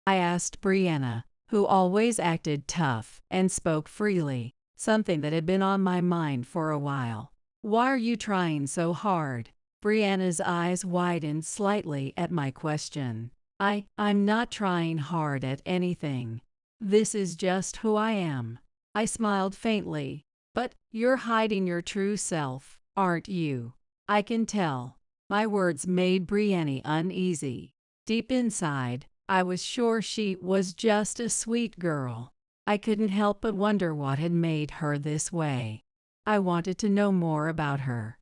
I asked Brianna, who always acted tough and spoke freely, something that had been on my mind for a while. Why are you trying so hard? Brianna's eyes widened slightly at my question. I'm not trying hard at anything. This is just who I am. I smiled faintly. But you're hiding your true self, aren't you? I can tell. My words made Brianna uneasy. Deep inside, I was sure she was just a sweet girl. I couldn't help but wonder what had made her this way. I wanted to know more about her.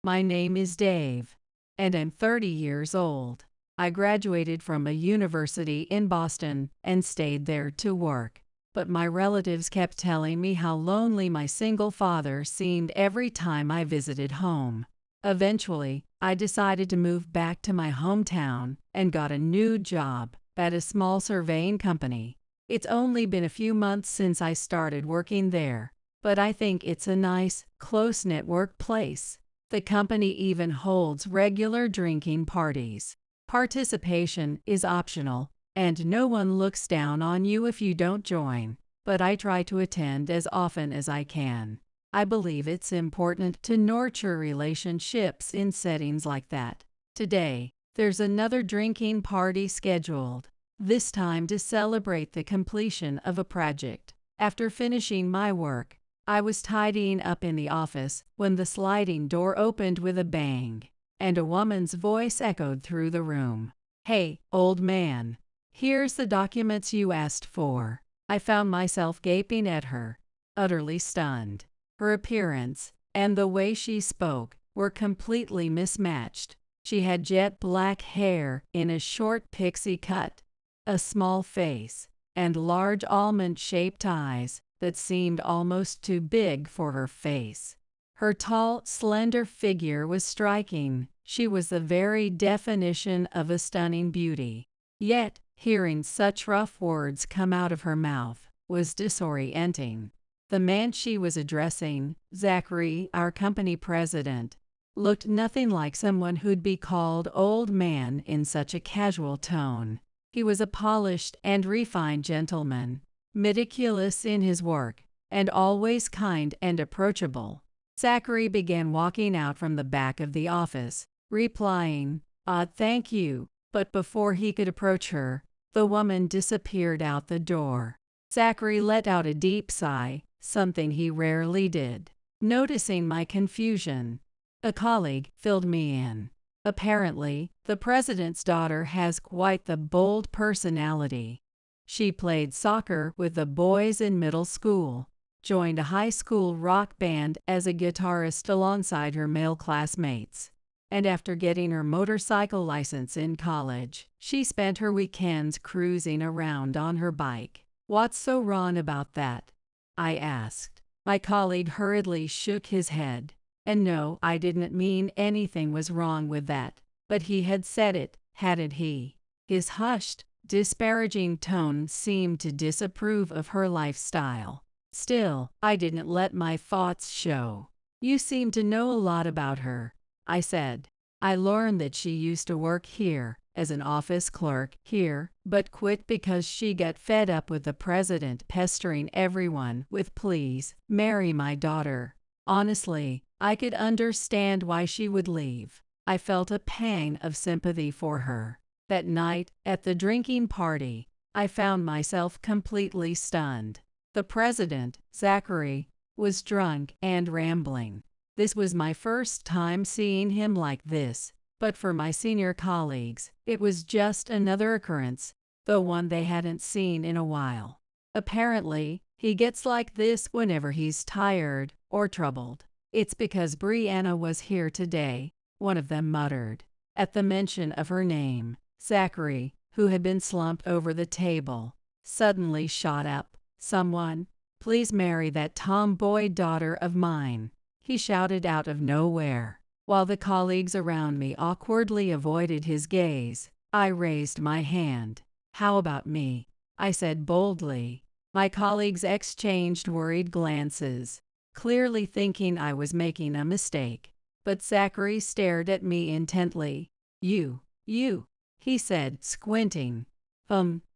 My name is Dave, and I'm 30 years old. I graduated from a university in Boston and stayed there to work. But my relatives kept telling me how lonely my single father seemed every time I visited home. Eventually, I decided to move back to my hometown and got a new job at a small surveying company. It's only been a few months since I started working there, but I think it's a nice, close-knit workplace. The company even holds regular drinking parties. Participation is optional, and no one looks down on you if you don't join, but I try to attend as often as I can. I believe it's important to nurture relationships in settings like that. Today, there's another drinking party scheduled, this time to celebrate the completion of a project. After finishing my work, I was tidying up in the office when the sliding door opened with a bang, and a woman's voice echoed through the room. "Hey, old man. Here's the documents you asked for." I found myself gaping at her, utterly stunned. Her appearance and the way she spoke were completely mismatched. She had jet black hair in a short pixie cut, a small face, and large almond-shaped eyes that seemed almost too big for her face. Her tall, slender figure was striking. She was the very definition of a stunning beauty. Yet, hearing such rough words come out of her mouth was disorienting. The man she was addressing, Zachary, our company president, looked nothing like someone who'd be called old man in such a casual tone. He was a polished and refined gentleman, meticulous in his work, and always kind and approachable. Zachary began walking out from the back of the office, replying, "Thank you," but before he could approach her, the woman disappeared out the door. Zachary let out a deep sigh, something he rarely did. Noticing my confusion, a colleague filled me in. Apparently, the president's daughter has quite the bold personality. She played soccer with the boys in middle school, joined a high school rock band as a guitarist alongside her male classmates, and after getting her motorcycle license in college, she spent her weekends cruising around on her bike. "What's so wrong about that?" I asked. My colleague hurriedly shook his head. And no, I didn't mean anything was wrong with that. But he had said it, hadn't he? His hushed, disparaging tone seemed to disapprove of her lifestyle. Still, I didn't let my thoughts show. "You seem to know a lot about her," I said. "I learned that she used to work here, as an office clerk here, but quit because she got fed up with the president pestering everyone with 'please, marry my daughter.' Honestly, I could understand why she would leave." I felt a pang of sympathy for her. That night, at the drinking party, I found myself completely stunned. The president, Zachary, was drunk and rambling. This was my first time seeing him like this, but for my senior colleagues, it was just another occurrence, the one they hadn't seen in a while. Apparently, he gets like this whenever he's tired or troubled. "It's because Brianna was here today," one of them muttered. At the mention of her name, Zachary, who had been slumped over the table, suddenly shot up. "Someone, please marry that tomboy daughter of mine," he shouted out of nowhere. While the colleagues around me awkwardly avoided his gaze, I raised my hand. "How about me?" I said boldly. My colleagues exchanged worried glances, clearly thinking I was making a mistake. But Zachary stared at me intently. You, he said, squinting.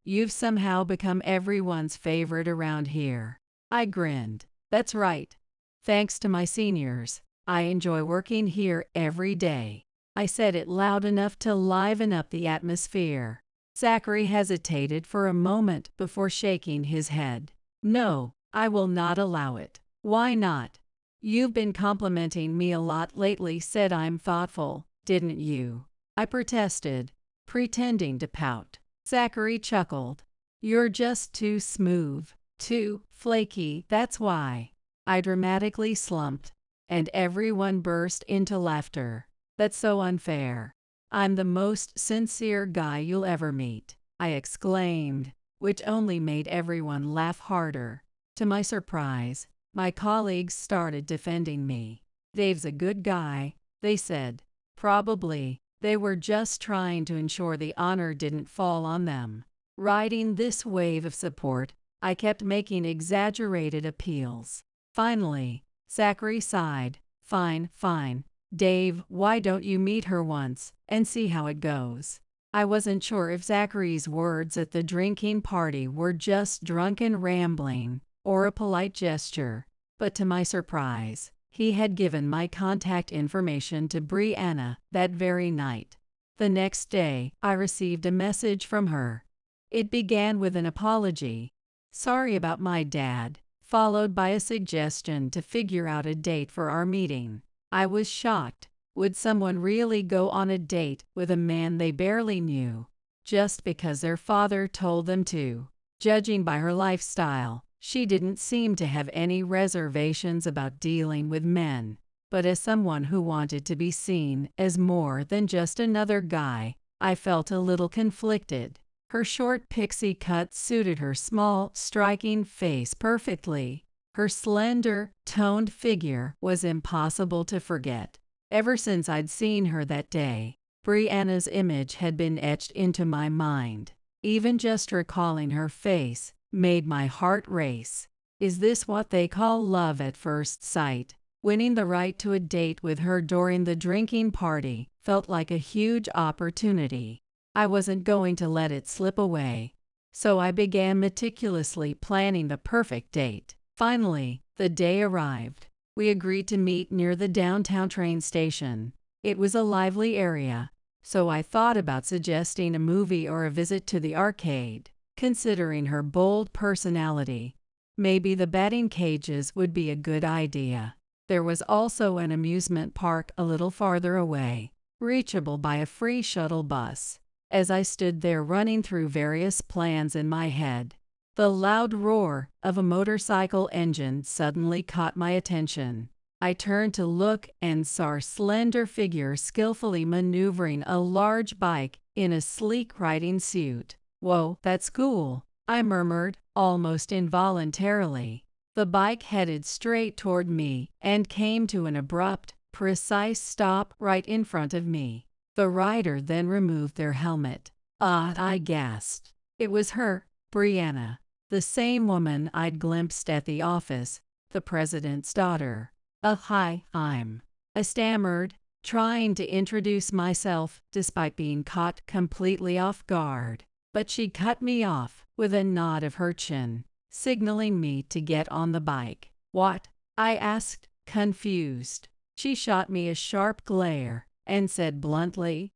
You've somehow become everyone's favorite around here. I grinned. That's right. Thanks to my seniors, I enjoy working here every day. I said it loud enough to liven up the atmosphere. Zachary hesitated for a moment before shaking his head. No, I will not allow it. Why not? You've been complimenting me a lot lately, said I'm thoughtful, didn't you? I protested, pretending to pout. Zachary chuckled. You're just too smooth, too flaky, that's why. I dramatically slumped, and everyone burst into laughter. That's so unfair. I'm the most sincere guy you'll ever meet, I exclaimed, which only made everyone laugh harder. To my surprise, my colleagues started defending me. Dave's a good guy, they said. Probably, they were just trying to ensure the honor didn't fall on them. Riding this wave of support, I kept making exaggerated appeals. Finally, Zachary sighed. Fine, fine. Dave, why don't you meet her once and see how it goes? I wasn't sure if Zachary's words at the drinking party were just drunken rambling or a polite gesture, but to my surprise, he had given my contact information to Brianna that very night. The next day, I received a message from her. It began with an apology. Sorry about my dad, followed by a suggestion to figure out a date for our meeting. I was shocked. Would someone really go on a date with a man they barely knew, just because their father told them to? Judging by her lifestyle, she didn't seem to have any reservations about dealing with men, but as someone who wanted to be seen as more than just another guy, I felt a little conflicted. Her short pixie cut suited her small, striking face perfectly. Her slender, toned figure was impossible to forget. Ever since I'd seen her that day, Brianna's image had been etched into my mind. Even just recalling her face made my heart race. Is this what they call love at first sight? Winning the right to a date with her during the drinking party felt like a huge opportunity. I wasn't going to let it slip away, so I began meticulously planning the perfect date. Finally, the day arrived. We agreed to meet near the downtown train station. It was a lively area, so I thought about suggesting a movie or a visit to the arcade. Considering her bold personality, maybe the batting cages would be a good idea. There was also an amusement park a little farther away, reachable by a free shuttle bus. As I stood there running through various plans in my head, the loud roar of a motorcycle engine suddenly caught my attention. I turned to look and saw a slender figure skillfully maneuvering a large bike in a sleek riding suit. Whoa, that's cool, I murmured, almost involuntarily. The bike headed straight toward me and came to an abrupt, precise stop right in front of me. The rider then removed their helmet. I gasped. It was her, Brianna. The same woman I'd glimpsed at the office, the president's daughter. Hi, I stammered, trying to introduce myself despite being caught completely off guard. But she cut me off with a nod of her chin, signaling me to get on the bike. What? I asked, confused. She shot me a sharp glare and said bluntly,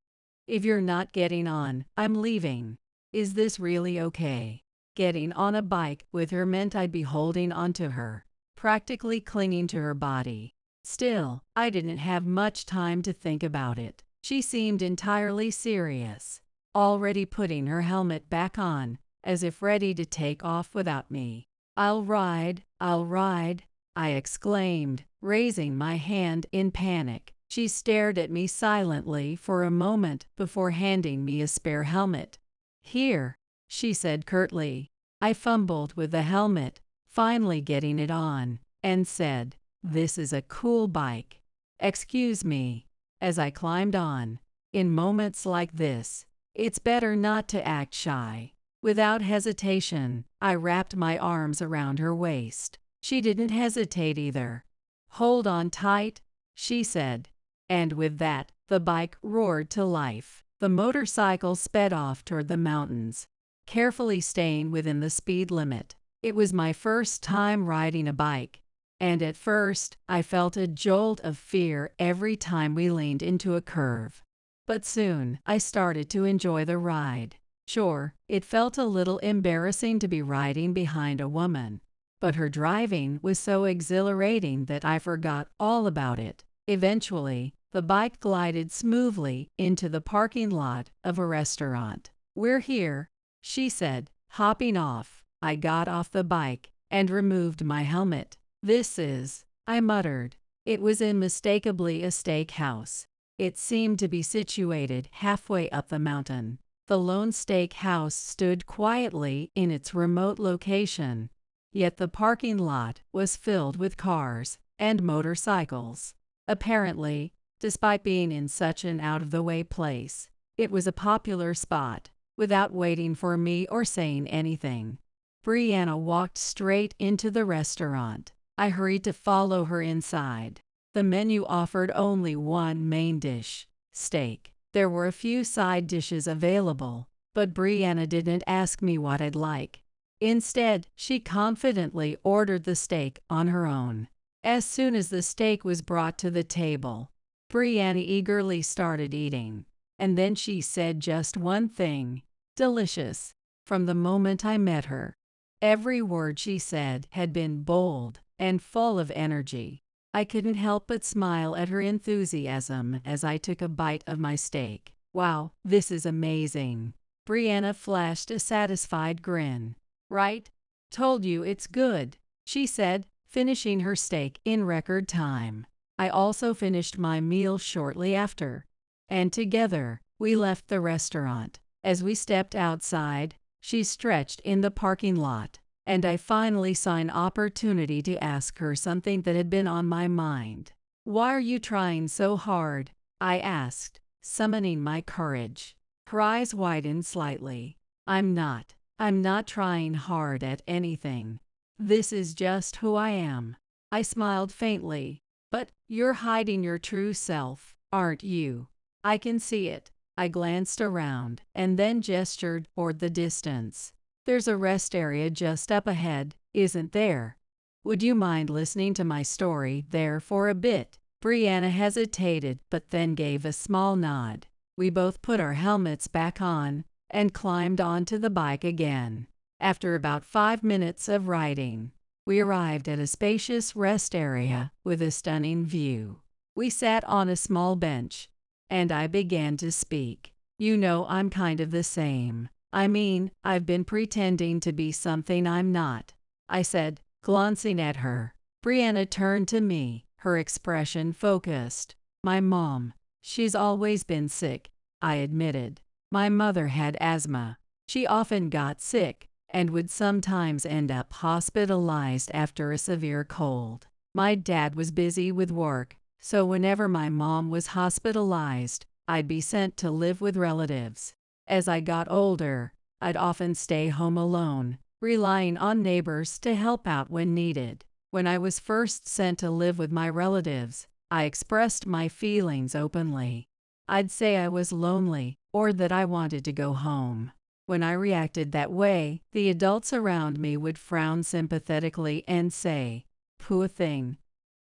if you're not getting on, I'm leaving. Is this really okay? Getting on a bike with her meant I'd be holding onto her, practically clinging to her body. Still, I didn't have much time to think about it. She seemed entirely serious, already putting her helmet back on, as if ready to take off without me. I'll ride, I exclaimed, raising my hand in panic. She stared at me silently for a moment before handing me a spare helmet. Here, she said curtly. I fumbled with the helmet, finally getting it on, and said, this is a cool bike. Excuse me. As I climbed on, in moments like this, it's better not to act shy. Without hesitation, I wrapped my arms around her waist. She didn't hesitate either. Hold on tight, she said. And with that, the bike roared to life. The motorcycle sped off toward the mountains, carefully staying within the speed limit. It was my first time riding a bike, and at first, I felt a jolt of fear every time we leaned into a curve. But soon, I started to enjoy the ride. Sure, it felt a little embarrassing to be riding behind a woman, but her driving was so exhilarating that I forgot all about it. Eventually, the bike glided smoothly into the parking lot of a restaurant. "We're here," she said, hopping off. I got off the bike and removed my helmet. "This is," I muttered. It was unmistakably a steakhouse. It seemed to be situated halfway up the mountain. The lone steakhouse stood quietly in its remote location, yet the parking lot was filled with cars and motorcycles. Apparently, despite being in such an out-of-the-way place, it was a popular spot. Without waiting for me or saying anything, Brianna walked straight into the restaurant. I hurried to follow her inside. The menu offered only one main dish, steak. There were a few side dishes available, but Brianna didn't ask me what I'd like. Instead, she confidently ordered the steak on her own. As soon as the steak was brought to the table, Brianna eagerly started eating. And then she said just one thing: delicious. From the moment I met her, every word she said had been bold and full of energy. I couldn't help but smile at her enthusiasm as I took a bite of my steak. "Wow, this is amazing." Brianna flashed a satisfied grin. "Right? Told you it's good," she said, finishing her steak in record time. I also finished my meal shortly after, and together, we left the restaurant. As we stepped outside, she stretched in the parking lot, and I finally saw an opportunity to ask her something that had been on my mind. "Why are you trying so hard?" I asked, summoning my courage. Her eyes widened slightly. I'm not trying hard at anything. This is just who I am." I smiled faintly. "But you're hiding your true self, aren't you? I can see it." I glanced around and then gestured toward the distance. "There's a rest area just up ahead, isn't there? Would you mind listening to my story there for a bit?" Brianna hesitated but then gave a small nod. We both put our helmets back on and climbed onto the bike again. After about 5 minutes of riding, we arrived at a spacious rest area with a stunning view. We sat on a small bench, and I began to speak. "You know, I'm kind of the same. I mean, I've been pretending to be something I'm not," I said, glancing at her. Brianna turned to me, her expression focused. "My mom, she's always been sick," I admitted. "My mother had asthma. She often got sick and would sometimes end up hospitalized after a severe cold. My dad was busy with work, so whenever my mom was hospitalized, I'd be sent to live with relatives. As I got older, I'd often stay home alone, relying on neighbors to help out when needed. When I was first sent to live with my relatives, I expressed my feelings openly. I'd say I was lonely or that I wanted to go home. When I reacted that way, the adults around me would frown sympathetically and say, 'Poor thing,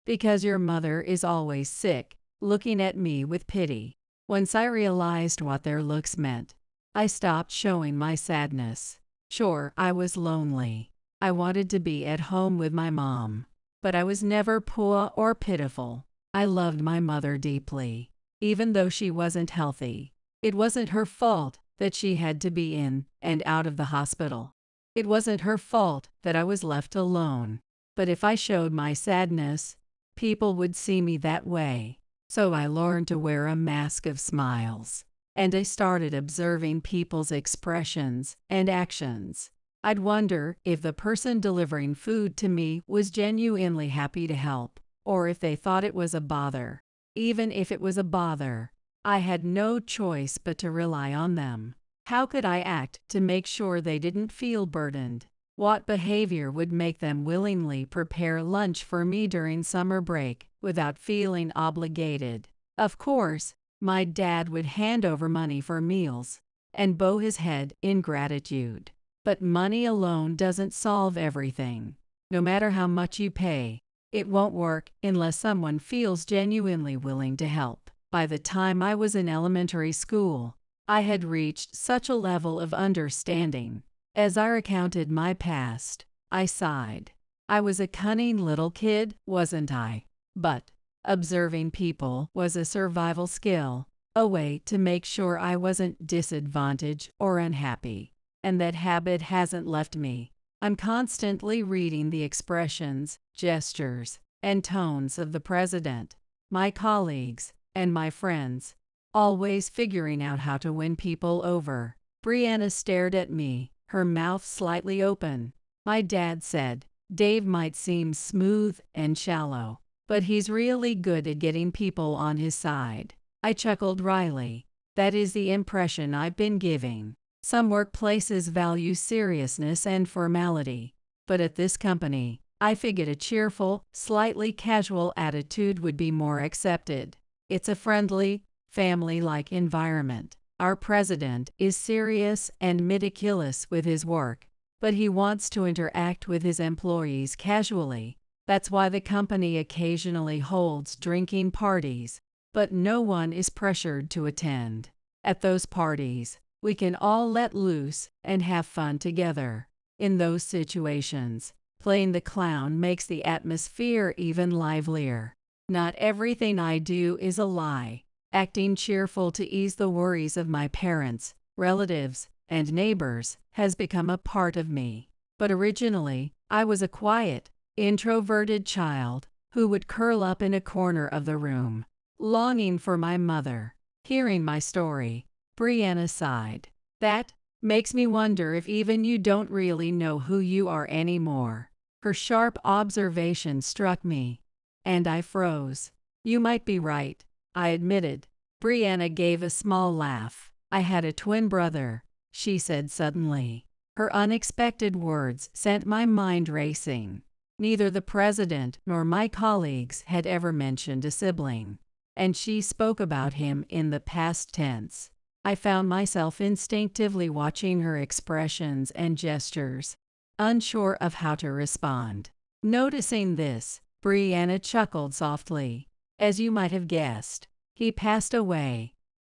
because your mother is always sick,' looking at me with pity. Once I realized what their looks meant, I stopped showing my sadness. Sure, I was lonely. I wanted to be at home with my mom, but I was never poor or pitiful. I loved my mother deeply, even though she wasn't healthy. It wasn't her fault that she had to be in and out of the hospital. It wasn't her fault that I was left alone. But if I showed my sadness, people would see me that way. So I learned to wear a mask of smiles, and I started observing people's expressions and actions. I'd wonder if the person delivering food to me was genuinely happy to help, or if they thought it was a bother. Even if it was a bother, I had no choice but to rely on them. How could I act to make sure they didn't feel burdened? What behavior would make them willingly prepare lunch for me during summer break without feeling obligated? Of course, my dad would hand over money for meals, and bow his head in gratitude. But money alone doesn't solve everything. No matter how much you pay, it won't work unless someone feels genuinely willing to help. By the time I was in elementary school, I had reached such a level of understanding. As I recounted my past, I sighed. I was a cunning little kid, wasn't I? But observing people was a survival skill, a way to make sure I wasn't disadvantaged or unhappy. And that habit hasn't left me. I'm constantly reading the expressions, gestures, and tones of the president, my colleagues, and my friends, always figuring out how to win people over. Brianna stared at me, her mouth slightly open. My dad said, Dave might seem smooth and shallow, but he's really good at getting people on his side. I chuckled wryly. That is the impression I've been giving. Some workplaces value seriousness and formality, but at this company, I figured a cheerful, slightly casual attitude would be more accepted. It's a friendly, family-like environment. Our president is serious and meticulous with his work, but he wants to interact with his employees casually. That's why the company occasionally holds drinking parties, but no one is pressured to attend. At those parties, we can all let loose and have fun together. In those situations, playing the clown makes the atmosphere even livelier. Not everything I do is a lie. Acting cheerful to ease the worries of my parents, relatives, and neighbors has become a part of me. But originally, I was a quiet, introverted child who would curl up in a corner of the room, longing for my mother. Hearing my story, Brianna sighed. That makes me wonder if even you don't really know who you are anymore. Her sharp observation struck me, and I froze. You might be right, I admitted. Brianna gave a small laugh. I had a twin brother, she said suddenly. Her unexpected words sent my mind racing. Neither the president nor my colleagues had ever mentioned a sibling, and she spoke about him in the past tense. I found myself instinctively watching her expressions and gestures, unsure of how to respond. Noticing this, Brianna chuckled softly. As you might have guessed, he passed away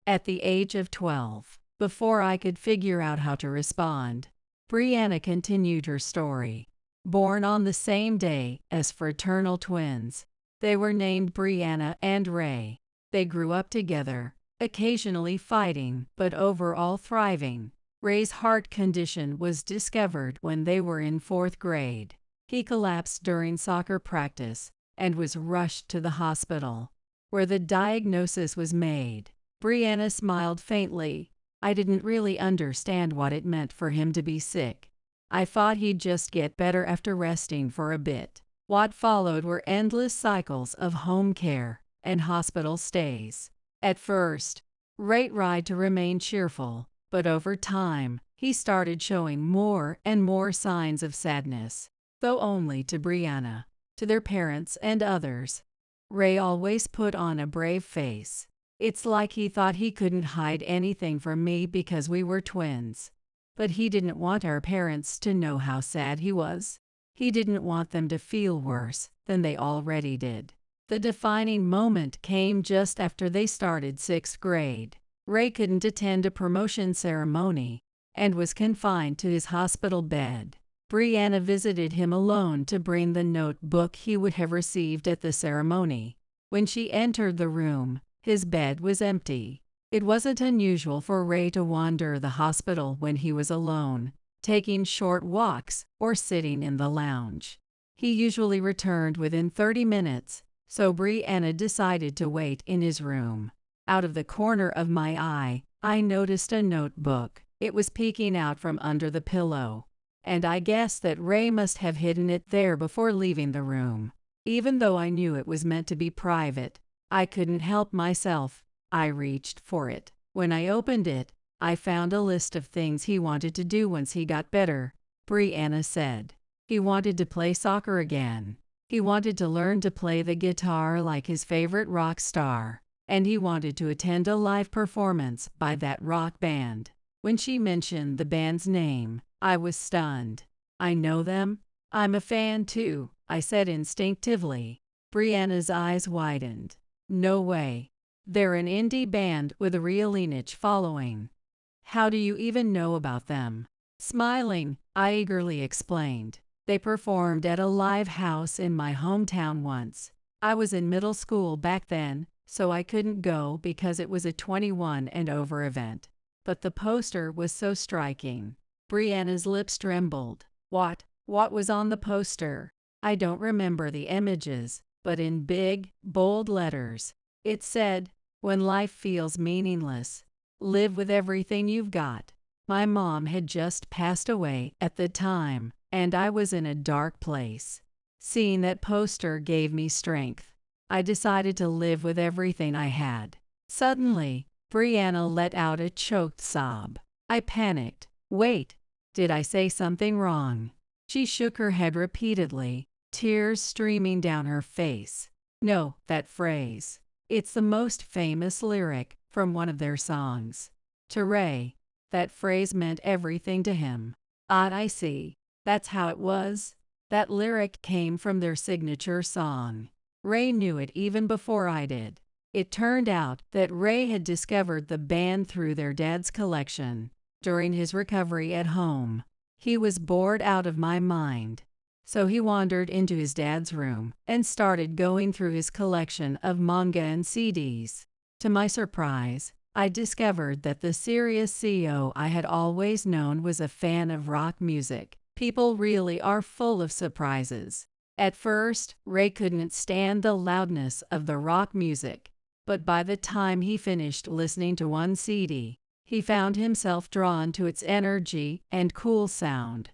at the age of 12. Before I could figure out how to respond, Brianna continued her story. Born on the same day as fraternal twins, they were named Brianna and Ray. They grew up together, occasionally fighting, but overall thriving. Ray's heart condition was discovered when they were in 4th grade. He collapsed during soccer practice and was rushed to the hospital, where the diagnosis was made. Brianna smiled faintly. I didn't really understand what it meant for him to be sick. I thought he'd just get better after resting for a bit. What followed were endless cycles of home care and hospital stays. At first, Ray tried to remain cheerful, but over time, he started showing more and more signs of sadness, though only to Brianna. To their parents and others, Ray always put on a brave face. It's like he thought he couldn't hide anything from me because we were twins. But he didn't want our parents to know how sad he was. He didn't want them to feel worse than they already did. The defining moment came just after they started 6th grade. Ray couldn't attend a promotion ceremony and was confined to his hospital bed. Brianna visited him alone to bring the notebook he would have received at the ceremony. When she entered the room, his bed was empty. It wasn't unusual for Ray to wander the hospital when he was alone, taking short walks or sitting in the lounge. He usually returned within 30 minutes, so Brianna decided to wait in his room. Out of the corner of my eye, I noticed a notebook. It was peeking out from under the pillow, and I guessed that Ray must have hidden it there before leaving the room. Even though I knew it was meant to be private, I couldn't help myself. I reached for it. When I opened it, I found a list of things he wanted to do once he got better. Brianna said he wanted to play soccer again. He wanted to learn to play the guitar like his favorite rock star, and he wanted to attend a live performance by that rock band. When she mentioned the band's name, I was stunned. I know them. I'm a fan too, I said instinctively. Brianna's eyes widened. No way. They're an indie band with a real niche following. How do you even know about them? Smiling, I eagerly explained. They performed at a live house in my hometown once. I was in middle school back then, so I couldn't go because it was a 21 and over event. But the poster was so striking. Brianna's lips trembled. What was on the poster? I don't remember the images, but in big, bold letters, it said, "When life feels meaningless, live with everything you've got." My mom had just passed away at the time, and I was in a dark place. Seeing that poster gave me strength. I decided to live with everything I had. Suddenly, Brianna let out a choked sob. I panicked. Wait, did I say something wrong? She shook her head repeatedly, tears streaming down her face. No, that phrase. It's the most famous lyric from one of their songs. To Ray, that phrase meant everything to him. I see. That's how it was. That lyric came from their signature song. Ray knew it even before I did. It turned out that Ray had discovered the band through their dad's collection. During his recovery at home, he was bored out of my mind. So he wandered into his dad's room and started going through his collection of manga and CDs. To my surprise, I discovered that the serious CEO I had always known was a fan of rock music. People really are full of surprises. At first, Ray couldn't stand the loudness of the rock music, but by the time he finished listening to one CD, he found himself drawn to its energy and cool sound.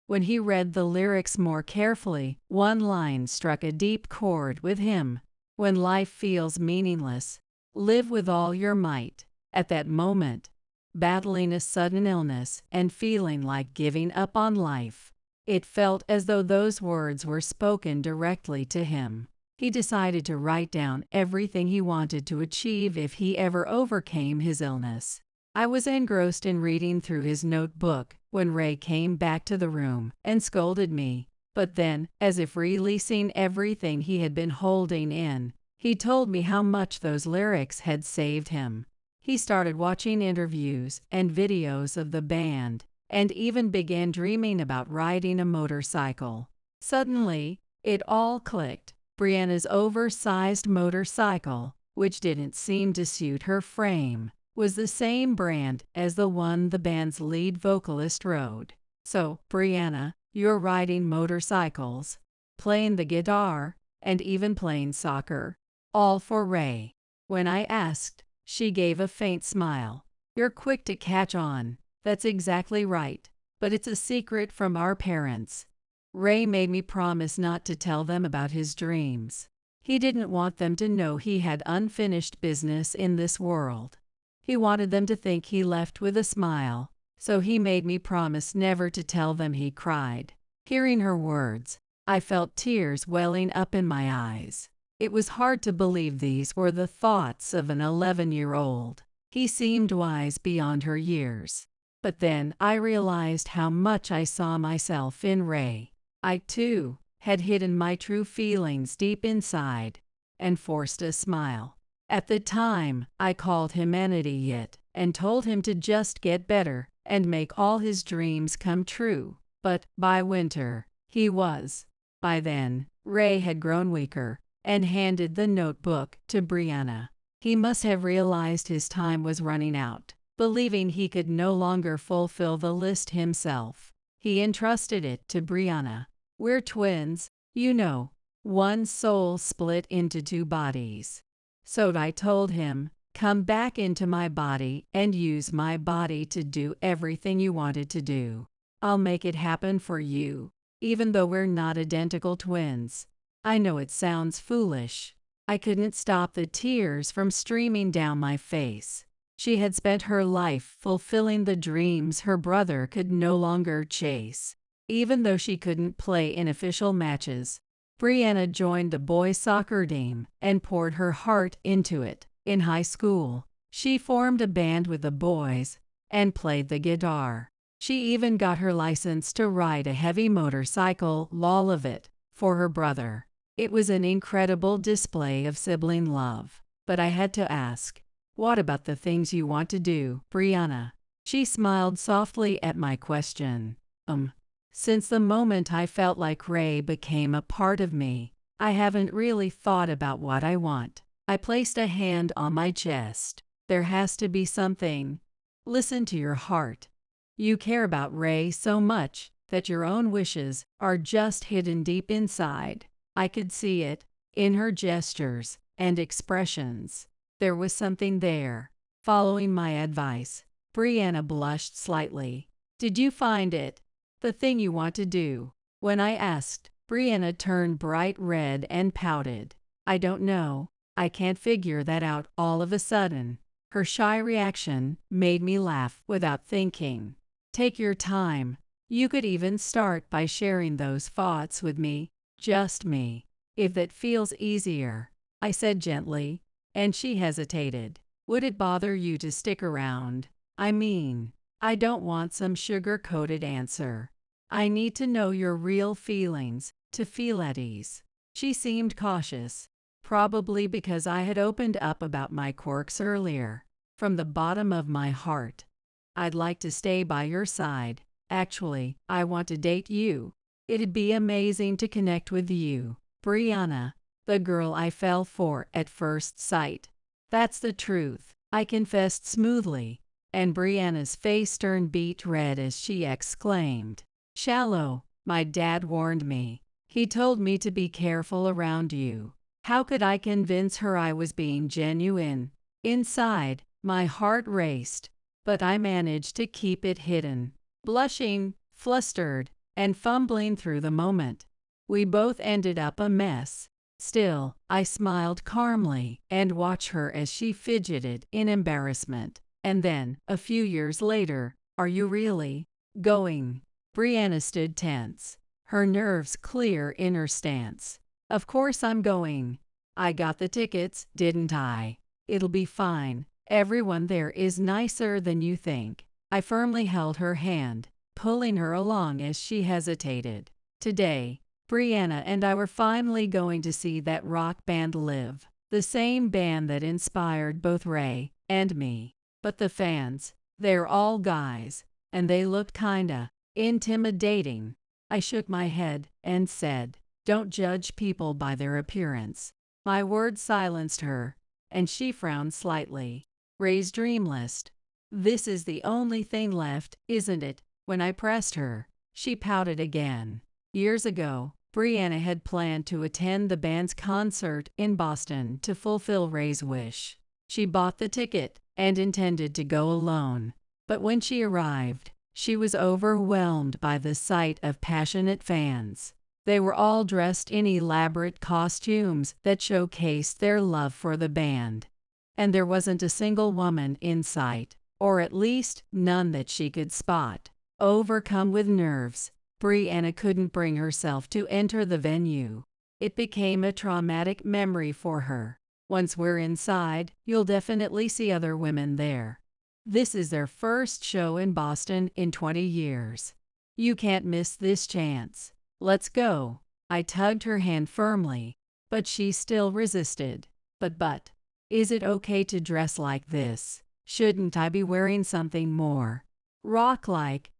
When he read the lyrics more carefully, one line struck a deep chord with him. When life feels meaningless, live with all your might. At that moment, battling a sudden illness and feeling like giving up on life, it felt as though those words were spoken directly to him. He decided to write down everything he wanted to achieve if he ever overcame his illness. I was engrossed in reading through his notebook when Ray came back to the room and scolded me. But then, as if releasing everything he had been holding in, he told me how much those lyrics had saved him. He started watching interviews and videos of the band, and even began dreaming about riding a motorcycle. Suddenly, it all clicked. Brianna's oversized motorcycle, which didn't seem to suit her frame, was the same brand as the one the band's lead vocalist rode. So, Brianna, you're riding motorcycles, playing the guitar, and even playing soccer. All for Ray. When I asked, she gave a faint smile. You're quick to catch on. That's exactly right. But it's a secret from our parents. Ray made me promise not to tell them about his dreams. He didn't want them to know he had unfinished business in this world. He wanted them to think he left with a smile, so he made me promise never to tell them he cried. Hearing her words, I felt tears welling up in my eyes. It was hard to believe these were the thoughts of an 11-year-old. He seemed wise beyond her years. But then I realized how much I saw myself in Ray. I, too, had hidden my true feelings deep inside and forced a smile. At the time, I called him an idiot and told him to just get better and make all his dreams come true. But by winter, he was. By then, Ray had grown weaker and handed the notebook to Brianna. He must have realized his time was running out. Believing he could no longer fulfill the list himself, he entrusted it to Brianna. We're twins, you know. One soul split into two bodies. So I told him, come back into my body and use my body to do everything you wanted to do. I'll make it happen for you, even though we're not identical twins. I know it sounds foolish. I couldn't stop the tears from streaming down my face. She had spent her life fulfilling the dreams her brother could no longer chase. Even though she couldn't play in official matches, Brianna joined the boys' soccer team and poured her heart into it. In high school, she formed a band with the boys and played the guitar. She even got her license to ride a heavy motorcycle, all of it, for her brother. It was an incredible display of sibling love. But I had to ask, what about the things you want to do, Brianna? She smiled softly at my question. Since the moment I felt like Ray became a part of me, I haven't really thought about what I want. I placed a hand on my chest. There has to be something. Listen to your heart. You care about Ray so much that your own wishes are just hidden deep inside. I could see it in her gestures and expressions. There was something there. Following my advice, Brianna blushed slightly. Did you find it? The thing you want to do? When I asked, Brianna turned bright red and pouted. I don't know. I can't figure that out all of a sudden. Her shy reaction made me laugh without thinking. Take your time. You could even start by sharing those thoughts with me, just me, if that feels easier, I said gently, and she hesitated. Would it bother you to stick around? I mean, I don't want some sugar-coated answer. I need to know your real feelings to feel at ease. She seemed cautious, probably because I had opened up about my quirks earlier. From the bottom of my heart, I'd like to stay by your side. Actually, I want to date you. It'd be amazing to connect with you, Brianna, the girl I fell for at first sight. That's the truth, I confessed smoothly, and Brianna's face turned beet red as she exclaimed. Shallow, my dad warned me. He told me to be careful around you. How could I convince her I was being genuine? Inside, my heart raced, but I managed to keep it hidden. Blushing, flustered, and fumbling through the moment, we both ended up a mess. Still, I smiled calmly and watched her as she fidgeted in embarrassment. And then, a few years later, are you really going? Brianna stood tense, her nerves clear in her stance. Of course I'm going. I got the tickets, didn't I? It'll be fine. Everyone there is nicer than you think. I firmly held her hand, pulling her along as she hesitated. Today, Brianna and I were finally going to see that rock band live, the same band that inspired both Ray and me. But the fans, they're all guys, and they looked kinda intimidating. I shook my head and said, don't judge people by their appearance. My words silenced her, and she frowned slightly. Ray's dream list. This is the only thing left, isn't it? When I pressed her, she pouted again. Years ago, Brianna had planned to attend the band's concert in Boston to fulfill Ray's wish. She bought the ticket and intended to go alone. But when she arrived, she was overwhelmed by the sight of passionate fans. They were all dressed in elaborate costumes that showcased their love for the band. And there wasn't a single woman in sight, or at least none that she could spot. Overcome with nerves, Brianna couldn't bring herself to enter the venue. It became a traumatic memory for her. Once we're inside, you'll definitely see other women there. This is their first show in Boston in 20 years. You can't miss this chance. Let's go. I tugged her hand firmly, but she still resisted. But, is it okay to dress like this? Shouldn't I be wearing something more rock-like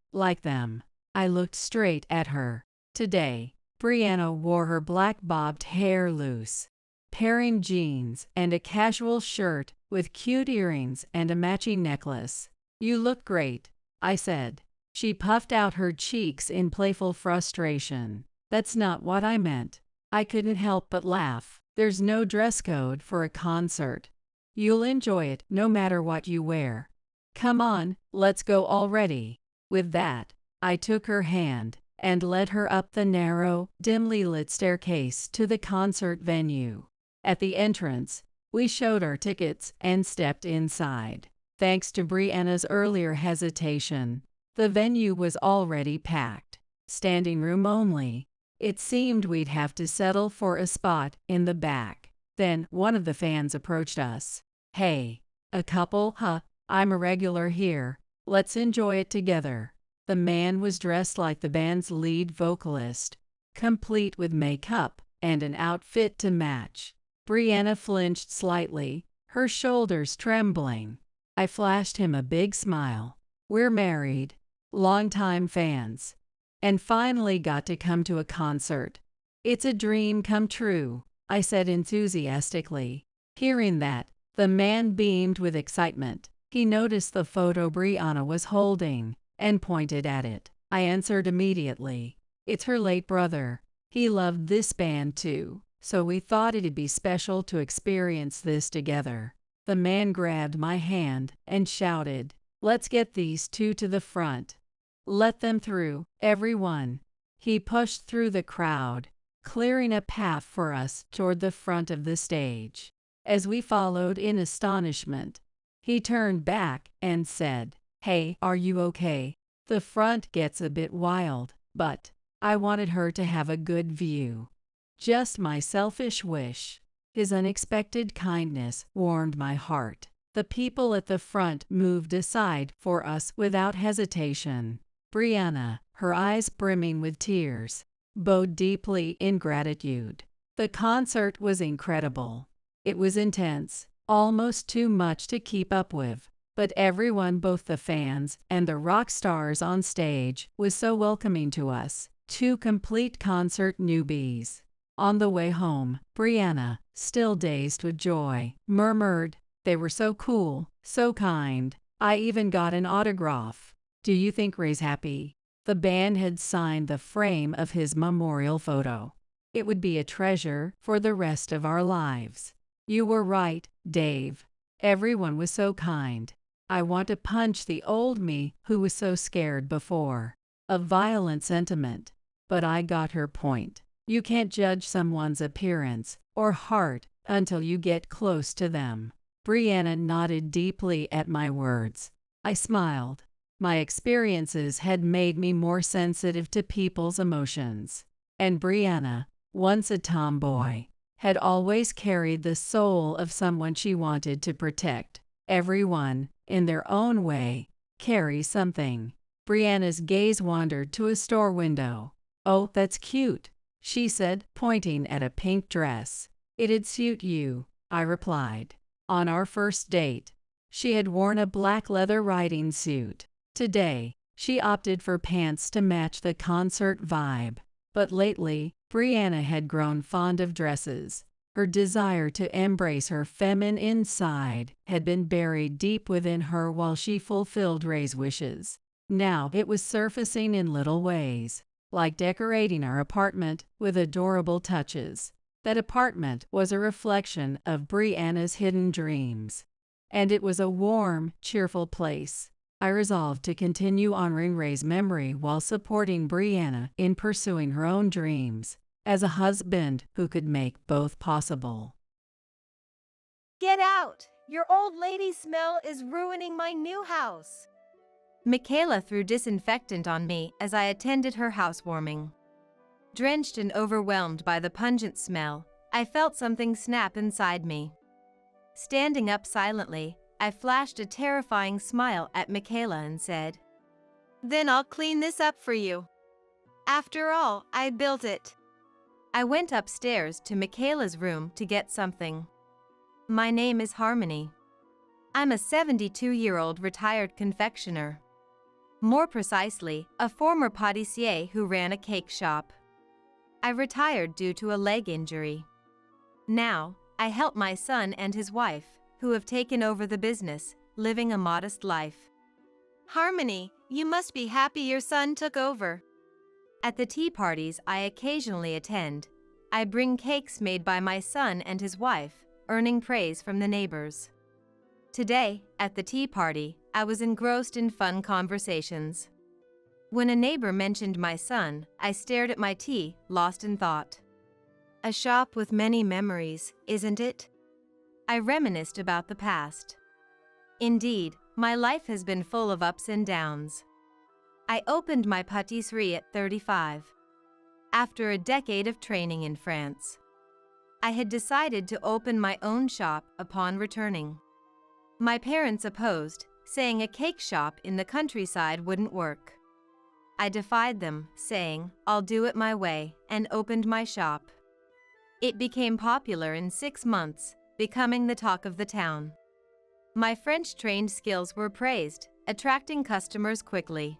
them? I looked straight at her. Today, Brianna wore her black bobbed hair loose, pairing jeans and a casual shirt with cute earrings and a matching necklace. You look great, I said. She puffed out her cheeks in playful frustration. That's not what I meant. I couldn't help but laugh. There's no dress code for a concert. You'll enjoy it no matter what you wear. Come on, let's go already. With that, I took her hand and led her up the narrow, dimly lit staircase to the concert venue. At the entrance, we showed our tickets and stepped inside. Thanks to Brianna's earlier hesitation, the venue was already packed. Standing room only. It seemed we'd have to settle for a spot in the back. Then one of the fans approached us. Hey, a couple, huh? I'm a regular here, Let's enjoy it together. The man was dressed like the band's lead vocalist, complete with makeup and an outfit to match. Brianna flinched slightly, her shoulders trembling. I flashed him a big smile. We're married, longtime fans, and finally got to come to a concert. It's a dream come true, I said enthusiastically. Hearing that, the man beamed with excitement. He noticed the photo Brianna was holding and pointed at it. I answered immediately. It's her late brother. He loved this band too, so we thought it'd be special to experience this together. The man grabbed my hand and shouted, "Let's get these two to the front. Let them through, everyone." He pushed through the crowd, clearing a path for us toward the front of the stage. As we followed in astonishment, he turned back and said, "Hey, are you okay? The front gets a bit wild, but I wanted her to have a good view. Just my selfish wish." His unexpected kindness warmed my heart. The people at the front moved aside for us without hesitation. Brianna, her eyes brimming with tears, bowed deeply in gratitude. The concert was incredible. It was intense, almost too much to keep up with, but everyone, both the fans and the rock stars on stage, was so welcoming to us, two complete concert newbies. On the way home, Brianna, still dazed with joy, murmured, "They were so cool, so kind. I even got an autograph. Do you think Ray's happy?" The band had signed the frame of his memorial photo. It would be a treasure for the rest of our lives. You were right, Dave. Everyone was so kind. I want to punch the old me who was so scared before. A violent sentiment, but I got her point. You can't judge someone's appearance or heart until you get close to them. Brianna nodded deeply at my words. I smiled. My experiences had made me more sensitive to people's emotions. And Brianna, once a tomboy, had always carried the soul of someone she wanted to protect. Everyone, in their own way, carries something. Brianna's gaze wandered to a store window. "Oh, that's cute," she said, pointing at a pink dress. "It'd suit you," I replied. On our first date, she had worn a black leather riding suit. Today, she opted for pants to match the concert vibe. But lately, Brianna had grown fond of dresses. Her desire to embrace her feminine side had been buried deep within her while she fulfilled Ray's wishes. Now it was surfacing in little ways, like decorating our apartment with adorable touches. That apartment was a reflection of Brianna's hidden dreams. And it was a warm, cheerful place. I resolved to continue honoring Ray's memory while supporting Brianna in pursuing her own dreams, as a husband who could make both possible. Get out! Your old lady smell is ruining my new house. Michaela threw disinfectant on me as I attended her housewarming. Drenched and overwhelmed by the pungent smell, I felt something snap inside me. Standing up silently, I flashed a terrifying smile at Michaela and said, "Then I'll clean this up for you. After all, I built it." I went upstairs to Michaela's room to get something. My name is Harmony. I'm a 72-year-old retired confectioner. More precisely, a former pâtissier who ran a cake shop. I retired due to a leg injury. Now, I help my son and his wife, who have taken over the business, living a modest life. Harmony, you must be happy your son took over. At the tea parties I occasionally attend, I bring cakes made by my son and his wife, earning praise from the neighbors. Today, at the tea party, I was engrossed in fun conversations. When a neighbor mentioned my son, I stared at my tea, lost in thought. A shop with many memories, isn't it? I reminisced about the past. Indeed, my life has been full of ups and downs. I opened my pâtisserie at 35. After a decade of training in France, I had decided to open my own shop upon returning. My parents opposed, saying a cake shop in the countryside wouldn't work. I defied them, saying, "I'll do it my way," and opened my shop. It became popular in 6 months, becoming the talk of the town. My French-trained skills were praised, attracting customers quickly.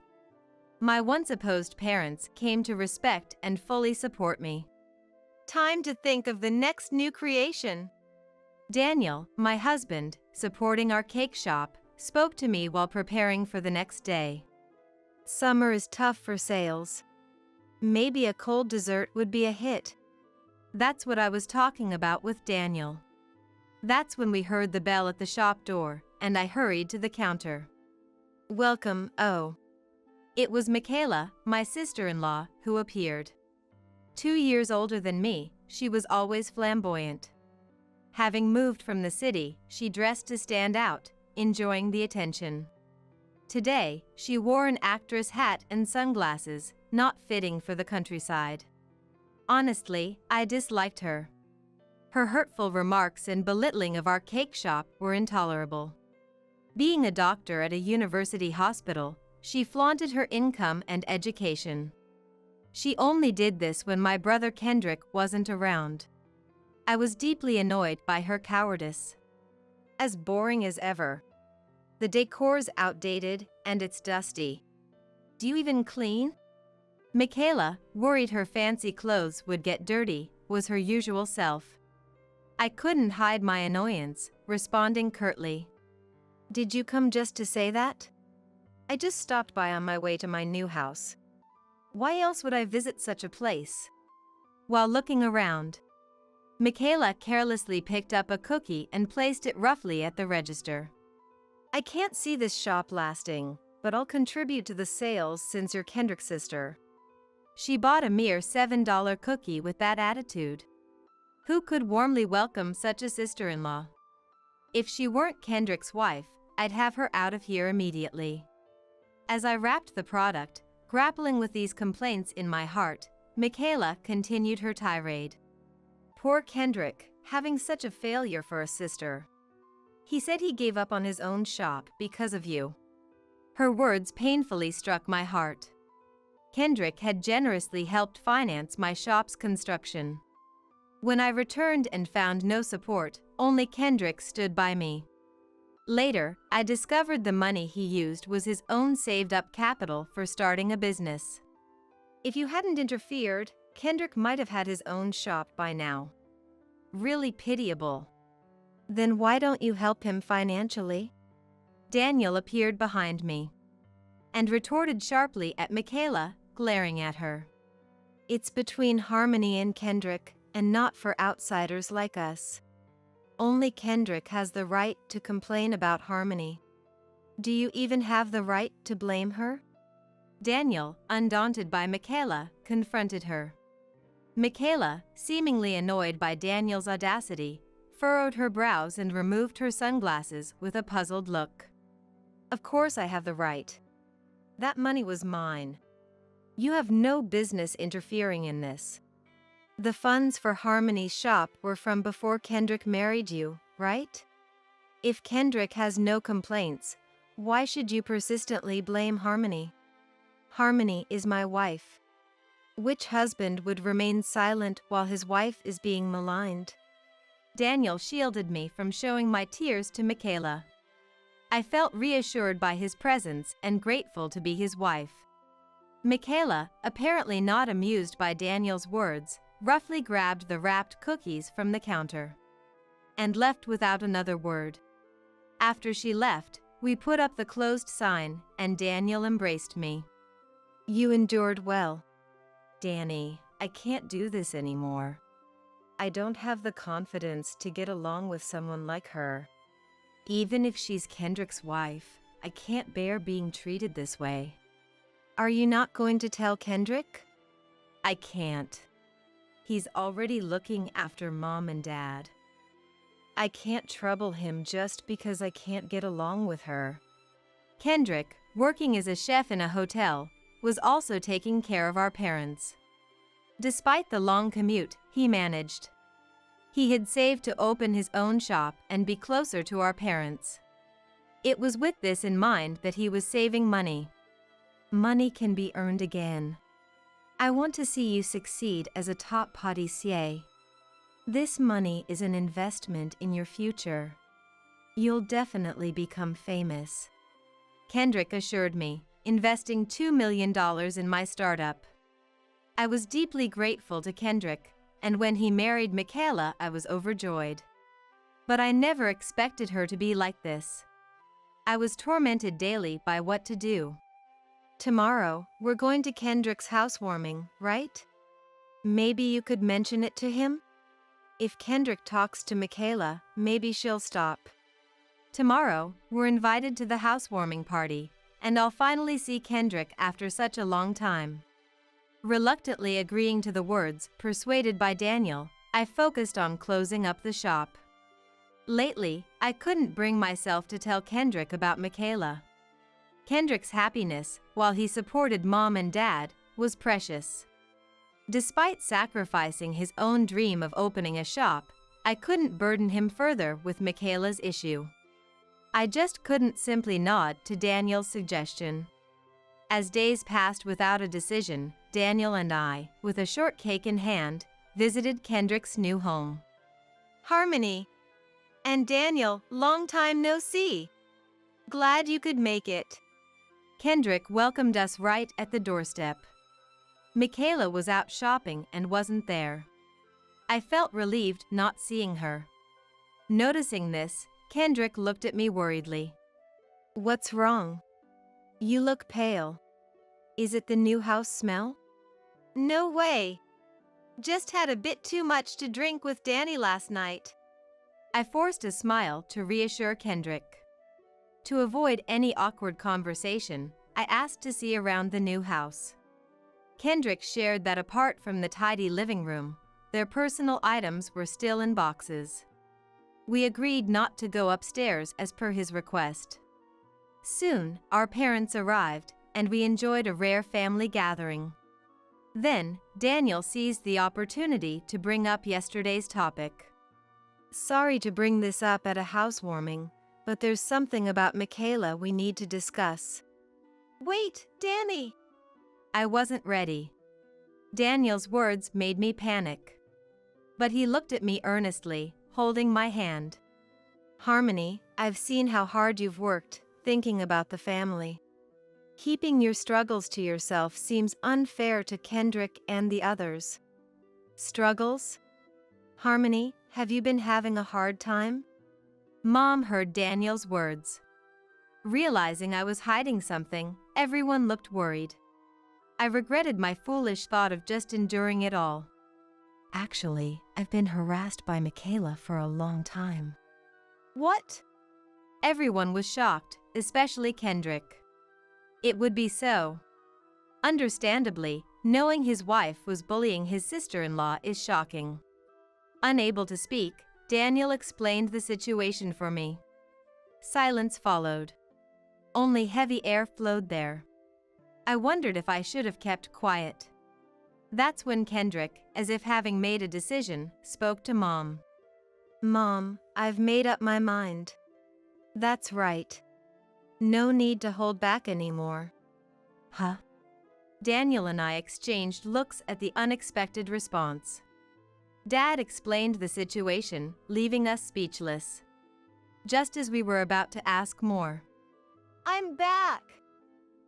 My once opposed parents came to respect and fully support me. Time to think of the next new creation. Daniel, my husband, supporting our cake shop, spoke to me while preparing for the next day. Summer is tough for sales. Maybe a cold dessert would be a hit. That's what I was talking about with Daniel. That's when we heard the bell at the shop door, and I hurried to the counter. "Welcome, oh." It was Michaela, my sister-in-law, who appeared. 2 years older than me, she was always flamboyant. Having moved from the city, she dressed to stand out, enjoying the attention. Today, she wore an actress hat and sunglasses, not fitting for the countryside. Honestly, I disliked her. Her hurtful remarks and belittling of our cake shop were intolerable. Being a doctor at a university hospital, she flaunted her income and education. She only did this when my brother Kendrick wasn't around. I was deeply annoyed by her cowardice. As boring as ever. The decor's outdated, and it's dusty. Do you even clean? Michaela, worried her fancy clothes would get dirty, was her usual self. I couldn't hide my annoyance, responding curtly. "Did you come just to say that? I just stopped by on my way to my new house. Why else would I visit such a place?" While looking around, Michaela carelessly picked up a cookie and placed it roughly at the register. "I can't see this shop lasting, but I'll contribute to the sales since you're Kendrick's sister." She bought a mere $7 cookie with that attitude. Who could warmly welcome such a sister-in-law? If she weren't Kendrick's wife, I'd have her out of here immediately. As I wrapped the product, grappling with these complaints in my heart, Michaela continued her tirade. "Poor Kendrick, having such a failure for a sister. He said he gave up on his own shop because of you." Her words painfully struck my heart. Kendrick had generously helped finance my shop's construction. When I returned and found no support, only Kendrick stood by me. Later, I discovered the money he used was his own saved-up capital for starting a business. If you hadn't interfered, Kendrick might have had his own shop by now. Really pitiable. Then why don't you help him financially? Daniel appeared behind me and retorted sharply at Michaela, glaring at her. "It's between Harmony and Kendrick, and not for outsiders like us. Only Kendrick has the right to complain about Harmony. Do you even have the right to blame her?" Daniel, undaunted by Michaela, confronted her. Michaela, seemingly annoyed by Daniel's audacity, furrowed her brows and removed her sunglasses with a puzzled look. "Of course I have the right. That money was mine. You have no business interfering in this. The funds for Harmony's shop were from before Kendrick married you, right? If Kendrick has no complaints, why should you persistently blame Harmony? Harmony is my wife. Which husband would remain silent while his wife is being maligned?" Daniel shielded me from showing my tears to Michaela. I felt reassured by his presence and grateful to be his wife. Michaela, apparently not amused by Daniel's words, roughly grabbed the wrapped cookies from the counter and left without another word. After she left, we put up the closed sign, and Daniel embraced me. "You endured well. Danny, I can't do this anymore. I don't have the confidence to get along with someone like her. Even if she's Kendrick's wife, I can't bear being treated this way." "Are you not going to tell Kendrick?" "I can't. He's already looking after Mom and Dad. I can't trouble him just because I can't get along with her." Kendrick, working as a chef in a hotel, was also taking care of our parents. Despite the long commute, he managed. He had saved to open his own shop and be closer to our parents. It was with this in mind that he was saving money. Money can be earned again. I want to see you succeed as a top pâtissier. This money is an investment in your future. You'll definitely become famous. Kendrick assured me, investing $2 million in my startup. I was deeply grateful to Kendrick, and when he married Michaela, I was overjoyed. But I never expected her to be like this. I was tormented daily by what to do. Tomorrow, we're going to Kendrick's housewarming, right? Maybe you could mention it to him? If Kendrick talks to Michaela, maybe she'll stop. Tomorrow, we're invited to the housewarming party, and I'll finally see Kendrick after such a long time. Reluctantly agreeing to the words, persuaded by Daniel, I focused on closing up the shop. Lately, I couldn't bring myself to tell Kendrick about Michaela. Kendrick's happiness, while he supported Mom and Dad, was precious. Despite sacrificing his own dream of opening a shop, I couldn't burden him further with Michaela's issue. I just couldn't simply nod to Daniel's suggestion. As days passed without a decision, Daniel and I, with a shortcake in hand, visited Kendrick's new home. Harmony and Daniel, long time no see. Glad you could make it. Kendrick welcomed us right at the doorstep. Michaela was out shopping and wasn't there. I felt relieved not seeing her. Noticing this, Kendrick looked at me worriedly. What's wrong? You look pale. Is it the new house smell? No way. Just had a bit too much to drink with Danny last night. I forced a smile to reassure Kendrick. To avoid any awkward conversation, I asked to see around the new house. Kendrick shared that apart from the tidy living room, their personal items were still in boxes. We agreed not to go upstairs as per his request. Soon, our parents arrived, and we enjoyed a rare family gathering. Then, Daniel seized the opportunity to bring up yesterday's topic. Sorry to bring this up at a housewarming, but there's something about Michaela we need to discuss. Wait, Danny! I wasn't ready. Daniel's words made me panic. But he looked at me earnestly, holding my hand. Harmony, I've seen how hard you've worked, thinking about the family. Keeping your struggles to yourself seems unfair to Kendrick and the others. Struggles? Harmony, have you been having a hard time? Mom heard Daniel's words. Realizing I was hiding something, everyone looked worried. I regretted my foolish thought of just enduring it all. Actually, I've been harassed by Michaela for a long time. What? Everyone was shocked, especially Kendrick. It would be so. Understandably, knowing his wife was bullying his sister-in-law is shocking. Unable to speak, Daniel explained the situation for me. Silence followed. Only heavy air flowed there. I wondered if I should have kept quiet. That's when Kendrick, as if having made a decision, spoke to Mom. Mom, I've made up my mind. That's right. No need to hold back anymore. Huh? Daniel and I exchanged looks at the unexpected response. Dad explained the situation, leaving us speechless. Just as we were about to ask more. I'm back!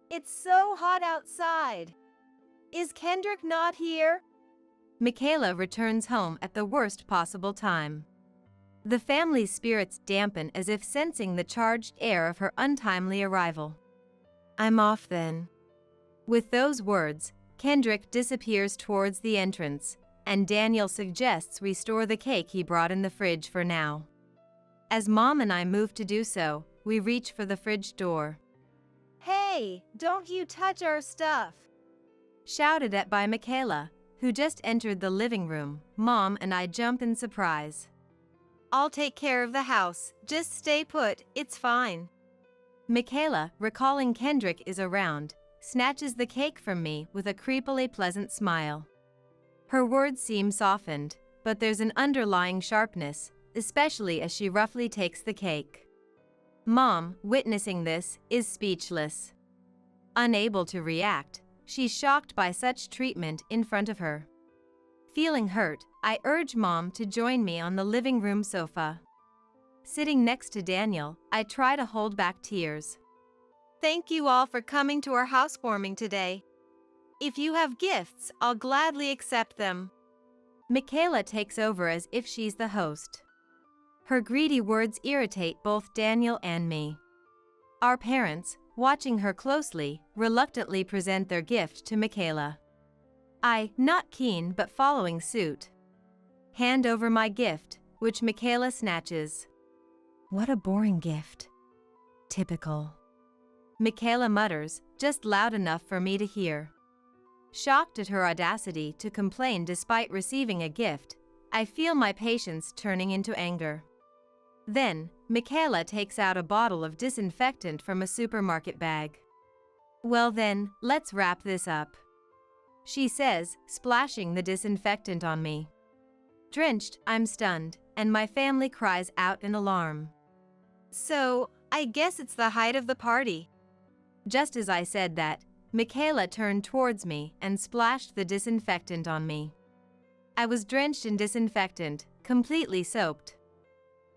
It's so hot outside. Is Kendrick not here? Michaela returns home at the worst possible time. The family's spirits dampen as if sensing the charged air of her untimely arrival. I'm off then. With those words, Kendrick disappears towards the entrance, and Daniel suggests we store the cake he brought in the fridge for now. As Mom and I move to do so, we reach for the fridge door. Hey, don't you touch our stuff! Shouted at by Michaela, who just entered the living room. Mom and I jump in surprise. I'll take care of the house, just stay put, it's fine. Michaela, recalling Kendrick is around, snatches the cake from me with a creepily pleasant smile. Her words seem softened, but there's an underlying sharpness, especially as she roughly takes the cake. Mom, witnessing this, is speechless. Unable to react, she's shocked by such treatment in front of her. Feeling hurt, I urge Mom to join me on the living room sofa. Sitting next to Daniel, I try to hold back tears. Thank you all for coming to our housewarming today. If you have gifts, I'll gladly accept them. Michaela takes over as if she's the host. Her greedy words irritate both Daniel and me. Our parents, watching her closely, reluctantly present their gift to Michaela. I, not keen but following suit, hand over my gift, which Michaela snatches. What a boring gift. Typical. Michaela mutters, just loud enough for me to hear. Shocked at her audacity to complain despite receiving a gift, I feel my patience turning into anger. Then, Michaela takes out a bottle of disinfectant from a supermarket bag. Well then, let's wrap this up, she says, splashing the disinfectant on me. Drenched, I'm stunned, and my family cries out in alarm. So, I guess it's the height of the party. Just as I said that, Michaela turned towards me and splashed the disinfectant on me. I was drenched in disinfectant, completely soaked.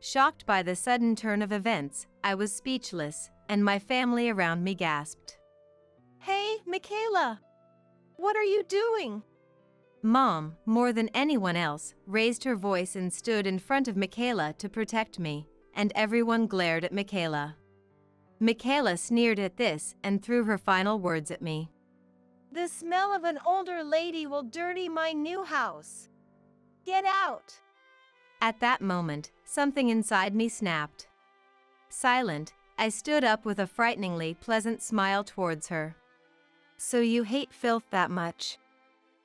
Shocked by the sudden turn of events, I was speechless, and my family around me gasped. Hey, Michaela! What are you doing? Mom, more than anyone else, raised her voice and stood in front of Michaela to protect me, and everyone glared at Michaela. Michaela sneered at this and threw her final words at me. The smell of an older lady will dirty my new house. Get out! At that moment, something inside me snapped. Silent, I stood up with a frighteningly pleasant smile towards her. So you hate filth that much?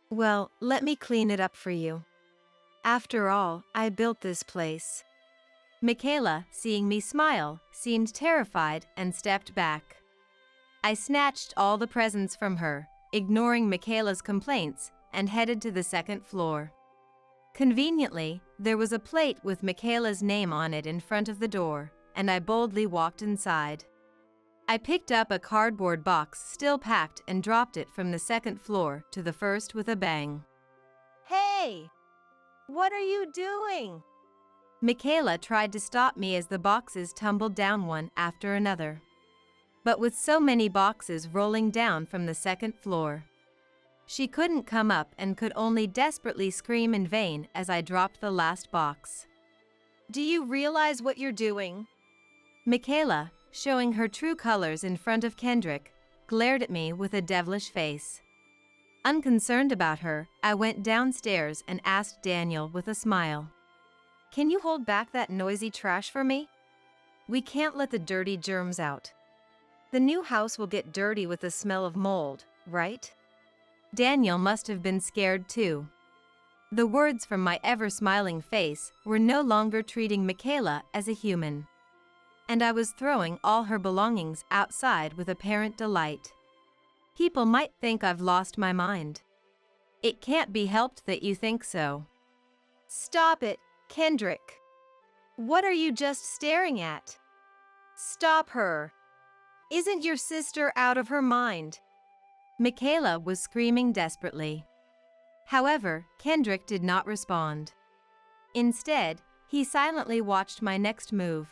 Well, let me clean it up for you. After all, I built this place. Michaela, seeing me smile, seemed terrified and stepped back. I snatched all the presents from her, ignoring Michaela's complaints, and headed to the second floor. Conveniently, there was a plate with Michaela's name on it in front of the door, and I boldly walked inside. I picked up a cardboard box still packed and dropped it from the second floor to the first with a bang. Hey! What are you doing? Michaela tried to stop me as the boxes tumbled down one after another. But with so many boxes rolling down from the second floor, she couldn't come up and could only desperately scream in vain as I dropped the last box. Do you realize what you're doing? Michaela, showing her true colors in front of Kendrick, glared at me with a devilish face. Unconcerned about her, I went downstairs and asked Daniel with a smile. Can you hold back that noisy trash for me? We can't let the dirty germs out. The new house will get dirty with the smell of mold, right? Daniel must have been scared too. The words from my ever-smiling face were no longer treating Michaela as a human. And I was throwing all her belongings outside with apparent delight. People might think I've lost my mind. It can't be helped that you think so. Stop it, Kendrick. What are you just staring at? Stop her. Isn't your sister out of her mind? Michaela was screaming desperately. However, Kendrick did not respond. Instead, he silently watched my next move.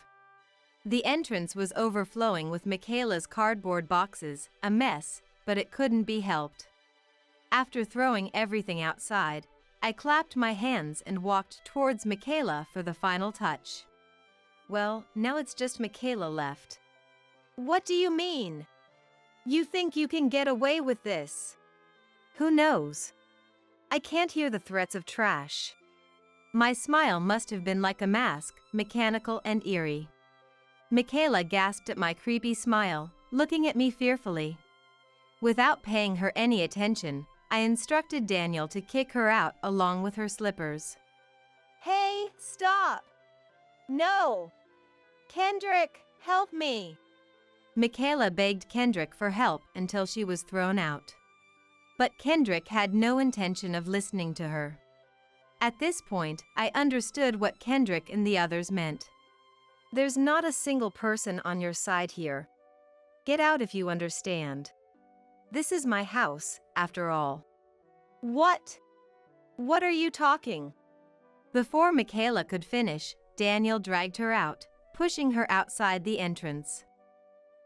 The entrance was overflowing with Michaela's cardboard boxes, a mess, but it couldn't be helped. After throwing everything outside, I clapped my hands and walked towards Michaela for the final touch. Well, now it's just Michaela left. What do you mean? You think you can get away with this? Who knows? I can't hear the threats of trash. My smile must have been like a mask, mechanical and eerie. Michaela gasped at my creepy smile, looking at me fearfully. Without paying her any attention, I instructed Daniel to kick her out along with her slippers. Hey, stop! No! Kendrick, help me! Michaela begged Kendrick for help until she was thrown out. But Kendrick had no intention of listening to her. At this point, I understood what Kendrick and the others meant. There's not a single person on your side here. Get out if you understand. This is my house, after all. What? What are you talking? Before Michaela could finish, Daniel dragged her out, pushing her outside the entrance.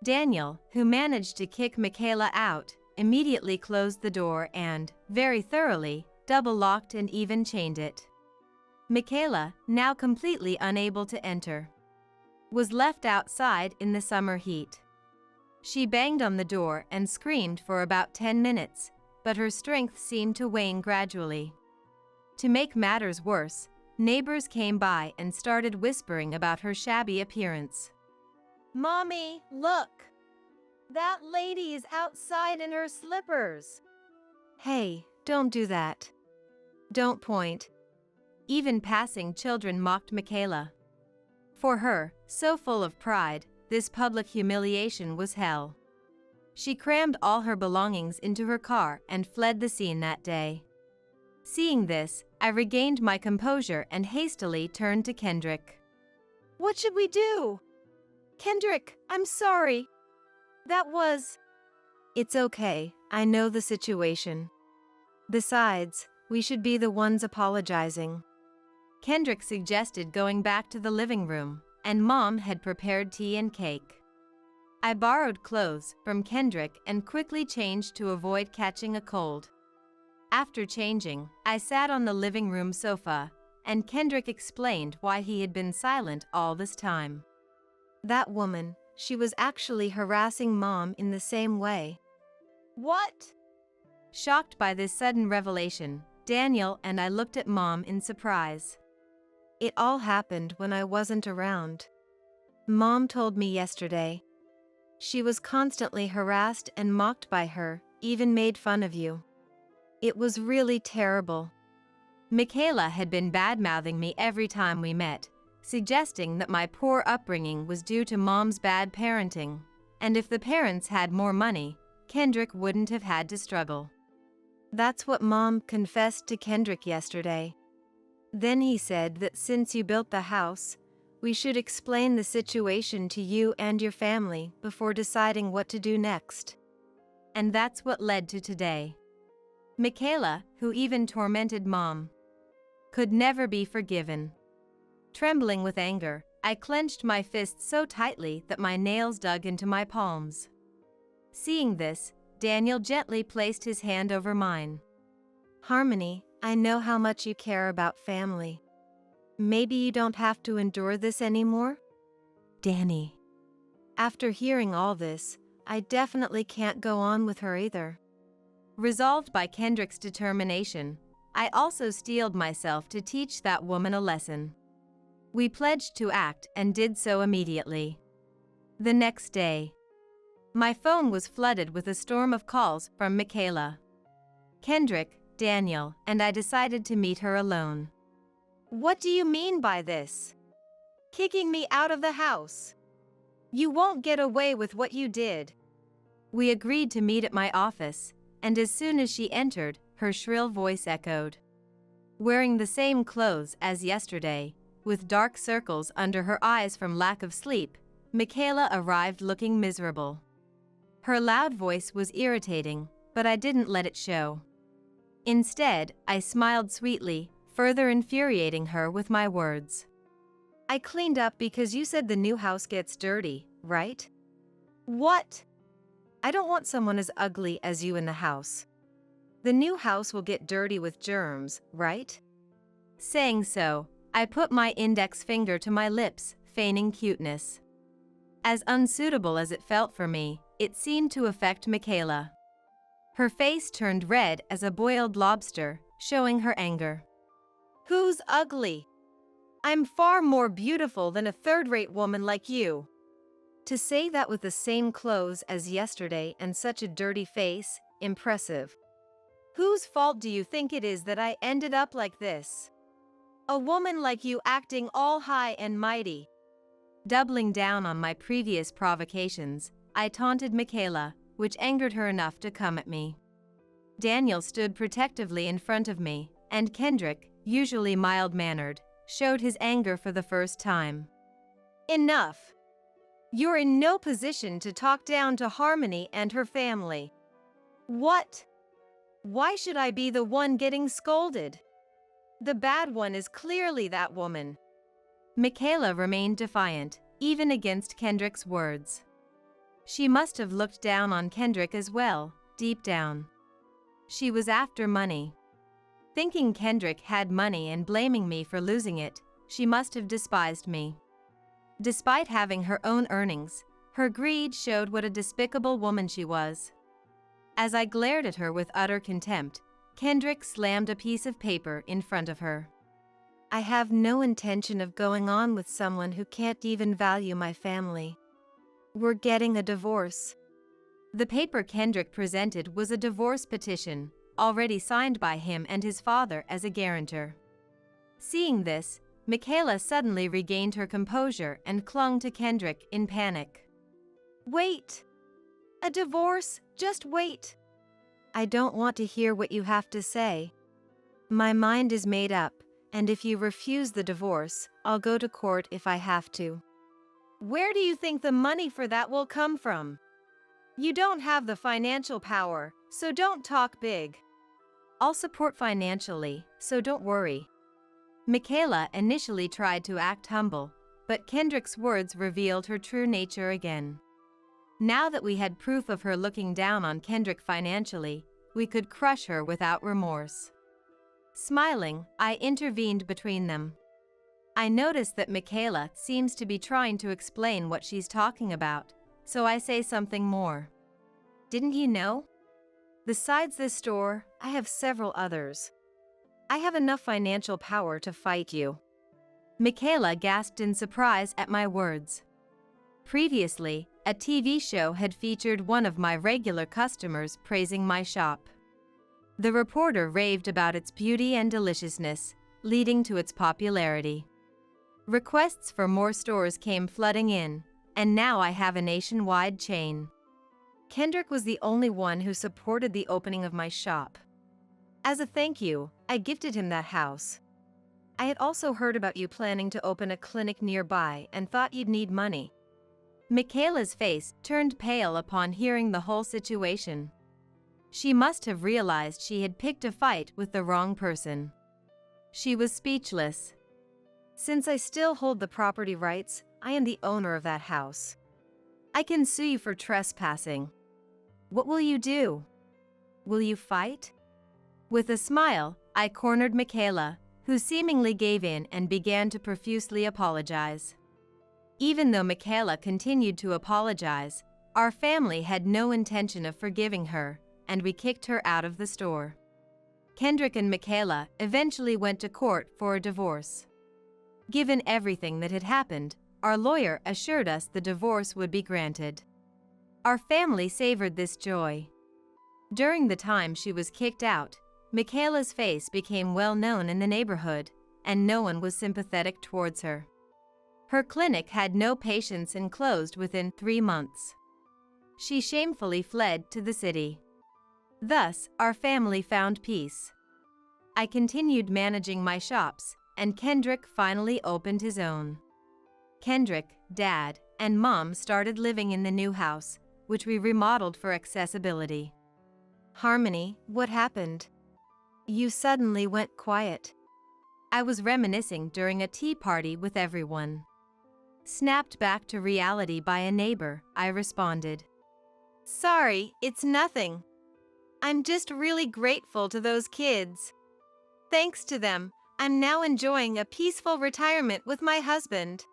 Daniel, who managed to kick Michaela out, immediately closed the door and, very thoroughly, double-locked and even chained it. Michaela, now completely unable to enter, was left outside in the summer heat. She banged on the door and screamed for about 10 minutes, but her strength seemed to wane gradually. To make matters worse, neighbors came by and started whispering about her shabby appearance. Mommy, look! That lady is outside in her slippers. Hey, don't do that. Don't point. Even passing children mocked Michaela. For her, so full of pride, this public humiliation was hell. She crammed all her belongings into her car and fled the scene that day. Seeing this, I regained my composure and hastily turned to Kendrick. What should we do? Kendrick, I'm sorry. That was... It's okay, I know the situation. Besides, we should be the ones apologizing. Kendrick suggested going back to the living room, and Mom had prepared tea and cake. I borrowed clothes from Kendrick and quickly changed to avoid catching a cold. After changing, I sat on the living room sofa, and Kendrick explained why he had been silent all this time. That woman, she was actually harassing Mom in the same way. What? Shocked by this sudden revelation, Daniel and I looked at Mom in surprise. It all happened when I wasn't around. Mom told me yesterday. She was constantly harassed and mocked by her, even made fun of you. It was really terrible. Michaela had been bad-mouthing me every time we met, suggesting that my poor upbringing was due to Mom's bad parenting, and if the parents had more money, Kendrick wouldn't have had to struggle. That's what Mom confessed to Kendrick yesterday. Then he said that since you built the house, we should explain the situation to you and your family before deciding what to do next. And that's what led to today. Michaela, who even tormented Mom, could never be forgiven. Trembling with anger, I clenched my fists so tightly that my nails dug into my palms. Seeing this, Daniel gently placed his hand over mine. Harmony, I know how much you care about family. Maybe you don't have to endure this anymore? Danny. After hearing all this, I definitely can't go on with her either. Resolved by Kendrick's determination, I also steeled myself to teach that woman a lesson. We pledged to act and did so immediately. The next day, my phone was flooded with a storm of calls from Michaela. Kendrick, Daniel, and I decided to meet her alone. What do you mean by this? Kicking me out of the house? You won't get away with what you did. We agreed to meet at my office, and as soon as she entered, her shrill voice echoed. Wearing the same clothes as yesterday, with dark circles under her eyes from lack of sleep, Michaela arrived looking miserable. Her loud voice was irritating, but I didn't let it show. Instead, I smiled sweetly, further infuriating her with my words. I cleaned up because you said the new house gets dirty, right? What? I don't want someone as ugly as you in the house. The new house will get dirty with germs, right? Saying so, I put my index finger to my lips, feigning cuteness. As unsuitable as it felt for me, it seemed to affect Michaela. Her face turned red as a boiled lobster, showing her anger. Who's ugly? I'm far more beautiful than a third-rate woman like you. To say that with the same clothes as yesterday and such a dirty face, impressive. Whose fault do you think it is that I ended up like this? A woman like you acting all high and mighty. Doubling down on my previous provocations, I taunted Michaela, which angered her enough to come at me. Daniel stood protectively in front of me, and Kendrick, usually mild-mannered, showed his anger for the first time. Enough. You're in no position to talk down to Harmony and her family. What? Why should I be the one getting scolded? The bad one is clearly that woman. Michaela remained defiant, even against Kendrick's words. She must have looked down on Kendrick as well, deep down. She was after money. Thinking Kendrick had money and blaming me for losing it, she must have despised me. Despite having her own earnings, her greed showed what a despicable woman she was. As I glared at her with utter contempt, Kendrick slammed a piece of paper in front of her. I have no intention of going on with someone who can't even value my family. We're getting a divorce. The paper Kendrick presented was a divorce petition, already signed by him and his father as a guarantor. Seeing this, Michaela suddenly regained her composure and clung to Kendrick in panic. Wait! A divorce? Just wait! I don't want to hear what you have to say. My mind is made up, and if you refuse the divorce, I'll go to court if I have to. Where do you think the money for that will come from? You don't have the financial power, so don't talk big. I'll support financially, so don't worry. Michaela initially tried to act humble, but Kendrick's words revealed her true nature again. Now that we had proof of her looking down on Kendrick financially, we could crush her without remorse. Smiling, I intervened between them. I noticed that Michaela seems to be trying to explain what she's talking about, so I say something more. Didn't you know? Besides this store, I have several others. I have enough financial power to fight you. Michaela gasped in surprise at my words. Previously, a TV show had featured one of my regular customers praising my shop. The reporter raved about its beauty and deliciousness, leading to its popularity. Requests for more stores came flooding in, and now I have a nationwide chain. Kendrick was the only one who supported the opening of my shop. As a thank you, I gifted him that house. I had also heard about you planning to open a clinic nearby and thought you'd need money. Michaela's face turned pale upon hearing the whole situation. She must have realized she had picked a fight with the wrong person. She was speechless. Since I still hold the property rights, I am the owner of that house. I can sue you for trespassing. What will you do? Will you fight? With a smile, I cornered Michaela, who seemingly gave in and began to profusely apologize. Even though Michaela continued to apologize, our family had no intention of forgiving her, and we kicked her out of the store. Kendrick and Michaela eventually went to court for a divorce. Given everything that had happened, our lawyer assured us the divorce would be granted. Our family savored this joy. During the time she was kicked out, Michaela's face became well known in the neighborhood, and no one was sympathetic towards her. Her clinic had no patients and closed within 3 months. She shamefully fled to the city. Thus, our family found peace. I continued managing my shops, and Kendrick finally opened his own. Kendrick, Dad, and Mom started living in the new house, which we remodeled for accessibility. Harmony, what happened? You suddenly went quiet. I was reminiscing during a tea party with everyone. Snapped back to reality by a neighbor, I responded. Sorry, it's nothing. I'm just really grateful to those kids. Thanks to them, I'm now enjoying a peaceful retirement with my husband.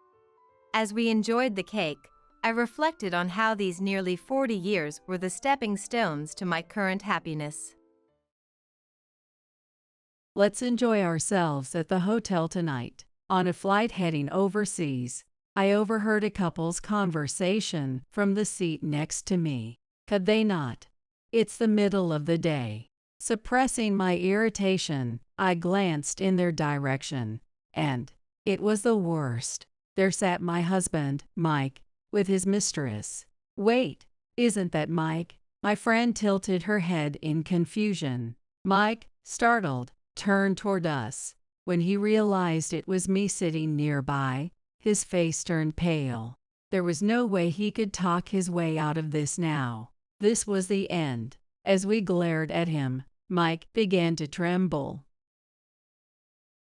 As we enjoyed the cake, I reflected on how these nearly 40 years were the stepping stones to my current happiness. Let's enjoy ourselves at the hotel tonight. On a flight heading overseas, I overheard a couple's conversation from the seat next to me. Could they not? It's the middle of the day. Suppressing my irritation, I glanced in their direction, and it was the worst. There sat my husband, Mike, with his mistress. Wait, isn't that Mike? My friend tilted her head in confusion. Mike, startled, turned toward us. When he realized it was me sitting nearby, His face turned pale. There was no way he could talk his way out of this now. This was the end. As we glared at him, Mike began to tremble.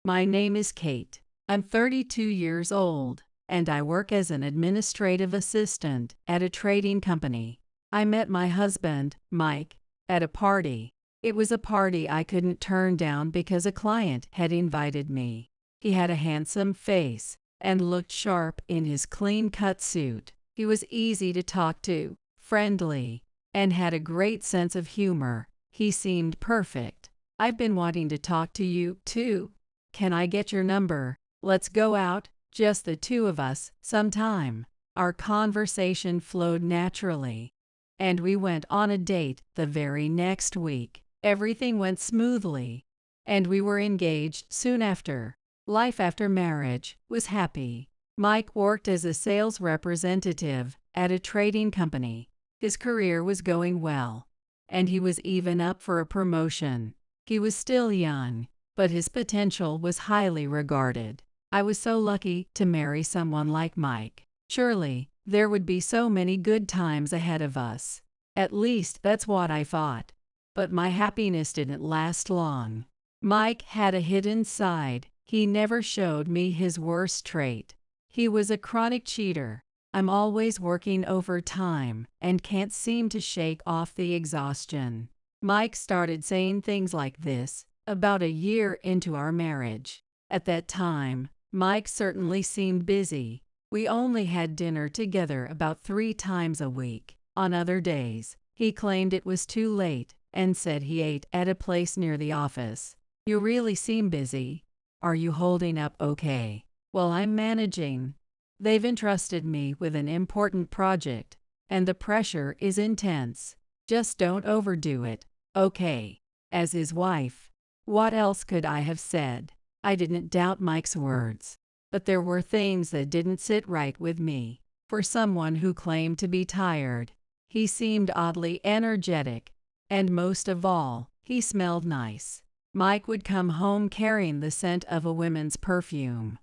My name is Kate. I'm 32 years old, and I work as an administrative assistant at a trading company. I met my husband, Mike, at a party. It was a party I couldn't turn down because a client had invited me. He had a handsome face and looked sharp in his clean-cut suit. He was easy to talk to, friendly, and had a great sense of humor. He seemed perfect. I've been wanting to talk to you, too. Can I get your number? Let's go out, just the two of us, sometime. Our conversation flowed naturally, and we went on a date the very next week. Everything went smoothly, and we were engaged soon after. Life after marriage was happy. Mike worked as a sales representative at a trading company. His career was going well, and he was even up for a promotion. He was still young, but his potential was highly regarded. I was so lucky to marry someone like Mike. Surely, there would be so many good times ahead of us. At least that's what I thought. But my happiness didn't last long. Mike had a hidden side. He never showed me his worst trait. He was a chronic cheater. I'm always working overtime and can't seem to shake off the exhaustion. Mike started saying things like this about a year into our marriage. At that time, Mike certainly seemed busy. We only had dinner together about 3 times a week. On other days, he claimed it was too late and said he ate at a place near the office. You really seem busy. Are you holding up okay? Well, I'm managing. They've entrusted me with an important project, and the pressure is intense. Just don't overdo it, okay? As his wife, what else could I have said? I didn't doubt Mike's words, but there were things that didn't sit right with me. For someone who claimed to be tired, he seemed oddly energetic, and most of all, he smelled nice. Mike would come home carrying the scent of a woman's perfume.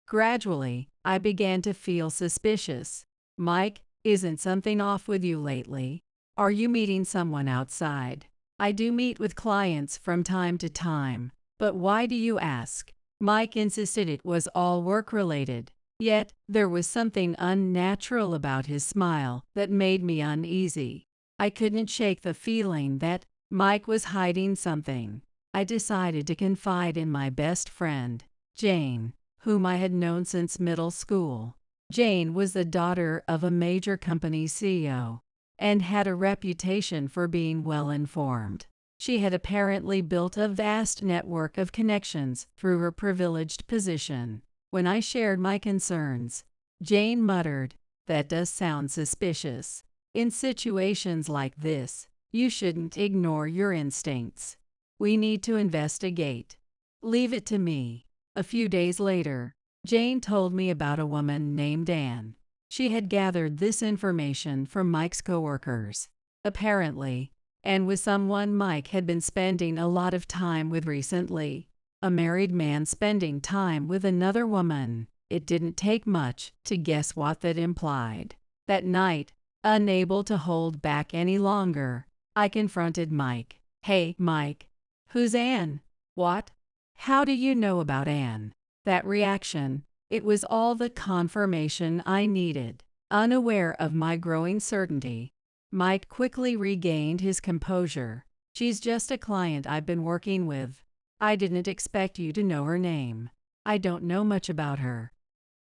Gradually, I began to feel suspicious. Mike, isn't something off with you lately? Are you meeting someone outside? I do meet with clients from time to time, but why do you ask? Mike insisted it was all work-related, yet there was something unnatural about his smile that made me uneasy. I couldn't shake the feeling that Mike was hiding something. I decided to confide in my best friend, Jane, whom I had known since middle school. Jane was the daughter of a major company's CEO and had a reputation for being well-informed. She had apparently built a vast network of connections through her privileged position. When I shared my concerns, Jane muttered, "That does sound suspicious. In situations like this, you shouldn't ignore your instincts. We need to investigate. Leave it to me." A few days later, Jane told me about a woman named Anne. She had gathered this information from Mike's coworkers. Apparently, Anne was someone Mike had been spending a lot of time with recently. A married man spending time with another woman. It didn't take much to guess what that implied. That night, unable to hold back any longer, I confronted Mike. "Hey, Mike. Who's Anne? What? How do you know about Anne?" That reaction, it was all the confirmation I needed. Unaware of my growing certainty, Mike quickly regained his composure. "She's just a client I've been working with. I didn't expect you to know her name. I don't know much about her.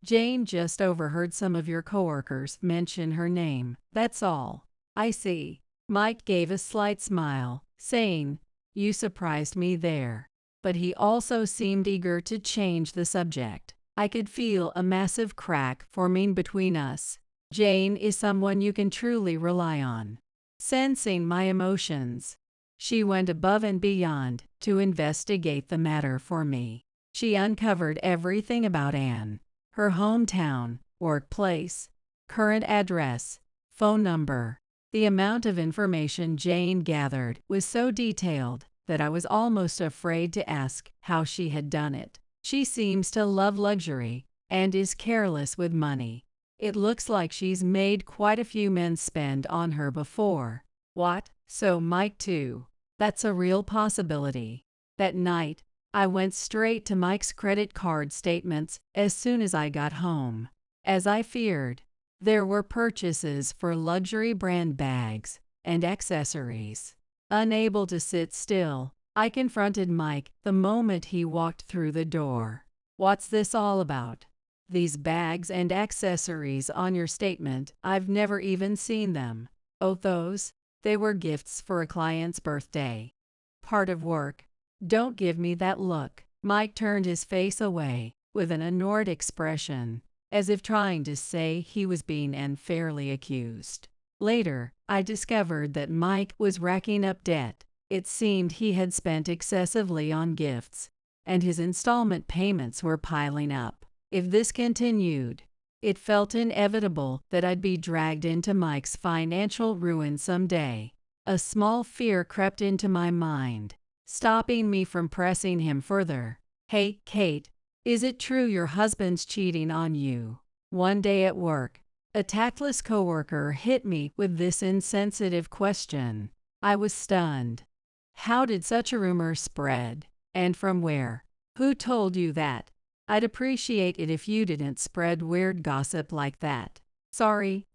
Jane just overheard some of your coworkers mention her name, that's all." "I see." Mike gave a slight smile, saying, "You surprised me there." But he also seemed eager to change the subject. I could feel a massive crack forming between us. Jane is someone you can truly rely on. Sensing my emotions, she went above and beyond to investigate the matter for me. She uncovered everything about Anne: her hometown, workplace, current address, phone number. The amount of information Jane gathered was so detailed that I was almost afraid to ask how she had done it. She seems to love luxury and is careless with money. It looks like she's made quite a few men spend on her before. What? So Mike too? That's a real possibility. That night, I went straight to Mike's credit card statements as soon as I got home. As I feared, there were purchases for luxury brand bags and accessories. Unable to sit still, I confronted Mike the moment he walked through the door. What's this all about? These bags and accessories on your statement, I've never even seen them. Oh, those? They were gifts for a client's birthday. Part of work. Don't give me that look. Mike turned his face away with an annoyed expression, as if trying to say he was being unfairly accused. Later, I discovered that Mike was racking up debt. It seemed he had spent excessively on gifts, and his installment payments were piling up. If this continued, it felt inevitable that I'd be dragged into Mike's financial ruin someday. A small fear crept into my mind, stopping me from pressing him further. Hey, Kate, is it true your husband's cheating on you? One day at work, a tactless coworker hit me with this insensitive question. I was stunned. How did such a rumor spread? And from where? Who told you that? I'd appreciate it if you didn't spread weird gossip like that. Sorry.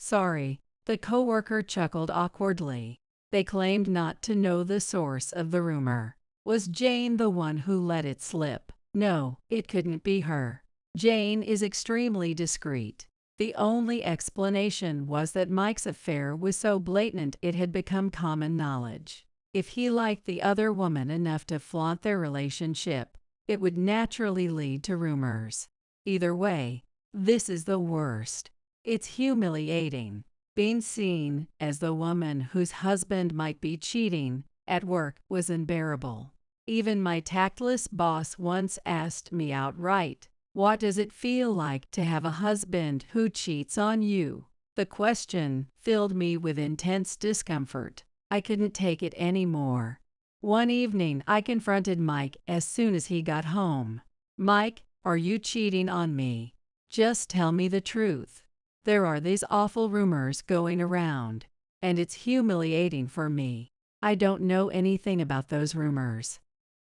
The coworker chuckled awkwardly. They claimed not to know the source of the rumor. Was Jane the one who let it slip? No, it couldn't be her. Jane is extremely discreet. The only explanation was that Mike's affair was so blatant it had become common knowledge. If he liked the other woman enough to flaunt their relationship, it would naturally lead to rumors. Either way, this is the worst. It's humiliating. Being seen as the woman whose husband might be cheating at work was unbearable. Even my tactless boss once asked me outright, "What does it feel like to have a husband who cheats on you?" The question filled me with intense discomfort. I couldn't take it anymore. One evening, I confronted Mike as soon as he got home. Mike, are you cheating on me? Just tell me the truth. There are these awful rumors going around, and it's humiliating for me. I don't know anything about those rumors.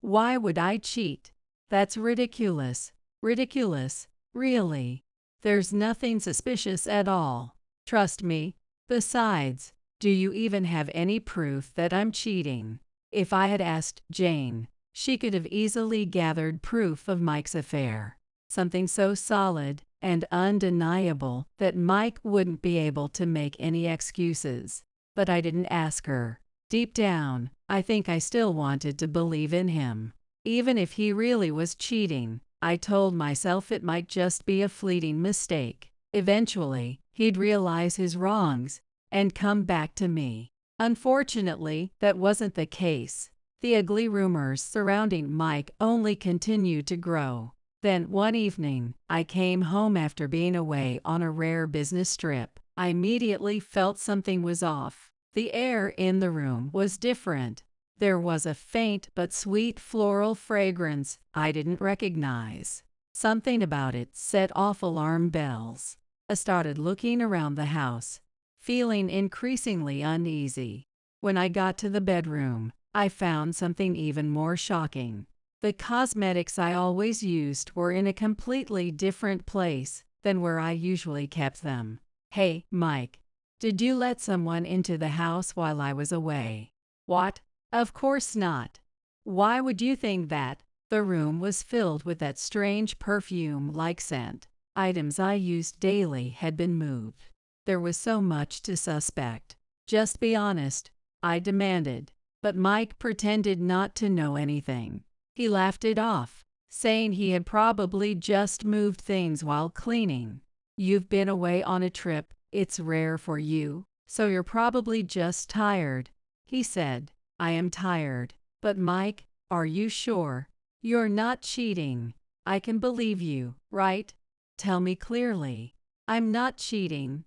Why would I cheat? That's ridiculous. Ridiculous, really. There's nothing suspicious at all. Trust me. Besides, do you even have any proof that I'm cheating? If I had asked Jane, she could have easily gathered proof of Mike's affair. Something so solid and undeniable that Mike wouldn't be able to make any excuses. But I didn't ask her. Deep down, I think I still wanted to believe in him. Even if he really was cheating, I told myself it might just be a fleeting mistake. Eventually, he'd realize his wrongs and come back to me. Unfortunately, that wasn't the case. The ugly rumors surrounding Mike only continued to grow. Then, one evening, I came home after being away on a rare business trip. I immediately felt something was off. The air in the room was different. There was a faint but sweet floral fragrance I didn't recognize. Something about it set off alarm bells. I started looking around the house, feeling increasingly uneasy. When I got to the bedroom, I found something even more shocking. The cosmetics I always used were in a completely different place than where I usually kept them. Hey, Mike, did you let someone into the house while I was away? What? Of course not. Why would you think that? The room was filled with that strange perfume-like scent. Items I used daily had been moved. There was so much to suspect. Just be honest, I demanded. But Mike pretended not to know anything. He laughed it off, saying he had probably just moved things while cleaning. You've been away on a trip, it's rare for you, so you're probably just tired, he said. I am tired. But Mike, are you sure? You're not cheating. I can believe you, right? Tell me clearly. I'm not cheating.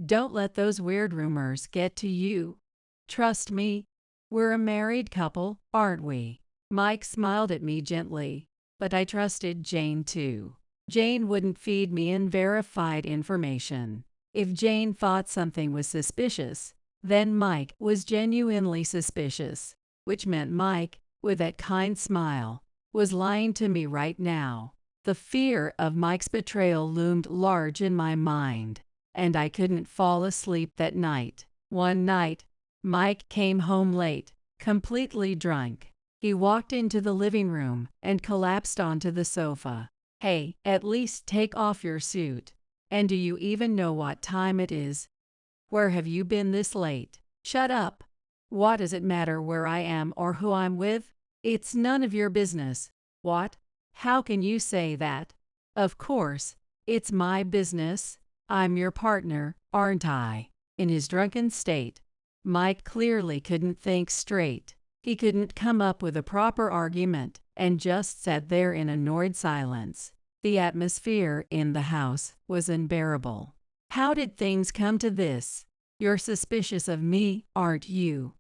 Don't let those weird rumors get to you. Trust me. We're a married couple, aren't we? Mike smiled at me gently, but I trusted Jane too. Jane wouldn't feed me unverified information. If Jane thought something was suspicious, then Mike was genuinely suspicious, which meant Mike, with that kind smile, was lying to me right now. The fear of Mike's betrayal loomed large in my mind, and I couldn't fall asleep that night. One night, Mike came home late, completely drunk. He walked into the living room and collapsed onto the sofa. "Hey, at least take off your suit. And do you even know what time it is? Where have you been this late? Shut up. What does it matter where I am or who I'm with? It's none of your business." "What? How can you say that?" "Of course, it's my business. I'm your partner, aren't I?" In his drunken state, Mike clearly couldn't think straight. He couldn't come up with a proper argument and just sat there in annoyed silence. The atmosphere in the house was unbearable. "How did things come to this? You're suspicious of me, aren't you?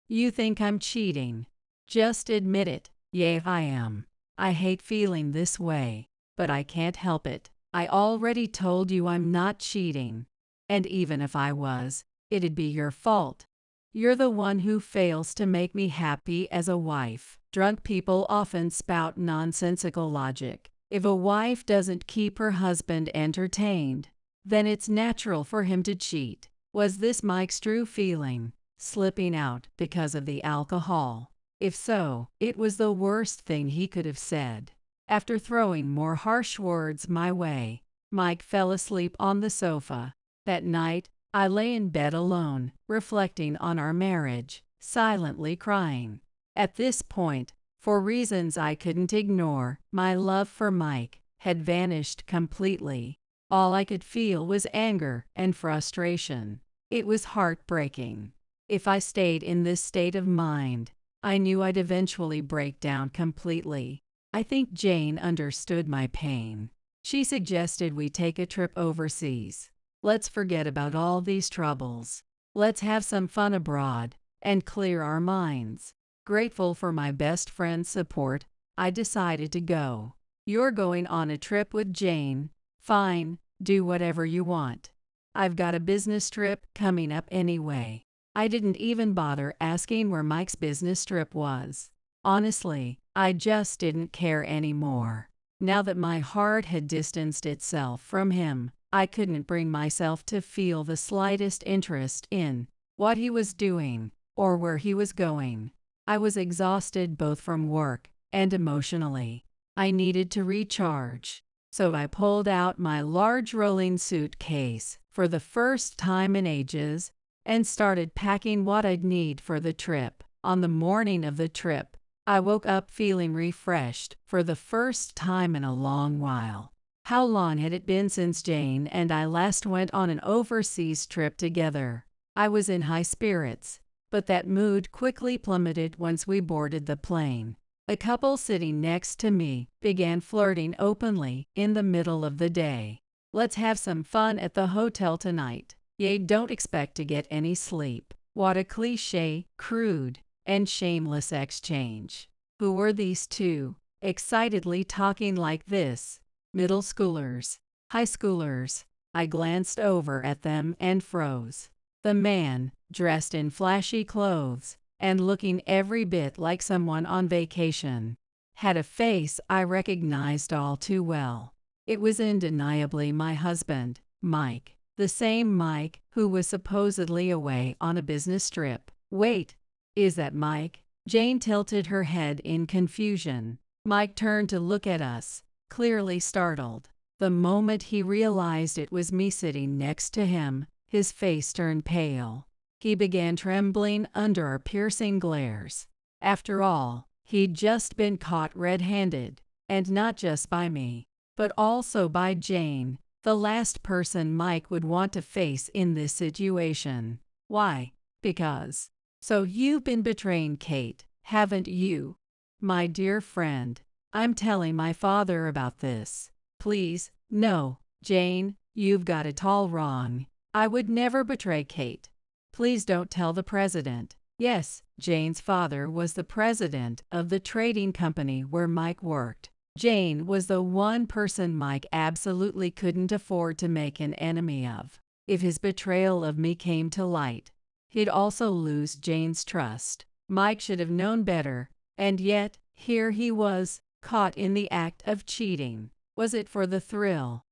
You think I'm cheating. Just admit it." "Yeah, I am. I hate feeling this way, but I can't help it. I already told you I'm not cheating. And even if I was, it'd be your fault. You're the one who fails to make me happy as a wife." Drunk people often spout nonsensical logic. If a wife doesn't keep her husband entertained, then it's natural for him to cheat. Was this Mike's true feeling, slipping out because of the alcohol? If so, it was the worst thing he could have said. After throwing more harsh words my way, Mike fell asleep on the sofa. That night, I lay in bed alone, reflecting on our marriage, silently crying. At this point, for reasons I couldn't ignore, my love for Mike had vanished completely. All I could feel was anger and frustration. It was heartbreaking. If I stayed in this state of mind, I knew I'd eventually break down completely. I think Jane understood my pain. She suggested we take a trip overseas. "Let's forget about all these troubles. Let's have some fun abroad and clear our minds." Grateful for my best friend's support, I decided to go. "You're going on a trip with Jane. Fine, do whatever you want. I've got a business trip coming up anyway." I didn't even bother asking where Mike's business trip was. Honestly, I just didn't care anymore. Now that my heart had distanced itself from him, I couldn't bring myself to feel the slightest interest in what he was doing or where he was going. I was exhausted both from work and emotionally. I needed to recharge. So I pulled out my large rolling suitcase for the first time in ages and started packing what I'd need for the trip. On the morning of the trip, I woke up feeling refreshed for the first time in a long while. How long had it been since Jane and I last went on an overseas trip together? I was in high spirits, but that mood quickly plummeted once we boarded the plane. A couple sitting next to me began flirting openly in the middle of the day. "Let's have some fun at the hotel tonight. You don't expect to get any sleep." What a cliché, crude, and shameless exchange. Who were these two, excitedly talking like this? Middle schoolers? High schoolers? I glanced over at them and froze. The man, dressed in flashy clothes and looking every bit like someone on vacation, had a face I recognized all too well. It was undeniably my husband, Mike. The same Mike who was supposedly away on a business trip. "Wait, is that Mike?" Jane tilted her head in confusion. Mike turned to look at us, clearly startled. The moment he realized it was me sitting next to him, his face turned pale. He began trembling under our piercing glares. After all, he'd just been caught red-handed, and not just by me, but also by Jane, the last person Mike would want to face in this situation. "Why?" "Because." "So you've been betraying Kate, haven't you?" "My dear friend, I'm telling my father about this." "Please, no, Jane, you've got it all wrong. I would never betray Kate. Please don't tell the president." Yes, Jane's father was the president of the trading company where Mike worked. Jane was the one person Mike absolutely couldn't afford to make an enemy of. If his betrayal of me came to light, he'd also lose Jane's trust. Mike should have known better, and yet, here he was, caught in the act of cheating. Was it for the thrill?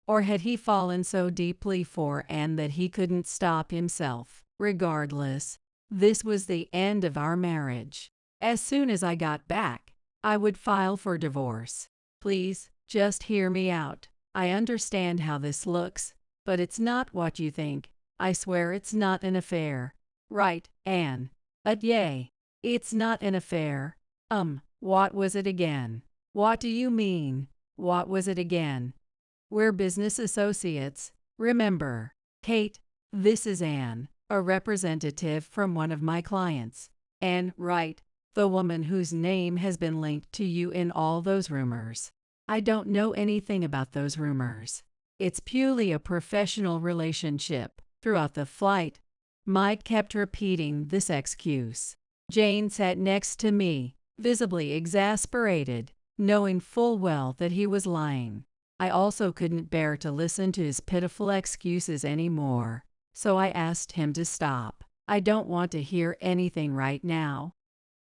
Or had he fallen so deeply for Anne that he couldn't stop himself? Regardless, this was the end of our marriage. As soon as I got back, I would file for divorce. Please, just hear me out. I understand how this looks, but it's not what you think. I swear it's not an affair. Right, Anne? Yay. It's not an affair. What was it again? What do you mean? What was it again? We're business associates, remember. Kate, this is Anne, a representative from one of my clients. Anne, right, the woman whose name has been linked to you in all those rumors. I don't know anything about those rumors. It's purely a professional relationship. Throughout the flight, Mike kept repeating this excuse. Jane sat next to me, visibly exasperated, knowing full well that he was lying. I also couldn't bear to listen to his pitiful excuses anymore, so I asked him to stop. I don't want to hear anything right now.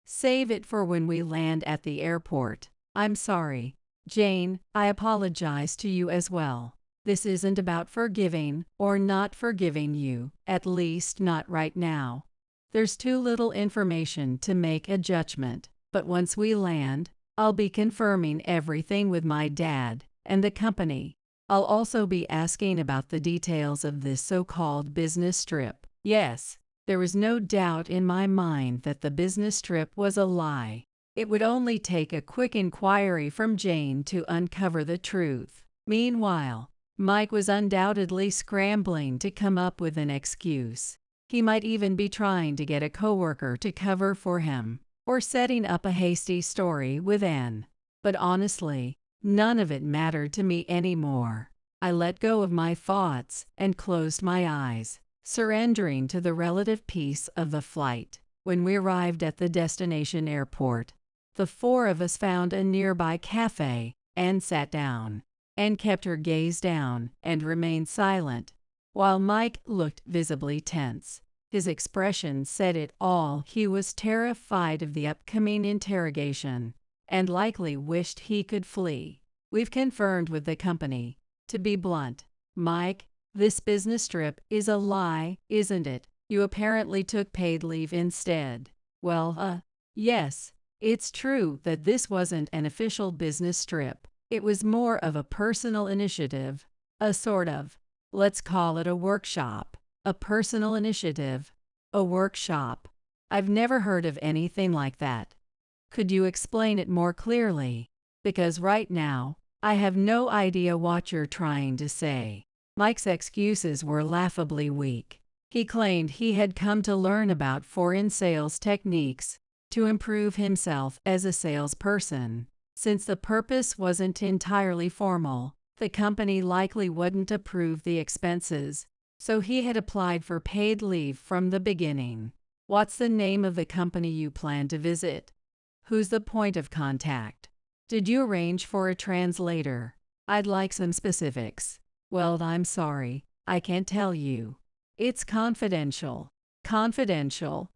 Save it for when we land at the airport. I'm sorry, Jane, I apologize to you as well. This isn't about forgiving or not forgiving you, at least not right now. There's too little information to make a judgment, but once we land, I'll be confirming everything with my dad and the company. I'll also be asking about the details of this so-called business trip. Yes, there was no doubt in my mind that the business trip was a lie. It would only take a quick inquiry from Jane to uncover the truth. Meanwhile, Mike was undoubtedly scrambling to come up with an excuse. He might even be trying to get a coworker to cover for him, or setting up a hasty story with Anne. But honestly, none of it mattered to me anymore. I let go of my thoughts and closed my eyes, surrendering to the relative peace of the flight. When we arrived at the destination airport, the four of us found a nearby cafe and sat down. Anne kept her gaze down and remained silent, while Mike looked visibly tense. His expression said it all. He was terrified of the upcoming interrogation and likely wished he could flee. We've confirmed with the company. To be blunt, Mike, this business trip is a lie, isn't it? You apparently took paid leave instead. Well, yes, it's true that this wasn't an official business trip. It was more of a personal initiative, a sort of, let's call it a workshop. A personal initiative, a workshop. I've never heard of anything like that. Could you explain it more clearly? Because right now, I have no idea what you're trying to say. Mike's excuses were laughably weak. He claimed he had come to learn about foreign sales techniques to improve himself as a salesperson. Since the purpose wasn't entirely formal, the company likely wouldn't approve the expenses, so he had applied for paid leave from the beginning. What's the name of the company you plan to visit? Who's the point of contact? Did you arrange for a translator? I'd like some specifics. Well, I'm sorry, I can't tell you. It's confidential. Confidential?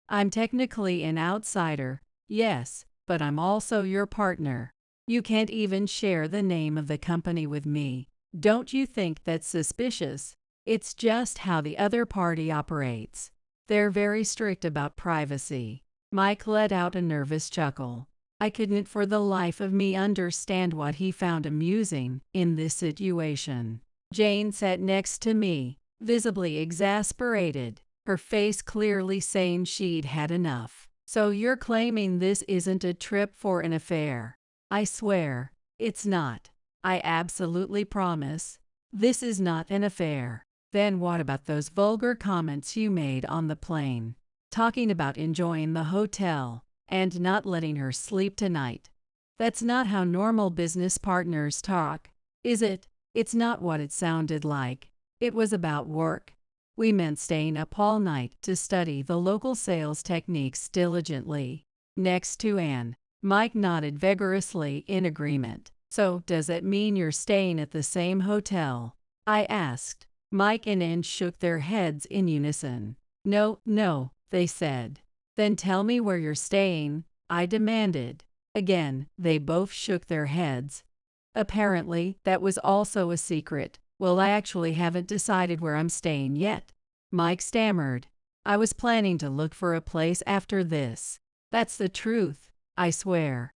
I'm technically an outsider, yes, but I'm also your partner. You can't even share the name of the company with me. Don't you think that's suspicious? It's just how the other party operates. They're very strict about privacy. Mike let out a nervous chuckle. I couldn't for the life of me understand what he found amusing in this situation. Jane sat next to me, visibly exasperated, her face clearly saying she'd had enough. So you're claiming this isn't a trip for an affair? I swear, it's not. I absolutely promise. This is not an affair. Then what about those vulgar comments you made on the plane? Talking about enjoying the hotel and not letting her sleep tonight. That's not how normal business partners talk, is it? It's not what it sounded like. It was about work. We meant staying up all night to study the local sales techniques diligently. Next to Anne, Mike nodded vigorously in agreement. So, does it mean you're staying at the same hotel? I asked. Mike and Ann shook their heads in unison. No, no, they said. Then tell me where you're staying, I demanded. Again, they both shook their heads. Apparently, that was also a secret. Well, I actually haven't decided where I'm staying yet, Mike stammered. I was planning to look for a place after this. That's the truth, I swear.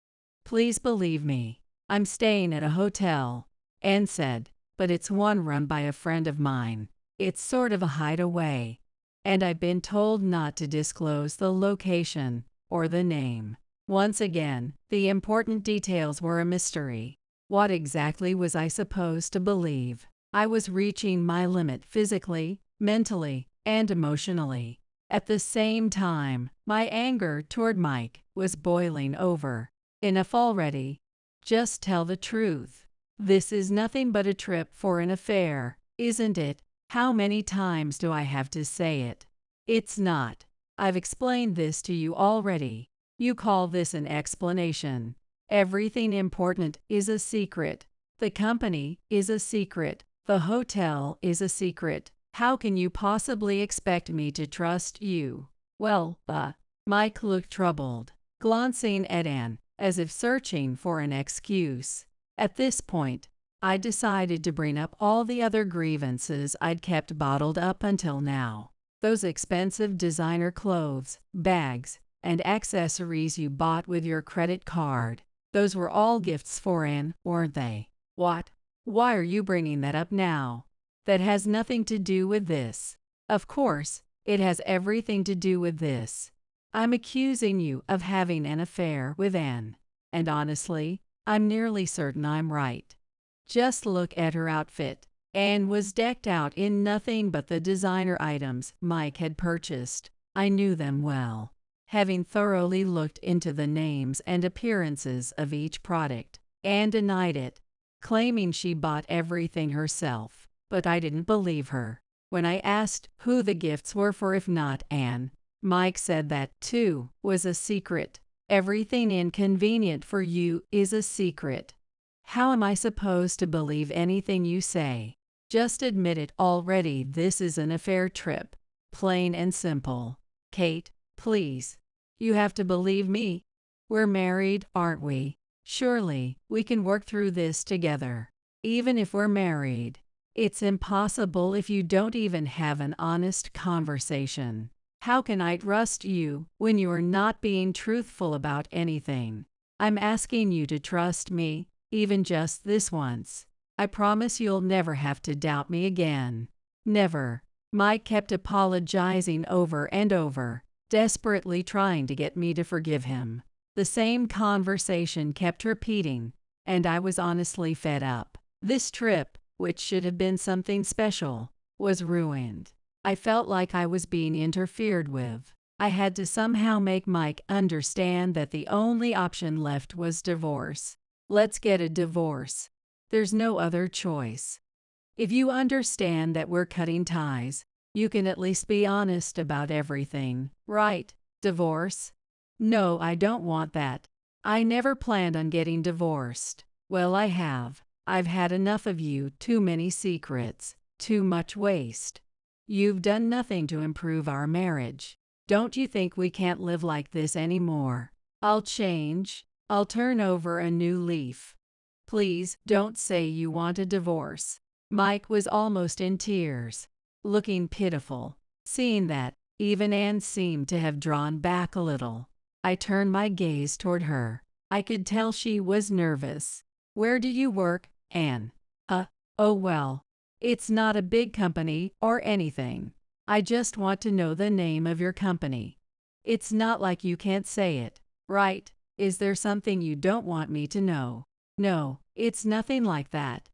Please believe me. I'm staying at a hotel, Ann said, but it's one run by a friend of mine. It's sort of a hideaway. And I've been told not to disclose the location or the name. Once again, the important details were a mystery. What exactly was I supposed to believe? I was reaching my limit physically, mentally, and emotionally. At the same time, my anger toward Mike was boiling over. Enough already. Just tell the truth. This is nothing but a trip for an affair, isn't it? How many times do I have to say it? It's not. I've explained this to you already. You call this an explanation. Everything important is a secret. The company is a secret. The hotel is a secret. How can you possibly expect me to trust you? Well, Mike looked troubled, glancing at Ann, as if searching for an excuse. At this point, I decided to bring up all the other grievances I'd kept bottled up until now. Those expensive designer clothes, bags, and accessories you bought with your credit card. Those were all gifts for Ann, weren't they? What? Why are you bringing that up now? That has nothing to do with this. Of course, it has everything to do with this. I'm accusing you of having an affair with Ann. And honestly, I'm nearly certain I'm right. Just look at her outfit. Ann was decked out in nothing but the designer items Mike had purchased. I knew them well, having thoroughly looked into the names and appearances of each product. Ann denied it, claiming she bought everything herself. But I didn't believe her. When I asked who the gifts were for if not Ann, Mike said that, too, was a secret. Everything inconvenient for you is a secret. How am I supposed to believe anything you say? Just admit it already. This is an affair trip. Plain and simple. Kate, please. You have to believe me. We're married, aren't we? Surely, we can work through this together. Even if we're married. It's impossible if you don't even have an honest conversation. How can I trust you when you are not being truthful about anything? I'm asking you to trust me, even just this once. I promise you'll never have to doubt me again. Never. Mike kept apologizing over and over, desperately trying to get me to forgive him. The same conversation kept repeating, and I was honestly fed up. This trip, which should have been something special, was ruined. I felt like I was being interfered with. I had to somehow make Mike understand that the only option left was divorce. Let's get a divorce. There's no other choice. If you understand that we're cutting ties, you can at least be honest about everything, right? Divorce? No, I don't want that. I never planned on getting divorced. Well, I have. I've had enough of you, too many secrets, too much waste. You've done nothing to improve our marriage. Don't you think we can't live like this anymore? I'll change. I'll turn over a new leaf. Please don't say you want a divorce. Mike was almost in tears, looking pitiful. Seeing that, even Ann seemed to have drawn back a little. I turned my gaze toward her. I could tell she was nervous. Where do you work, Ann? Oh well. It's not a big company or anything. I just want to know the name of your company. It's not like you can't say it, right? Is there something you don't want me to know? No, it's nothing like that.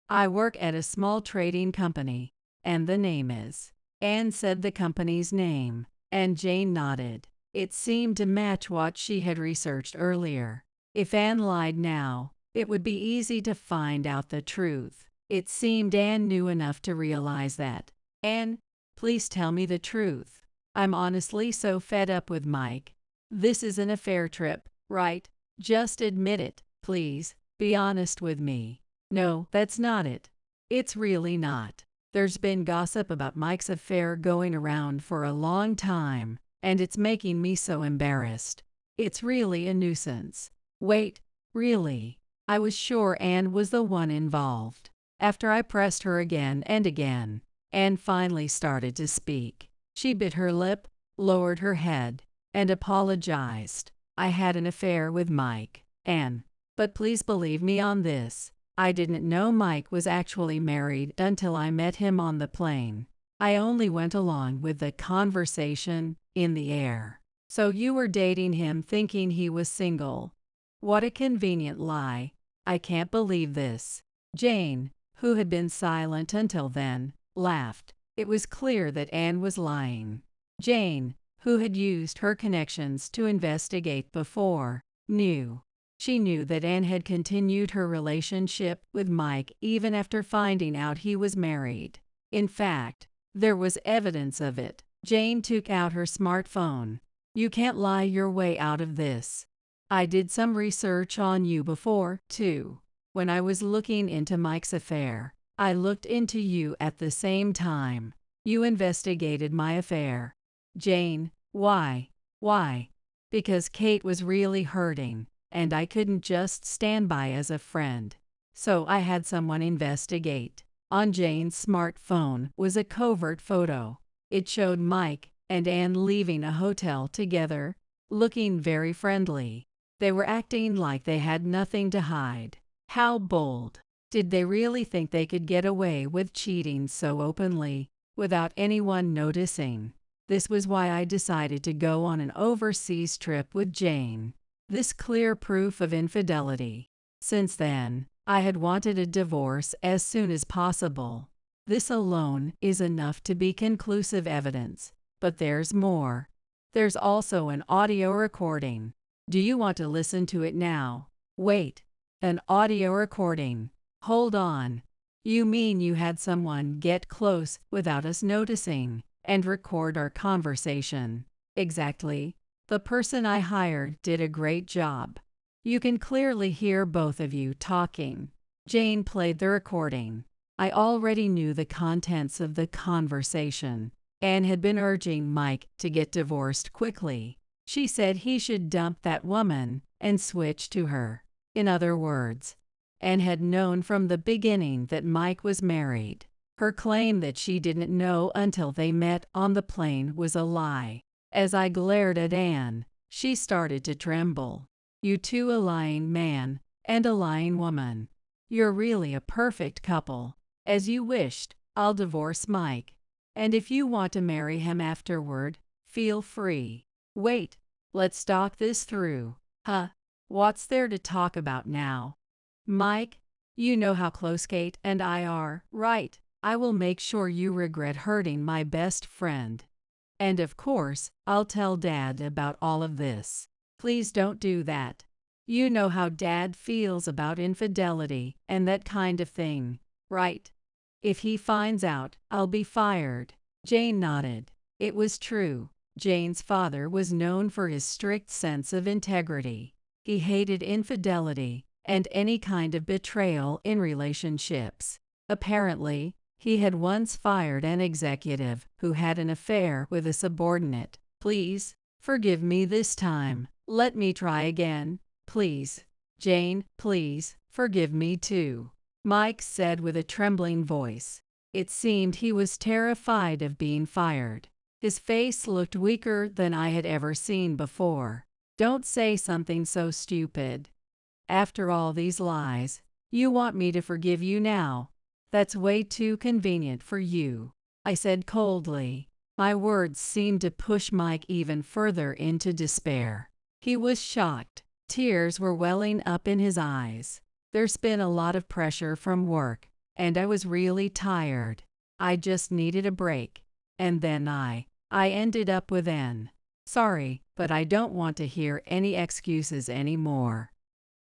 I work at a small trading company, and the name is. Ann said the company's name, and Jane nodded. It seemed to match what she had researched earlier. If Ann lied now, it would be easy to find out the truth. It seemed Ann knew enough to realize that. Ann, please tell me the truth. I'm honestly so fed up with Mike. This is an affair trip, right? Just admit it, please. Be honest with me. No, that's not it. It's really not. There's been gossip about Mike's affair going around for a long time, and it's making me so embarrassed. It's really a nuisance. Wait, really? I was sure Anne was the one involved. After I pressed her again and again, Anne finally started to speak. She bit her lip, lowered her head, and apologized. I had an affair with Mike, Anne. But please believe me on this. I didn't know Mike was actually married until I met him on the plane. I only went along with the conversation in the air. So you were dating him thinking he was single. What a convenient lie. I can't believe this. Jane, who had been silent until then, laughed. It was clear that Anne was lying. Jane, who had used her connections to investigate before, knew. She knew that Anne had continued her relationship with Mike even after finding out he was married. In fact, there was evidence of it. Jane took out her smartphone. You can't lie your way out of this. I did some research on you before, too. When I was looking into Mike's affair, I looked into you at the same time. You investigated my affair. Jane, why? Why? Because Kate was really hurting, and I couldn't just stand by as a friend. So I had someone investigate. On Jane's smartphone was a covert photo. It showed Mike and Anne leaving a hotel together, looking very friendly. They were acting like they had nothing to hide. How bold! Did they really think they could get away with cheating so openly, without anyone noticing? This was why I decided to go on an overseas trip with Jane. This clear proof of infidelity. Since then, I had wanted a divorce as soon as possible. This alone is enough to be conclusive evidence. But there's more. There's also an audio recording. Do you want to listen to it now? Wait. An audio recording. Hold on. You mean you had someone get close without us noticing and record our conversation? Exactly. The person I hired did a great job. You can clearly hear both of you talking. Jane played the recording. I already knew the contents of the conversation. Anne had been urging Mike to get divorced quickly. She said he should dump that woman and switch to her. In other words, Anne had known from the beginning that Mike was married. Her claim that she didn't know until they met on the plane was a lie. As I glared at Anne, she started to tremble. You two, a lying man and a lying woman. You're really a perfect couple. As you wished, I'll divorce Mike. And if you want to marry him afterward, feel free. Wait, let's talk this through. Huh? What's there to talk about now? Mike, you know how close Kate and I are, right? I will make sure you regret hurting my best friend. And of course, I'll tell Dad about all of this. Please don't do that. You know how Dad feels about infidelity and that kind of thing, right? If he finds out, I'll be fired. Jane nodded. It was true. Jane's father was known for his strict sense of integrity. He hated infidelity and any kind of betrayal in relationships. Apparently, he had once fired an executive who had an affair with a subordinate. Please, forgive me this time. Let me try again, please. Jane, please, forgive me too, Mike said with a trembling voice. It seemed he was terrified of being fired. His face looked weaker than I had ever seen before. Don't say something so stupid. After all these lies, you want me to forgive you now? That's way too convenient for you, I said coldly. My words seemed to push Mike even further into despair. He was shocked. Tears were welling up in his eyes. There's been a lot of pressure from work, and I was really tired. I just needed a break. And then I ended up with Anne. Sorry, but I don't want to hear any excuses anymore.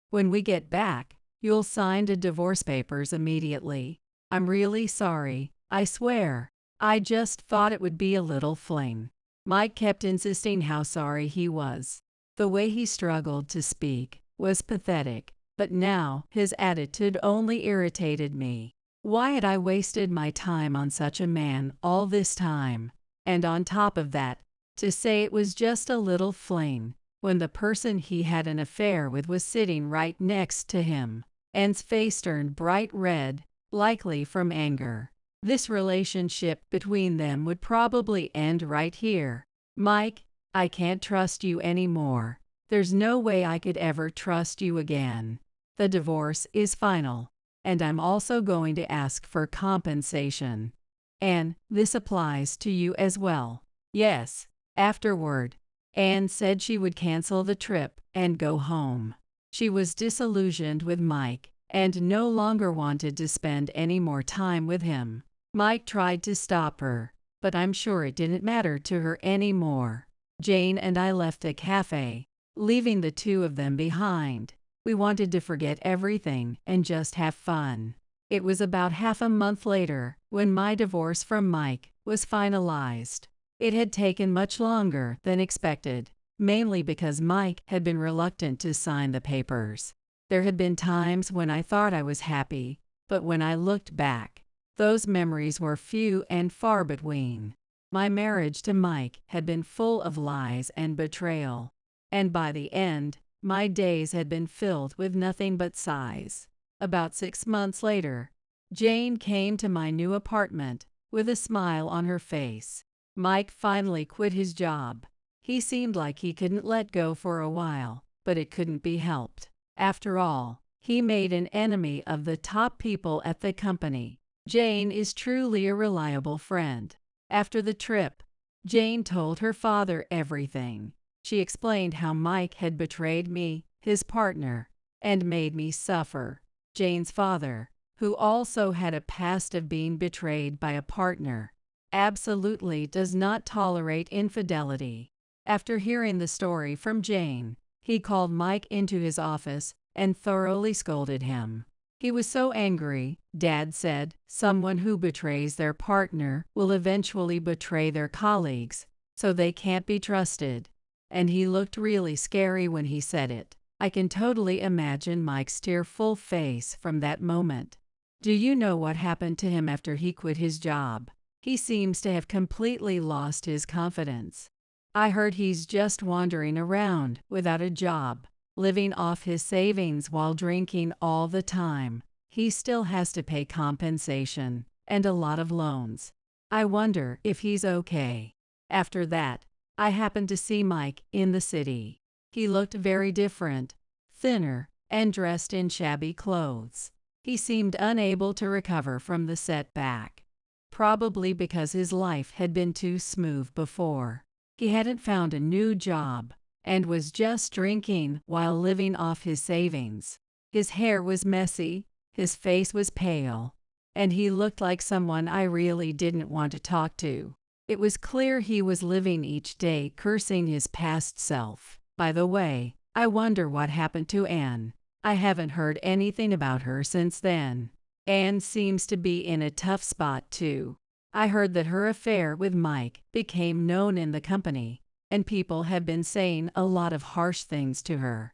When we get back, you'll sign the divorce papers immediately. I'm really sorry, I swear. I just thought it would be a little fling. Mike kept insisting how sorry he was. The way he struggled to speak was pathetic, but now his attitude only irritated me. Why had I wasted my time on such a man all this time? And on top of that, to say it was just a little fling, when the person he had an affair with was sitting right next to him. Anne's face turned bright red, likely from anger. This relationship between them would probably end right here. Mike, I can't trust you anymore. There's no way I could ever trust you again. The divorce is final, and I'm also going to ask for compensation. Anne, this applies to you as well. Yes. Afterward, Anne said she would cancel the trip and go home. She was disillusioned with Mike and no longer wanted to spend any more time with him. Mike tried to stop her, but I'm sure it didn't matter to her anymore. Jane and I left the cafe, leaving the two of them behind. We wanted to forget everything and just have fun. It was about half a month later when my divorce from Mike was finalized. It had taken much longer than expected, mainly because Mike had been reluctant to sign the papers. There had been times when I thought I was happy, but when I looked back, those memories were few and far between. My marriage to Mike had been full of lies and betrayal, and by the end, my days had been filled with nothing but sighs. About 6 months later, Jane came to my new apartment with a smile on her face. Mike finally quit his job. He seemed like he couldn't let go for a while, but it couldn't be helped. After all, he made an enemy of the top people at the company. Jane is truly a reliable friend. After the trip, Jane told her father everything. She explained how Mike had betrayed me, his partner, and made me suffer. Jane's father, who also had a past of being betrayed by a partner, absolutely does not tolerate infidelity. After hearing the story from Jane, he called Mike into his office and thoroughly scolded him. He was so angry, Dad said, someone who betrays their partner will eventually betray their colleagues, so they can't be trusted. And he looked really scary when he said it. I can totally imagine Mike's tearful face from that moment. Do you know what happened to him after he quit his job? He seems to have completely lost his confidence. I heard he's just wandering around without a job, living off his savings while drinking all the time. He still has to pay compensation and a lot of loans. I wonder if he's okay. After that, I happened to see Mike in the city. He looked very different, thinner, and dressed in shabby clothes. He seemed unable to recover from the setback, probably because his life had been too smooth before. He hadn't found a new job and was just drinking while living off his savings. His hair was messy, his face was pale, and he looked like someone I really didn't want to talk to. It was clear he was living each day cursing his past self. By the way, I wonder what happened to Anne. I haven't heard anything about her since then. Anne seems to be in a tough spot too. I heard that her affair with Mike became known in the company, and people have been saying a lot of harsh things to her.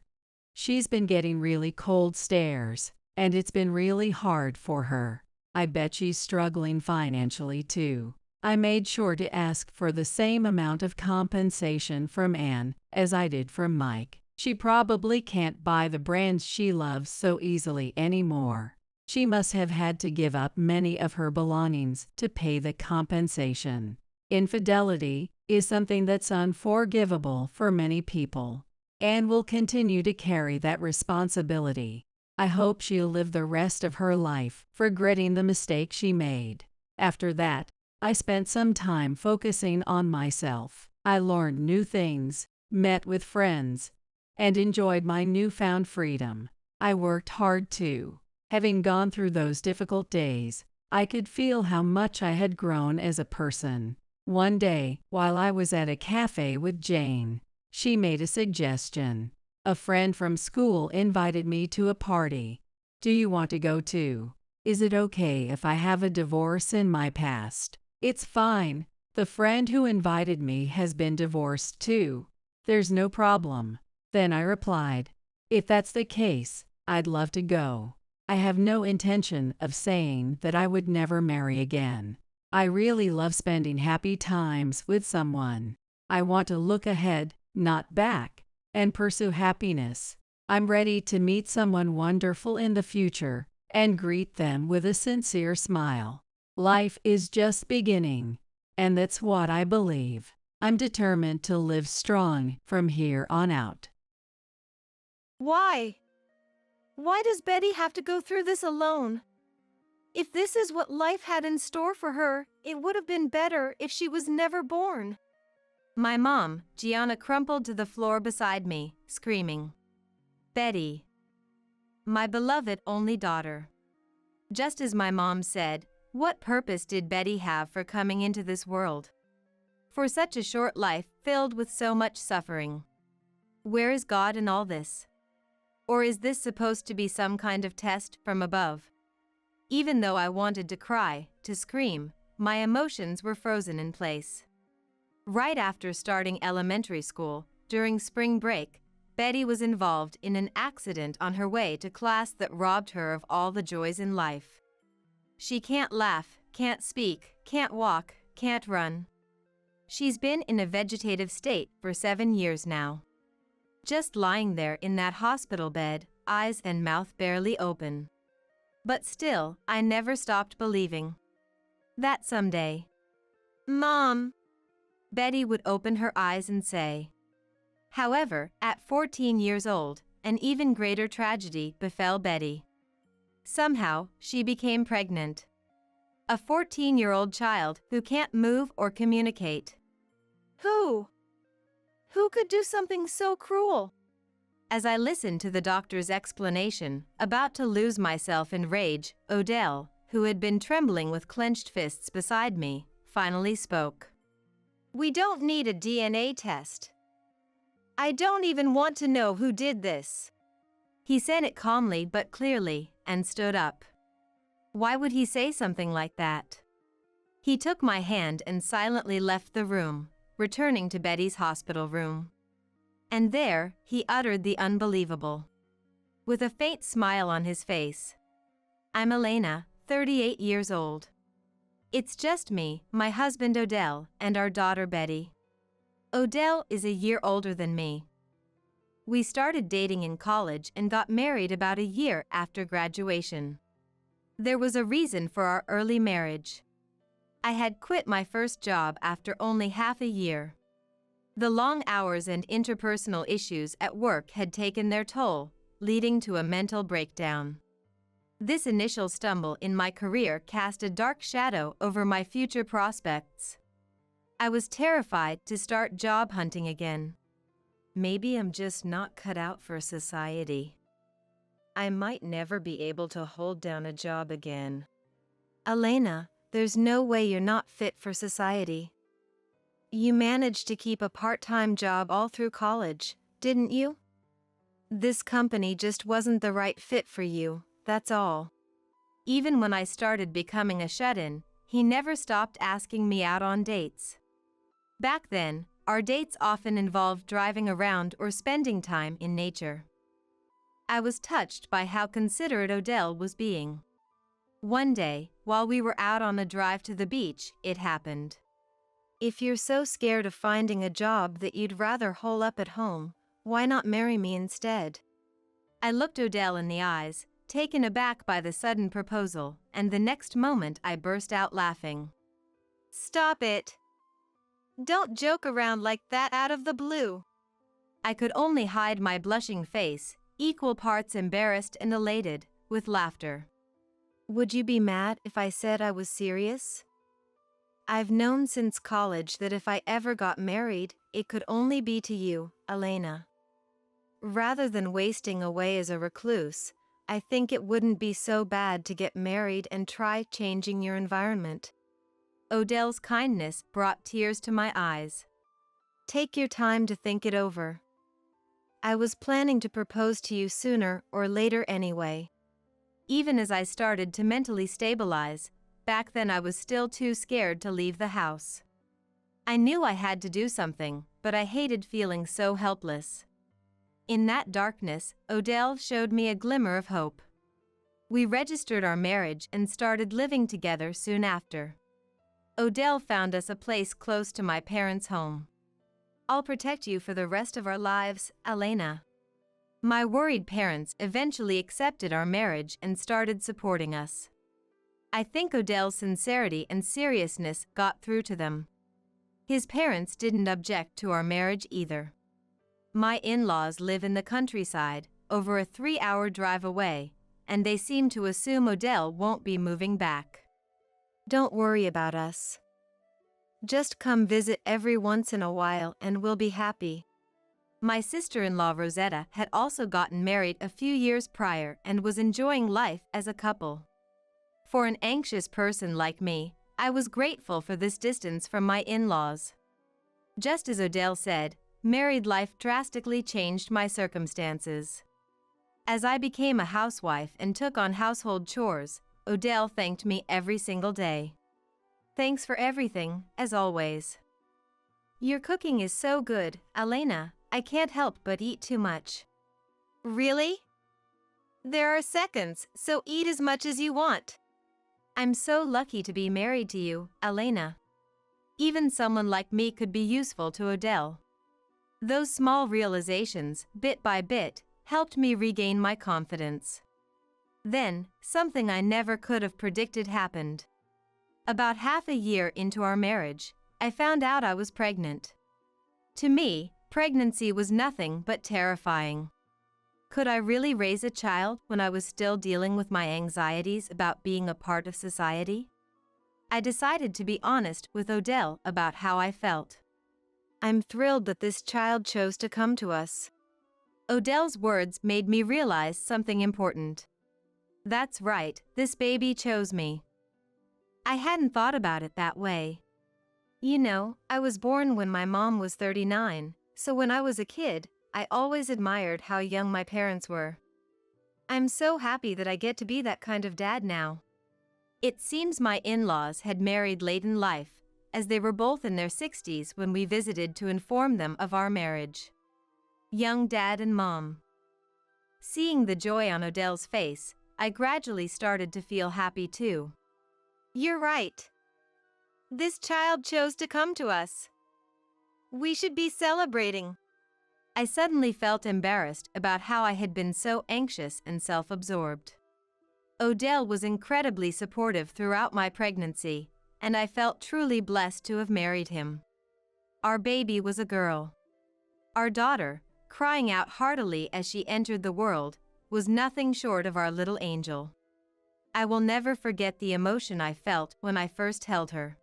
She's been getting really cold stares, and it's been really hard for her. I bet she's struggling financially too. I made sure to ask for the same amount of compensation from Anne as I did from Mike. She probably can't buy the brands she loves so easily anymore. She must have had to give up many of her belongings to pay the compensation. Infidelity is something that's unforgivable for many people. Anne will continue to carry that responsibility. I hope she'll live the rest of her life regretting the mistake she made. After that, I spent some time focusing on myself. I learned new things, met with friends, and enjoyed my newfound freedom. I worked hard too. Having gone through those difficult days, I could feel how much I had grown as a person. One day, while I was at a cafe with Jane, she made a suggestion. A friend from school invited me to a party. Do you want to go too? Is it okay if I have a divorce in my past? It's fine. The friend who invited me has been divorced too. There's no problem. Then I replied, If that's the case, I'd love to go. I have no intention of saying that I would never marry again. I really love spending happy times with someone. I want to look ahead, not back, and pursue happiness. I'm ready to meet someone wonderful in the future and greet them with a sincere smile. Life is just beginning, and that's what I believe. I'm determined to live strong from here on out. Why? Why does Betty have to go through this alone? If this is what life had in store for her, it would have been better if she was never born. My mom, Gianna, crumpled to the floor beside me, screaming. Betty. My beloved only daughter. Just as my mom said, what purpose did Betty have for coming into this world? For such a short life filled with so much suffering. Where is God in all this? Or is this supposed to be some kind of test from above? Even though I wanted to cry, to scream, my emotions were frozen in place. Right after starting elementary school, during spring break, Betty was involved in an accident on her way to class that robbed her of all the joys in life. She can't laugh, can't speak, can't walk, can't run. She's been in a vegetative state for 7 years now. Just lying there in that hospital bed, eyes and mouth barely open. But still, I never stopped believing that someday, Mom, Betty would open her eyes and say. However, at 14 years old, an even greater tragedy befell Betty. Somehow, she became pregnant. A 14-year-old child who can't move or communicate. Who? Who could do something so cruel? As I listened to the doctor's explanation, about to lose myself in rage, Odell, who had been trembling with clenched fists beside me, finally spoke. We don't need a DNA test. I don't even want to know who did this. He said it calmly but clearly, and stood up. Why would he say something like that? He took my hand and silently left the room, returning to Betty's hospital room. And there, he uttered the unbelievable. With a faint smile on his face. I'm Elena, 38 years old. It's just me, my husband Odell, and our daughter Betty. Odell is a year older than me. We started dating in college and got married about a year after graduation. There was a reason for our early marriage. I had quit my first job after only half a year. The long hours and interpersonal issues at work had taken their toll, leading to a mental breakdown. This initial stumble in my career cast a dark shadow over my future prospects. I was terrified to start job hunting again. Maybe I'm just not cut out for society. I might never be able to hold down a job again. Elena, there's no way you're not fit for society. You managed to keep a part-time job all through college, didn't you? This company just wasn't the right fit for you, that's all. Even when I started becoming a shut-in, he never stopped asking me out on dates. Back then, our dates often involved driving around or spending time in nature. I was touched by how considerate Odell was being. One day, while we were out on a drive to the beach, it happened. If you're so scared of finding a job that you'd rather hole up at home, why not marry me instead? I looked Odell in the eyes, taken aback by the sudden proposal, and the next moment I burst out laughing. Stop it! Don't joke around like that out of the blue. I could only hide my blushing face, equal parts embarrassed and elated, with laughter. Would you be mad if I said I was serious? I've known since college that if I ever got married, it could only be to you, Elena. Rather than wasting away as a recluse, I think it wouldn't be so bad to get married and try changing your environment. Odell's kindness brought tears to my eyes. Take your time to think it over. I was planning to propose to you sooner or later anyway. Even as I started to mentally stabilize, back then I was still too scared to leave the house. I knew I had to do something, but I hated feeling so helpless. In that darkness, Odell showed me a glimmer of hope. We registered our marriage and started living together soon after. Odell found us a place close to my parents' home. I'll protect you for the rest of our lives, Elena. My worried parents eventually accepted our marriage and started supporting us. I think Odell's sincerity and seriousness got through to them. His parents didn't object to our marriage either. My in-laws live in the countryside, over a 3-hour drive away, and they seem to assume Odell won't be moving back. Don't worry about us. Just come visit every once in a while and we'll be happy. My sister-in-law Rosetta had also gotten married a few years prior and was enjoying life as a couple. For an anxious person like me, I was grateful for this distance from my in-laws. Just as Odell said, married life drastically changed my circumstances. As I became a housewife and took on household chores, Odell thanked me every single day. Thanks for everything, as always. Your cooking is so good, Elena, I can't help but eat too much. Really? There are seconds, so eat as much as you want. I'm so lucky to be married to you, Elena. Even someone like me could be useful to Odell. Those small realizations, bit by bit, helped me regain my confidence. Then, something I never could have predicted happened. About half a year into our marriage, I found out I was pregnant. To me, pregnancy was nothing but terrifying. Could I really raise a child when I was still dealing with my anxieties about being a part of society? I decided to be honest with Odell about how I felt. I'm thrilled that this child chose to come to us. Odell's words made me realize something important. That's right, this baby chose me. I hadn't thought about it that way. You know, I was born when my mom was 39, so when I was a kid, I always admired how young my parents were. I'm so happy that I get to be that kind of dad now. It seems my in-laws had married late in life, as they were both in their 60s when we visited to inform them of our marriage. Young dad and mom. Seeing the joy on Odell's face, I gradually started to feel happy too. You're right. This child chose to come to us. We should be celebrating. I suddenly felt embarrassed about how I had been so anxious and self-absorbed. Odell was incredibly supportive throughout my pregnancy, and I felt truly blessed to have married him. Our baby was a girl. Our daughter, crying out heartily as she entered the world, was nothing short of our little angel. I will never forget the emotion I felt when I first held her.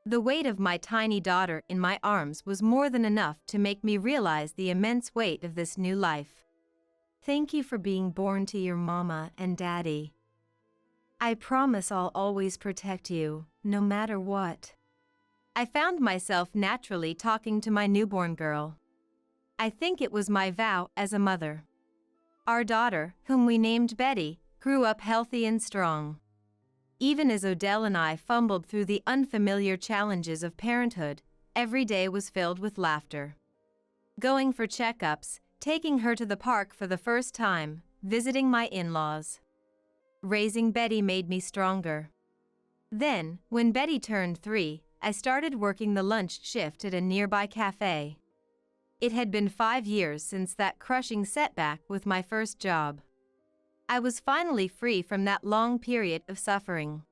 The weight of my tiny daughter in my arms was more than enough to make me realize the immense weight of this new life. Thank you for being born to your mama and daddy. I promise I'll always protect you, no matter what. I found myself naturally talking to my newborn girl. I think it was my vow as a mother. Our daughter, whom we named Betty, grew up healthy and strong. Even as Odell and I fumbled through the unfamiliar challenges of parenthood, every day was filled with laughter. Going for checkups, taking her to the park for the first time, visiting my in-laws. Raising Betty made me stronger. Then, when Betty turned 3, I started working the lunch shift at a nearby cafe. It had been 5 years since that crushing setback with my first job. I was finally free from that long period of suffering.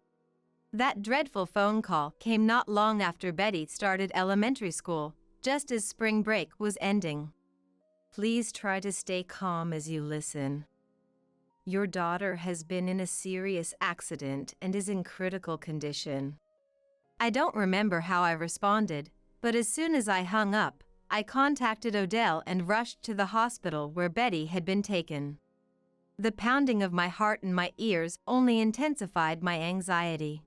That dreadful phone call came not long after Betty started elementary school, just as spring break was ending. Please try to stay calm as you listen. Your daughter has been in a serious accident and is in critical condition. I don't remember how I responded, but as soon as I hung up, I contacted Odell and rushed to the hospital where Betty had been taken. The pounding of my heart in my ears only intensified my anxiety.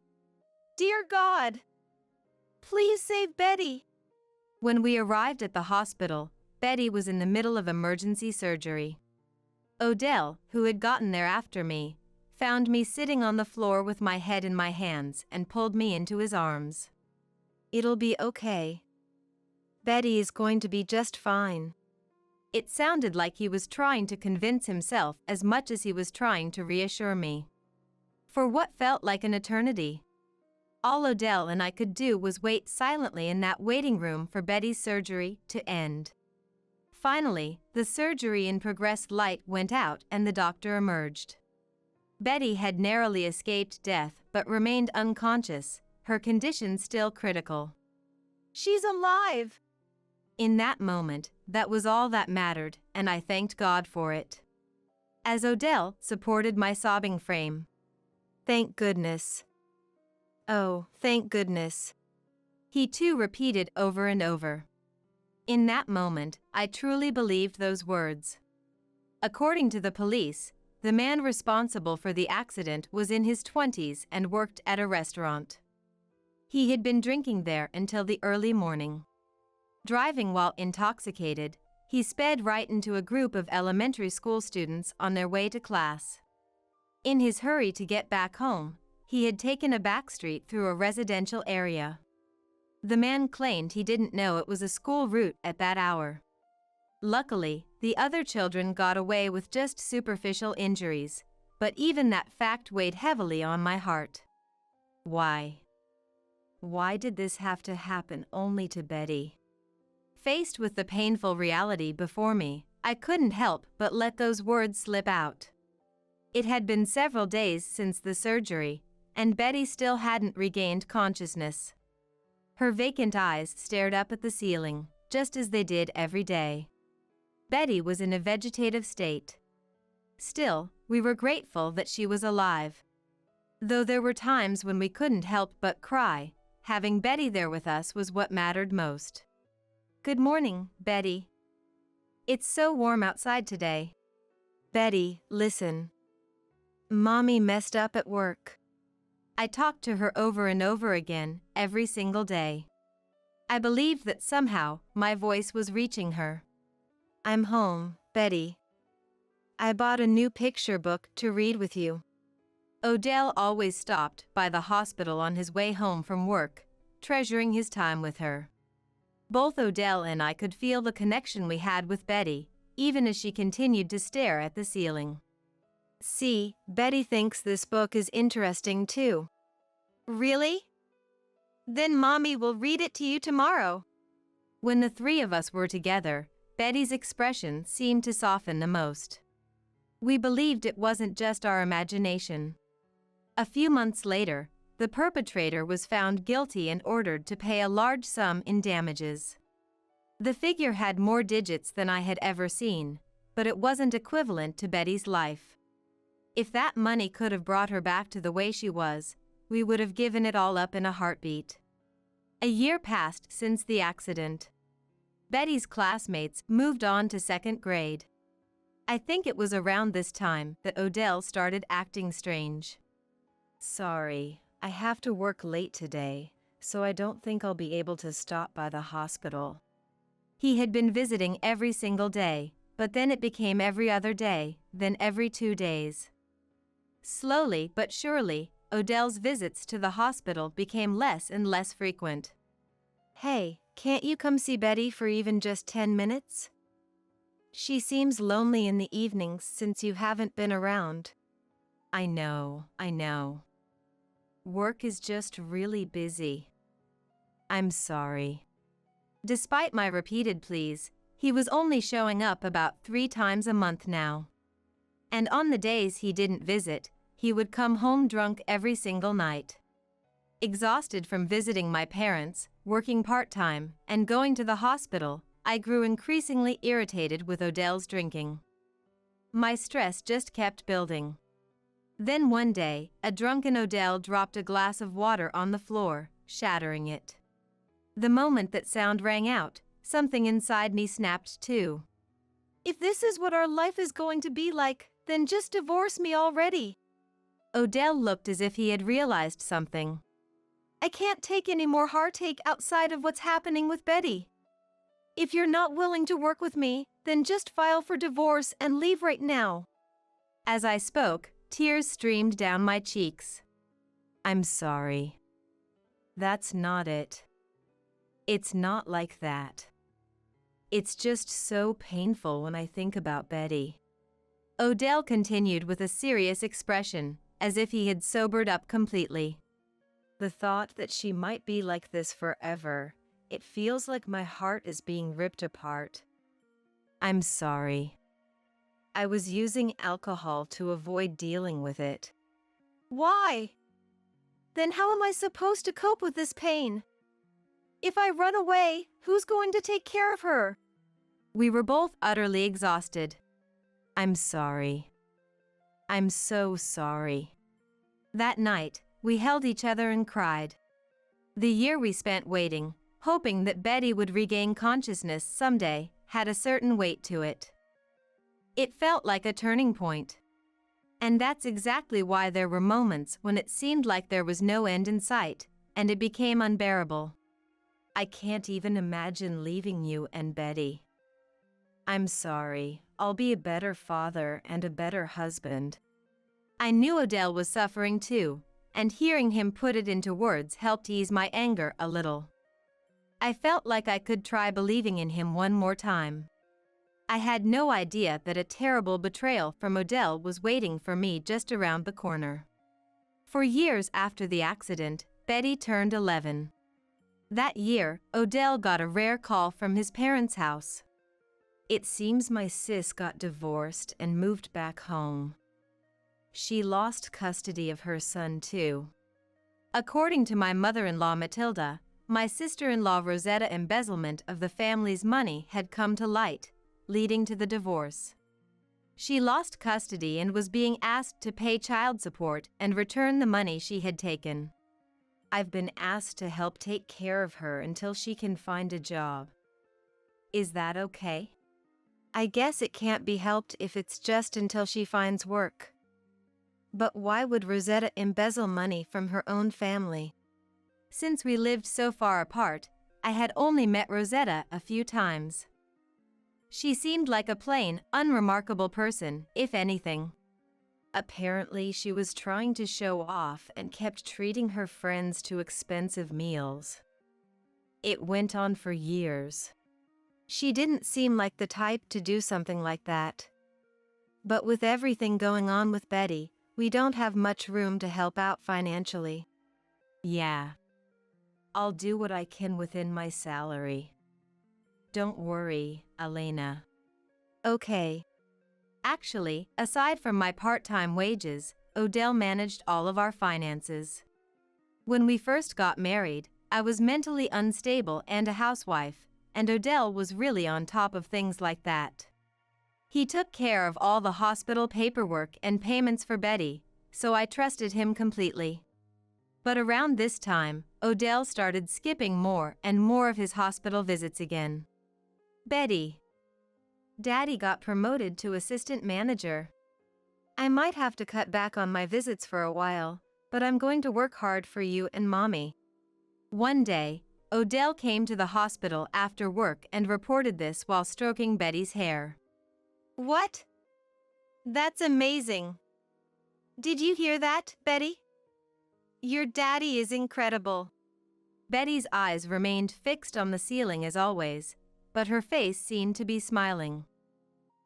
Dear God! Please save Betty! When we arrived at the hospital, Betty was in the middle of emergency surgery. Odell, who had gotten there after me, found me sitting on the floor with my head in my hands and pulled me into his arms. It'll be okay. Betty is going to be just fine. It sounded like he was trying to convince himself as much as he was trying to reassure me. For what felt like an eternity, all Odell and I could do was wait silently in that waiting room for Betty's surgery to end. Finally, the surgery in progress light went out and the doctor emerged. Betty had narrowly escaped death but remained unconscious, her condition still critical. She's alive! In that moment, that was all that mattered, and I thanked God for it. As Odell supported my sobbing frame. Thank goodness. Oh, thank goodness. He too repeated over and over. In that moment, I truly believed those words. According to the police, the man responsible for the accident was in his 20s and worked at a restaurant. He had been drinking there until the early morning. Driving while intoxicated, he sped right into a group of elementary school students on their way to class. In his hurry to get back home, he had taken a back street through a residential area. The man claimed he didn't know it was a school route at that hour. Luckily, the other children got away with just superficial injuries, but even that fact weighed heavily on my heart. Why? Why did this have to happen only to Betty? Faced with the painful reality before me, I couldn't help but let those words slip out. It had been several days since the surgery, and Betty still hadn't regained consciousness. Her vacant eyes stared up at the ceiling, just as they did every day. Betty was in a vegetative state. Still, we were grateful that she was alive. Though there were times when we couldn't help but cry, having Betty there with us was what mattered most. Good morning, Betty. It's so warm outside today. Betty, listen. Mommy messed up at work. I talked to her over and over again, every single day. I believed that somehow my voice was reaching her. I'm home, Betty. I bought a new picture book to read with you. Odell always stopped by the hospital on his way home from work, treasuring his time with her. Both Odell and I could feel the connection we had with Betty, even as she continued to stare at the ceiling. See, Betty thinks this book is interesting too. Really? Then Mommy will read it to you tomorrow. When the three of us were together, Betty's expression seemed to soften the most. We believed it wasn't just our imagination. A few months later, the perpetrator was found guilty and ordered to pay a large sum in damages. The figure had more digits than I had ever seen, but it wasn't equivalent to Betty's life. If that money could have brought her back to the way she was, we would have given it all up in a heartbeat. A year passed since the accident. Betty's classmates moved on to second grade. I think it was around this time that Odell started acting strange. Sorry, I have to work late today, so I don't think I'll be able to stop by the hospital. He had been visiting every single day, but then it became every other day, then every 2 days. Slowly but surely, Odell's visits to the hospital became less and less frequent. Hey, can't you come see Betty for even just 10 minutes? She seems lonely in the evenings since you haven't been around. I know. Work is just really busy. I'm sorry. Despite my repeated pleas, he was only showing up about 3 times a month now. And on the days he didn't visit, he would come home drunk every single night. Exhausted from visiting my parents, working part-time, and going to the hospital, I grew increasingly irritated with Odell's drinking. My stress just kept building. Then one day, a drunken Odell dropped a glass of water on the floor, shattering it. The moment that sound rang out, something inside me snapped too. If this is what our life is going to be like, then just divorce me already. Odell looked as if he had realized something. I can't take any more heartache outside of what's happening with Betty. If you're not willing to work with me, then just file for divorce and leave right now. As I spoke, tears streamed down my cheeks. I'm sorry. That's not it. It's not like that. It's just so painful when I think about Betty. Odell continued with a serious expression, as if he had sobered up completely. The thought that she might be like this forever, it feels like my heart is being ripped apart. I'm sorry. I was using alcohol to avoid dealing with it. Why? Then how am I supposed to cope with this pain? If I run away, who's going to take care of her? We were both utterly exhausted. I'm sorry. I'm so sorry. That night, we held each other and cried. The year we spent waiting, hoping that Betty would regain consciousness someday, had a certain weight to it. It felt like a turning point. And that's exactly why there were moments when it seemed like there was no end in sight, and it became unbearable. I can't even imagine leaving you and Betty. I'm sorry. I'll be a better father and a better husband. I knew Odell was suffering too, and hearing him put it into words helped ease my anger a little. I felt like I could try believing in him one more time. I had no idea that a terrible betrayal from Odell was waiting for me just around the corner. For years after the accident, Betty turned 11. That year, Odell got a rare call from his parents' house. It seems my sis got divorced and moved back home. She lost custody of her son too. According to my mother-in-law Matilda, my sister-in-law Rosetta's embezzlement of the family's money had come to light, leading to the divorce. She lost custody and was being asked to pay child support and return the money she had taken. I've been asked to help take care of her until she can find a job. Is that okay? I guess it can't be helped if it's just until she finds work. But why would Rosetta embezzle money from her own family? Since we lived so far apart, I had only met Rosetta a few times. She seemed like a plain, unremarkable person, if anything. Apparently, she was trying to show off and kept treating her friends to expensive meals. It went on for years. She didn't seem like the type to do something like that. But with everything going on with Betty, we don't have much room to help out financially. Yeah. I'll do what I can within my salary. Don't worry, Elena. Okay. Actually, aside from my part-time wages, Odell managed all of our finances. When we first got married, I was mentally unstable and a housewife, and Odell was really on top of things like that. He took care of all the hospital paperwork and payments for Betty, so I trusted him completely. But around this time, Odell started skipping more and more of his hospital visits again. Betty. Daddy got promoted to assistant manager. I might have to cut back on my visits for a while, but I'm going to work hard for you and Mommy. One day, Odell came to the hospital after work and reported this while stroking Betty's hair. What? That's amazing. Did you hear that, Betty? Your daddy is incredible. Betty's eyes remained fixed on the ceiling as always, but her face seemed to be smiling.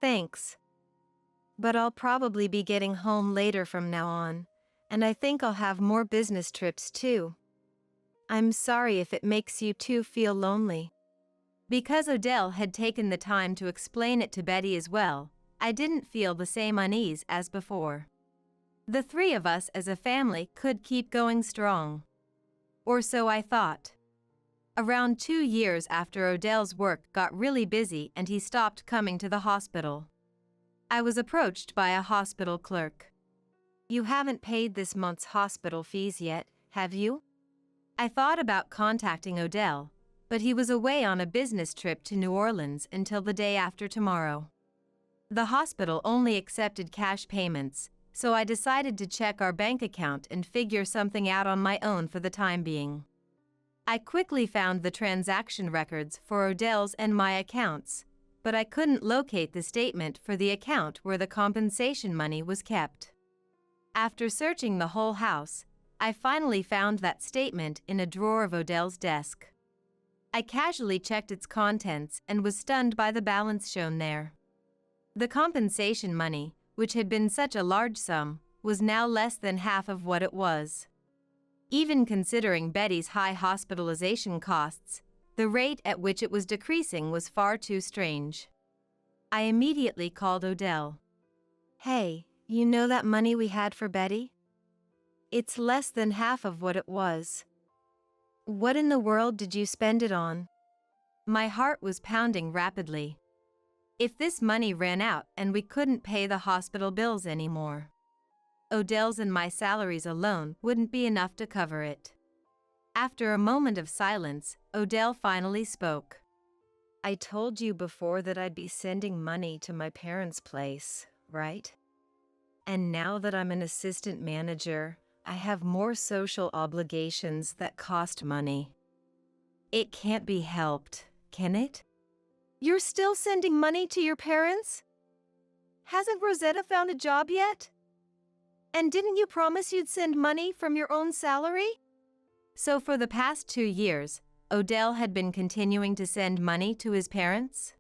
Thanks. But I'll probably be getting home later from now on, and I think I'll have more business trips too. I'm sorry if it makes you two feel lonely. Because Odell had taken the time to explain it to Betty as well, I didn't feel the same unease as before. The three of us as a family could keep going strong. Or so I thought. Around 2 years after Odell's work got really busy and he stopped coming to the hospital, I was approached by a hospital clerk. You haven't paid this month's hospital fees yet, have you? I thought about contacting Odell, but he was away on a business trip to New Orleans until the day after tomorrow. The hospital only accepted cash payments, so I decided to check our bank account and figure something out on my own for the time being. I quickly found the transaction records for Odell's and my accounts, but I couldn't locate the statement for the account where the compensation money was kept. After searching the whole house, I finally found that statement in a drawer of Odell's desk. I casually checked its contents and was stunned by the balance shown there. The compensation money, which had been such a large sum, was now less than half of what it was. Even considering Betty's high hospitalization costs, the rate at which it was decreasing was far too strange. I immediately called Odell. Hey, you know that money we had for Betty? It's less than half of what it was. What in the world did you spend it on? My heart was pounding rapidly. If this money ran out and we couldn't pay the hospital bills anymore, Odell's and my salaries alone wouldn't be enough to cover it. After a moment of silence, Odell finally spoke. I told you before that I'd be sending money to my parents' place, right? And now that I'm an assistant manager, I have more social obligations that cost money. It can't be helped, can it? You're still sending money to your parents? Hasn't Rosetta found a job yet? And didn't you promise you'd send money from your own salary? So for the past 2 years, Odell had been continuing to send money to his parents?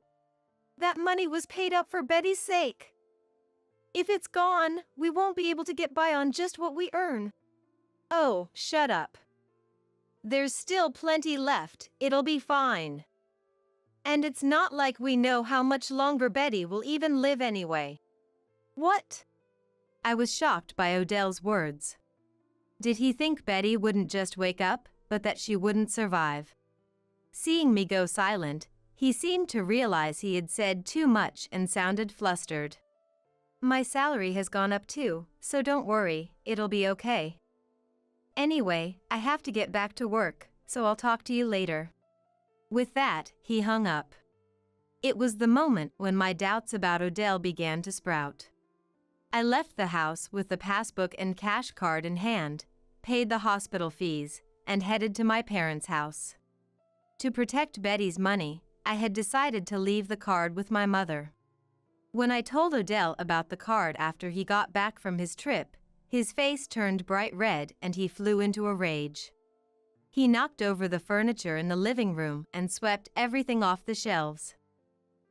That money was paid up for Betty's sake. If it's gone, we won't be able to get by on just what we earn. Oh, shut up. There's still plenty left, it'll be fine. And it's not like we know how much longer Betty will even live anyway. What? I was shocked by Odell's words. Did he think Betty wouldn't just wake up, but that she wouldn't survive? Seeing me go silent, he seemed to realize he had said too much and sounded flustered. My salary has gone up too, so don't worry, it'll be okay. Anyway, I have to get back to work, so I'll talk to you later. With that, he hung up. It was the moment when my doubts about Odell began to sprout. I left the house with the passbook and cash card in hand, paid the hospital fees, and headed to my parents' house. To protect Betty's money, I had decided to leave the card with my mother. When I told Odell about the card after he got back from his trip, his face turned bright red and he flew into a rage. He knocked over the furniture in the living room and swept everything off the shelves.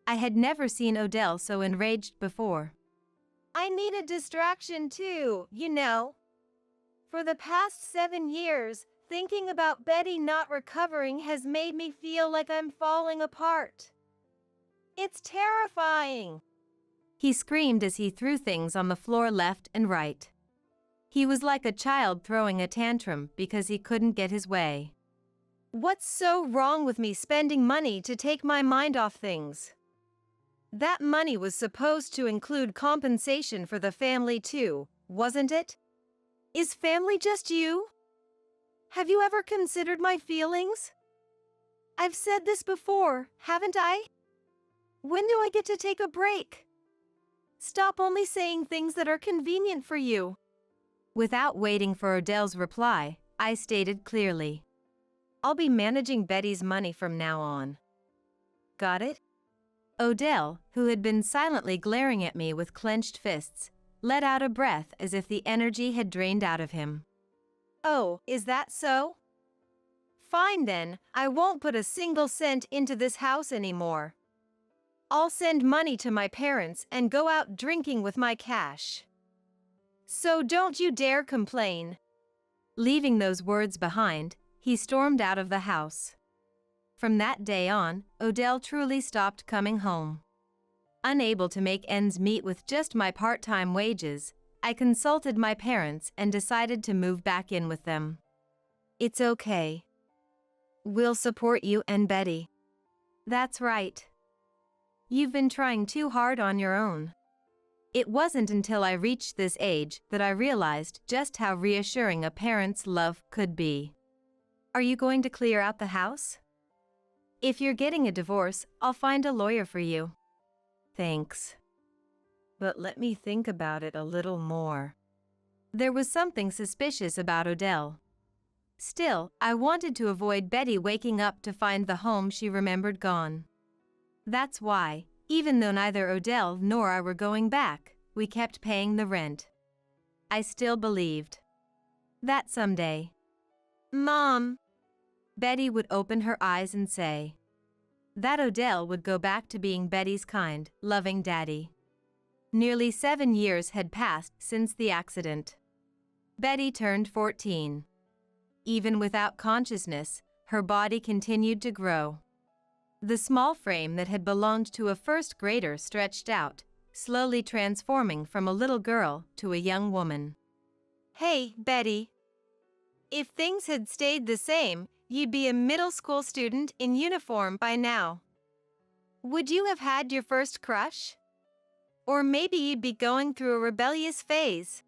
I had never seen Odell so enraged before. I need a distraction too, you know. For the past 7 years, thinking about Betty not recovering has made me feel like I'm falling apart. It's terrifying. He screamed as he threw things on the floor left and right. He was like a child throwing a tantrum because he couldn't get his way. What's so wrong with me spending money to take my mind off things? That money was supposed to include compensation for the family too, wasn't it? Is family just you? Have you ever considered my feelings? I've said this before, haven't I? When do I get to take a break? Stop only saying things that are convenient for you. Without waiting for Odell's reply, I stated clearly. I'll be managing Betty's money from now on. Got it? Odell, who had been silently glaring at me with clenched fists, let out a breath as if the energy had drained out of him. Oh, is that so? Fine then, I won't put a single cent into this house anymore. I'll send money to my parents and go out drinking with my cash. So don't you dare complain. Leaving those words behind, he stormed out of the house. From that day on, Odell truly stopped coming home. Unable to make ends meet with just my part-time wages, I consulted my parents and decided to move back in with them. It's okay. We'll support you and Betty. That's right. You've been trying too hard on your own. It wasn't until I reached this age that I realized just how reassuring a parent's love could be. Are you going to clear out the house? If you're getting a divorce, I'll find a lawyer for you. Thanks. But let me think about it a little more. There was something suspicious about Odell. Still, I wanted to avoid Betty waking up to find the home she remembered gone. That's why, even though neither Odell nor I were going back, we kept paying the rent. I still believed that someday. Mom, Betty would open her eyes and say that Odell would go back to being Betty's kind, loving daddy. Nearly 7 years had passed since the accident. Betty turned 14. Even without consciousness, her body continued to grow. The small frame that had belonged to a first grader stretched out, slowly transforming from a little girl to a young woman. Hey, Betty. If things had stayed the same, you'd be a middle school student in uniform by now. Would you have had your first crush? Or maybe you'd be going through a rebellious phase.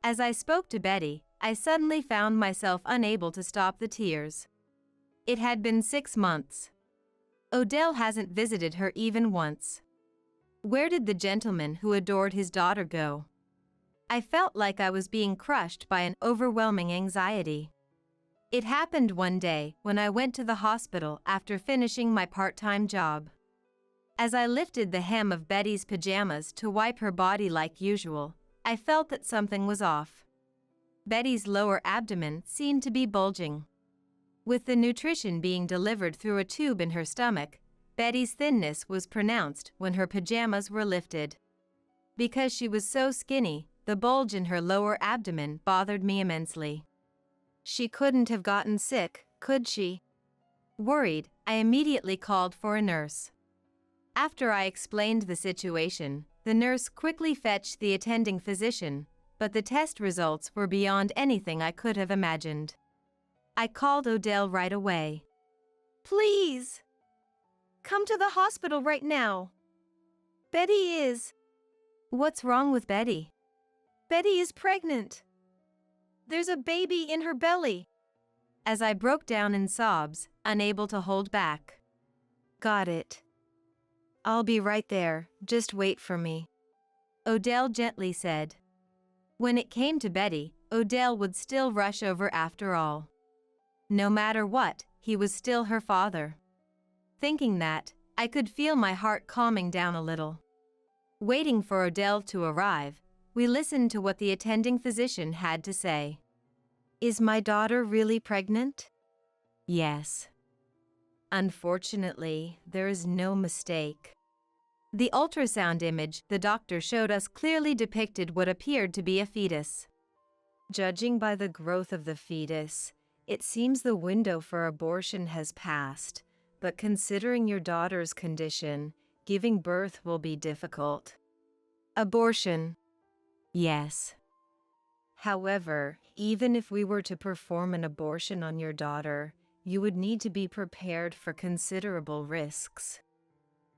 As I spoke to Betty, I suddenly found myself unable to stop the tears. It had been 6 months. Odell hasn't visited her even once. Where did the gentleman who adored his daughter go? I felt like I was being crushed by an overwhelming anxiety. It happened one day when I went to the hospital after finishing my part-time job. As I lifted the hem of Betty's pajamas to wipe her body like usual, I felt that something was off. Betty's lower abdomen seemed to be bulging. With the nutrition being delivered through a tube in her stomach, Betty's thinness was pronounced when her pajamas were lifted. Because she was so skinny, the bulge in her lower abdomen bothered me immensely. She couldn't have gotten sick, could she? Worried, I immediately called for a nurse. After I explained the situation, the nurse quickly fetched the attending physician, but the test results were beyond anything I could have imagined. I called Odell right away. Please! Come to the hospital right now. Betty is... What's wrong with Betty? Betty is pregnant. There's a baby in her belly. As I broke down in sobs, unable to hold back. Got it. I'll be right there, just wait for me. Odell gently said. When it came to Betty, Odell would still rush over after all. No matter what, he was still her father. Thinking that, I could feel my heart calming down a little. Waiting for Odell to arrive, we listened to what the attending physician had to say. Is my daughter really pregnant? Yes. Unfortunately, there is no mistake. The ultrasound image the doctor showed us clearly depicted what appeared to be a fetus. Judging by the growth of the fetus, it seems the window for abortion has passed, but considering your daughter's condition, giving birth will be difficult. Abortion. Yes. However, even if we were to perform an abortion on your daughter, you would need to be prepared for considerable risks.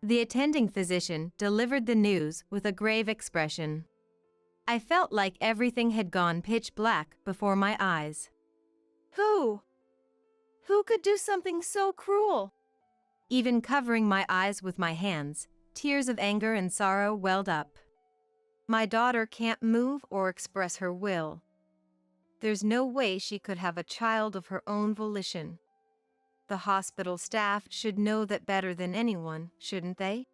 The attending physician delivered the news with a grave expression. I felt like everything had gone pitch black before my eyes. Who? Who could do something so cruel? Even covering my eyes with my hands, tears of anger and sorrow welled up. My daughter can't move or express her will. There's no way she could have a child of her own volition. The hospital staff should know that better than anyone, shouldn't they?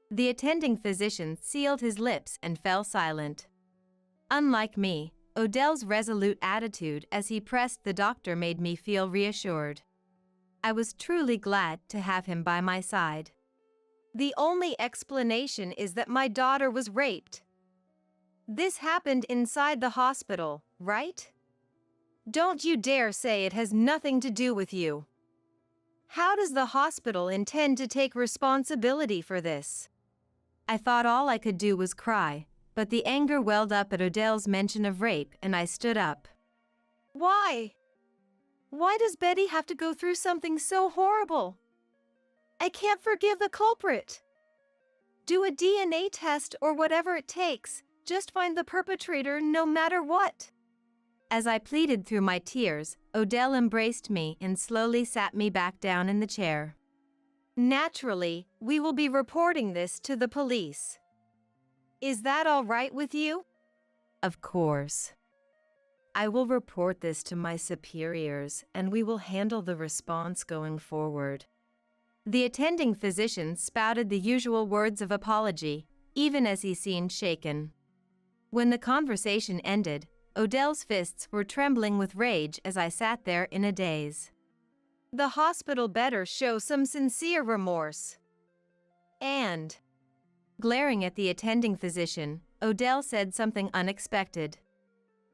The attending physician sealed his lips and fell silent. Unlike me, Odell's resolute attitude as he pressed the doctor made me feel reassured. I was truly glad to have him by my side. The only explanation is that my daughter was raped. This happened inside the hospital, right? Don't you dare say it has nothing to do with you. How does the hospital intend to take responsibility for this? I thought all I could do was cry, but the anger welled up at Odell's mention of rape and I stood up. Why? Why does Betty have to go through something so horrible? I can't forgive the culprit. Do a DNA test or whatever it takes. Just find the perpetrator no matter what. As I pleaded through my tears, Odell embraced me and slowly sat me back down in the chair. Naturally, we will be reporting this to the police. Is that all right with you? Of course. I will report this to my superiors and we will handle the response going forward. The attending physician spouted the usual words of apology, even as he seemed shaken. When the conversation ended, Odell's fists were trembling with rage as I sat there in a daze. The hospital better show some sincere remorse. And, glaring at the attending physician, Odell said something unexpected.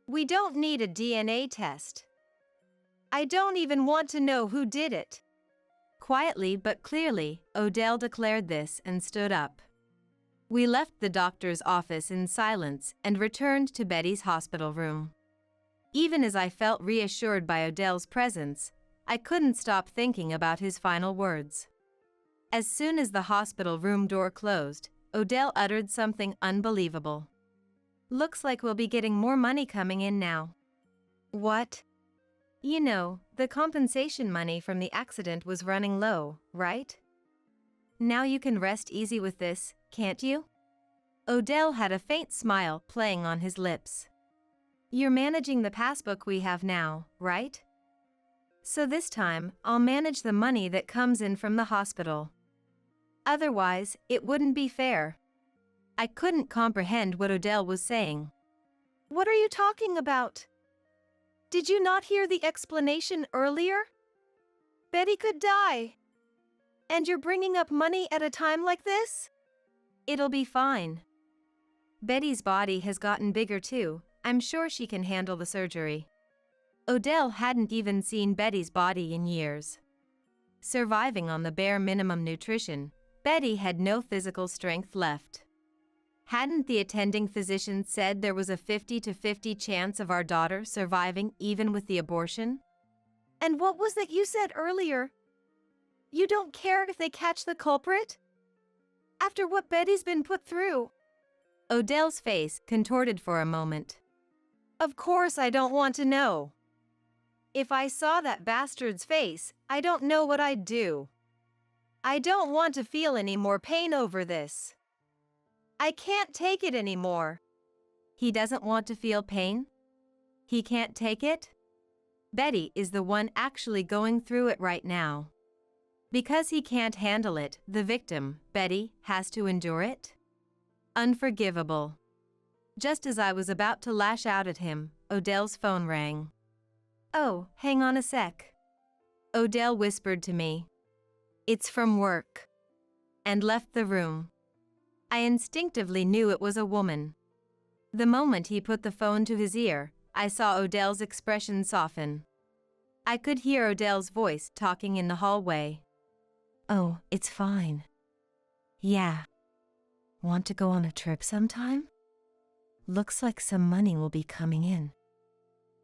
We don't need a DNA test. I don't even want to know who did it. Quietly but clearly, Odell declared this and stood up. We left the doctor's office in silence and returned to Betty's hospital room. Even as I felt reassured by Odell's presence, I couldn't stop thinking about his final words. As soon as the hospital room door closed, Odell uttered something unbelievable. Looks like we'll be getting more money coming in now. What? You know, the compensation money from the accident was running low, right? Now you can rest easy with this, can't you? Odell had a faint smile playing on his lips. You're managing the passbook we have now, right? So this time, I'll manage the money that comes in from the hospital. Otherwise, it wouldn't be fair. I couldn't comprehend what Odell was saying. What are you talking about? Did you not hear the explanation earlier? Betty could die. And you're bringing up money at a time like this? It'll be fine. Betty's body has gotten bigger too. I'm sure she can handle the surgery. Odell hadn't even seen Betty's body in years. Surviving on the bare minimum nutrition, Betty had no physical strength left. Hadn't the attending physician said there was a 50-50 chance of our daughter surviving even with the abortion? And what was that you said earlier? You don't care if they catch the culprit? After what Betty's been put through? Odell's face contorted for a moment. Of course I don't want to know. If I saw that bastard's face, I don't know what I'd do. I don't want to feel any more pain over this. I can't take it anymore. He doesn't want to feel pain? He can't take it? Betty is the one actually going through it right now. Because he can't handle it, the victim, Betty, has to endure it? Unforgivable. Just as I was about to lash out at him, Odell's phone rang. Oh, hang on a sec. Odell whispered to me. It's from work. And left the room. I instinctively knew it was a woman. The moment he put the phone to his ear, I saw Odell's expression soften. I could hear Odell's voice talking in the hallway. Oh, it's fine. Yeah. Want to go on a trip sometime? Looks like some money will be coming in.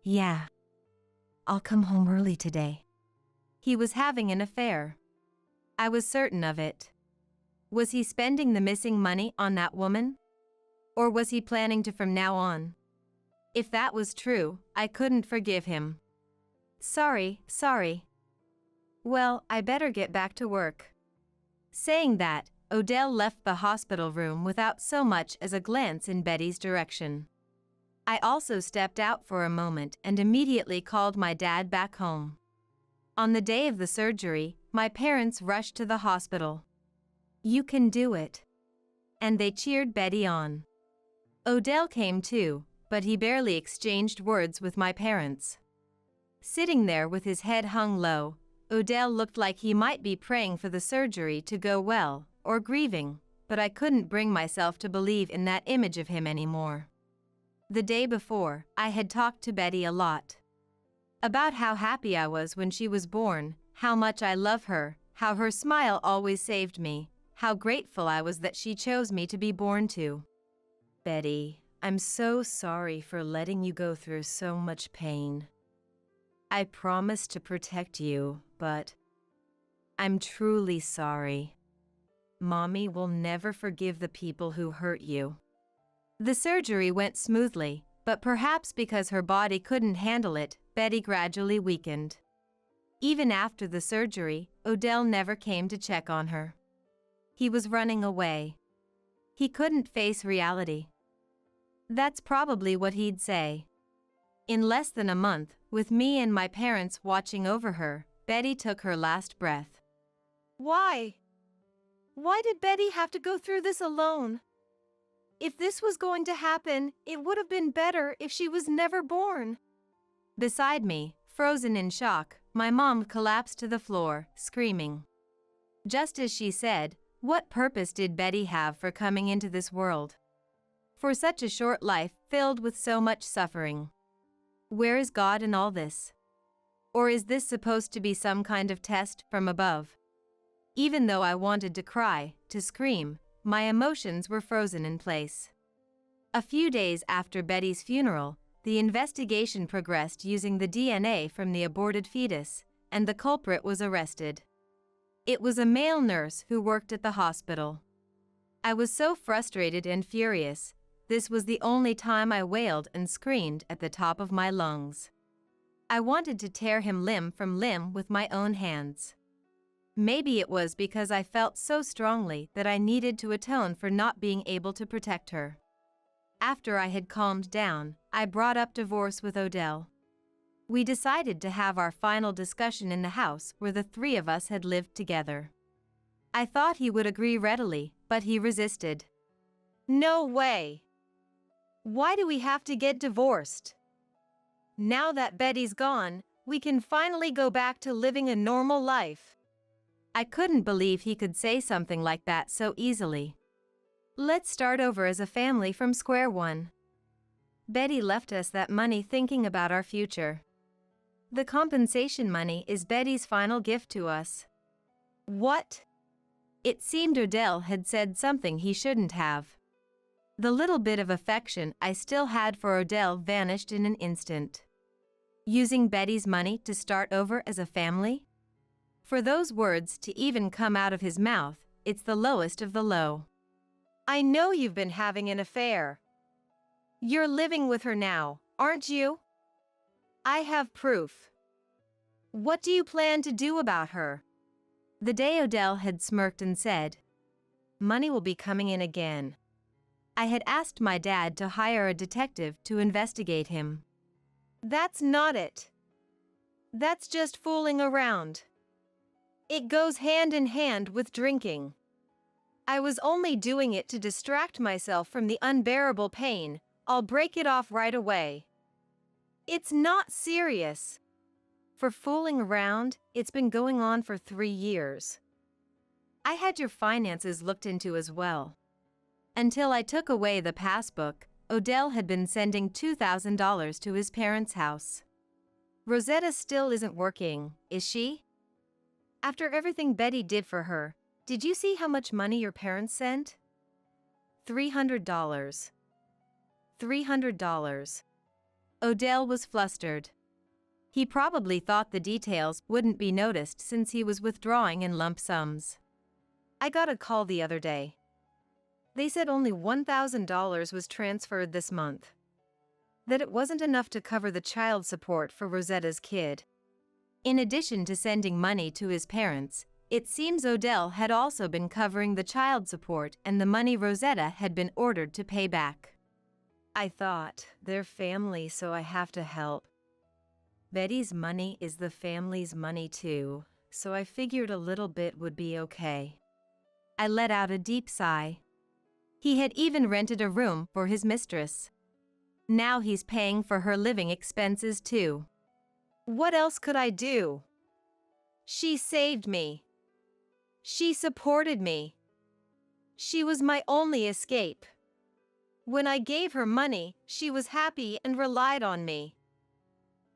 Yeah. I'll come home early today. He was having an affair. I was certain of it. Was he spending the missing money on that woman? Or was he planning to from now on? If that was true, I couldn't forgive him. Sorry. Well, I better get back to work. Saying that, Odell left the hospital room without so much as a glance in Betty's direction. I also stepped out for a moment and immediately called my dad back home. On the day of the surgery, my parents rushed to the hospital. You can do it. And they cheered Betty on. Odell came too, but he barely exchanged words with my parents. Sitting there with his head hung low, Odell looked like he might be praying for the surgery to go well, or grieving, but I couldn't bring myself to believe in that image of him anymore. The day before, I had talked to Betty a lot. About how happy I was when she was born, how much I love her, how her smile always saved me, how grateful I was that she chose me to be born to. Betty, I'm so sorry for letting you go through so much pain. I promised to protect you, but I'm truly sorry. Mommy will never forgive the people who hurt you. The surgery went smoothly, but perhaps because her body couldn't handle it, Betty gradually weakened. Even after the surgery, Odell never came to check on her. He was running away. He couldn't face reality. That's probably what he'd say. In less than a month, with me and my parents watching over her, Betty took her last breath. Why? Why did Betty have to go through this alone? If this was going to happen, it would have been better if she was never born. Beside me, frozen in shock, my mom collapsed to the floor, screaming. Just as she said, what purpose did Betty have for coming into this world? For such a short life filled with so much suffering. Where is God in all this? Or is this supposed to be some kind of test from above? Even though I wanted to cry, to scream, my emotions were frozen in place. A few days after Betty's funeral, the investigation progressed using the DNA from the aborted fetus, and the culprit was arrested. It was a male nurse who worked at the hospital. I was so frustrated and furious. This was the only time I wailed and screamed at the top of my lungs. I wanted to tear him limb from limb with my own hands. Maybe it was because I felt so strongly that I needed to atone for not being able to protect her. After I had calmed down, I brought up divorce with Odell. We decided to have our final discussion in the house where the three of us had lived together. I thought he would agree readily, but he resisted. No way! Why do we have to get divorced? Now that Betty's gone, we can finally go back to living a normal life. I couldn't believe he could say something like that so easily. Let's start over as a family from square one. Betty left us that money thinking about our future. The compensation money is Betty's final gift to us. What? It seemed Odell had said something he shouldn't have. The little bit of affection I still had for Odell vanished in an instant. Using Betty's money to start over as a family? For those words to even come out of his mouth, it's the lowest of the low. I know you've been having an affair. You're living with her now, aren't you? I have proof. What do you plan to do about her? The day Odell had smirked and said, "Money will be coming in again," I had asked my dad to hire a detective to investigate him. That's not it. That's just fooling around. It goes hand in hand with drinking. I was only doing it to distract myself from the unbearable pain. I'll break it off right away. It's not serious. For fooling around, it's been going on for 3 years. I had your finances looked into as well. Until I took away the passbook, Odell had been sending $2,000 to his parents' house. Rosetta still isn't working, is she? After everything Betty did for her, did you see how much money your parents sent? $300. $300. Odell was flustered. He probably thought the details wouldn't be noticed since he was withdrawing in lump sums. I got a call the other day. They said only $1,000 was transferred this month. That it wasn't enough to cover the child support for Rosetta's kid. In addition to sending money to his parents, it seems Odell had also been covering the child support and the money Rosetta had been ordered to pay back. I thought, they're family, so I have to help. Betty's money is the family's money too, so I figured a little bit would be okay. I let out a deep sigh. He had even rented a room for his mistress. Now he's paying for her living expenses too. What else could I do? She saved me. She supported me. She was my only escape. When I gave her money, she was happy and relied on me.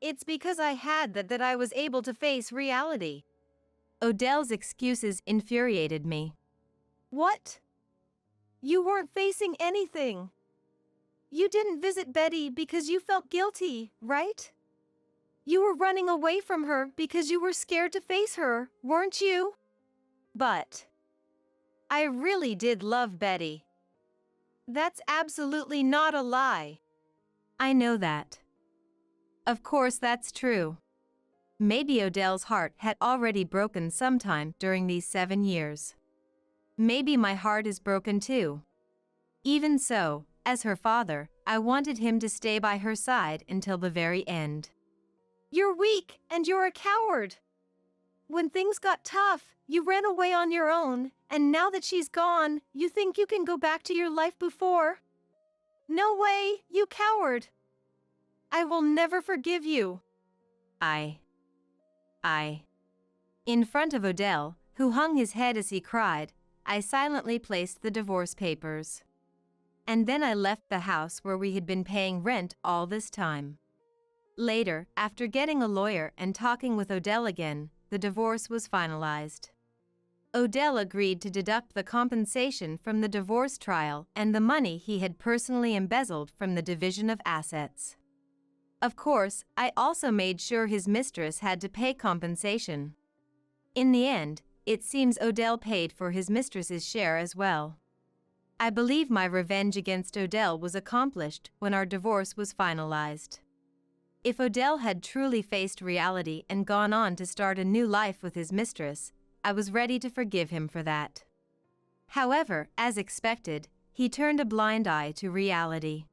It's because I had that I was able to face reality. Odell's excuses infuriated me. What? You weren't facing anything. You didn't visit Betty because you felt guilty, right? You were running away from her because you were scared to face her, weren't you? But I really did love Betty. That's absolutely not a lie. I know that. Of course that's true. Maybe Odell's heart had already broken sometime during these 7 years. Maybe my heart is broken too. Even so, as her father, I wanted him to stay by her side until the very end. You're weak and you're a coward. When things got tough, you ran away on your own, and now that she's gone, you think you can go back to your life before? No way, you coward. I will never forgive you. In front of Odell, who hung his head as he cried, I silently placed the divorce papers. And then I left the house where we had been paying rent all this time. Later, after getting a lawyer and talking with Odell again, the divorce was finalized. Odell agreed to deduct the compensation from the divorce trial and the money he had personally embezzled from the division of assets. Of course, I also made sure his mistress had to pay compensation. In the end, it seems Odell paid for his mistress's share as well. I believe my revenge against Odell was accomplished when our divorce was finalized. If Odell had truly faced reality and gone on to start a new life with his mistress, I was ready to forgive him for that. However, as expected, he turned a blind eye to reality.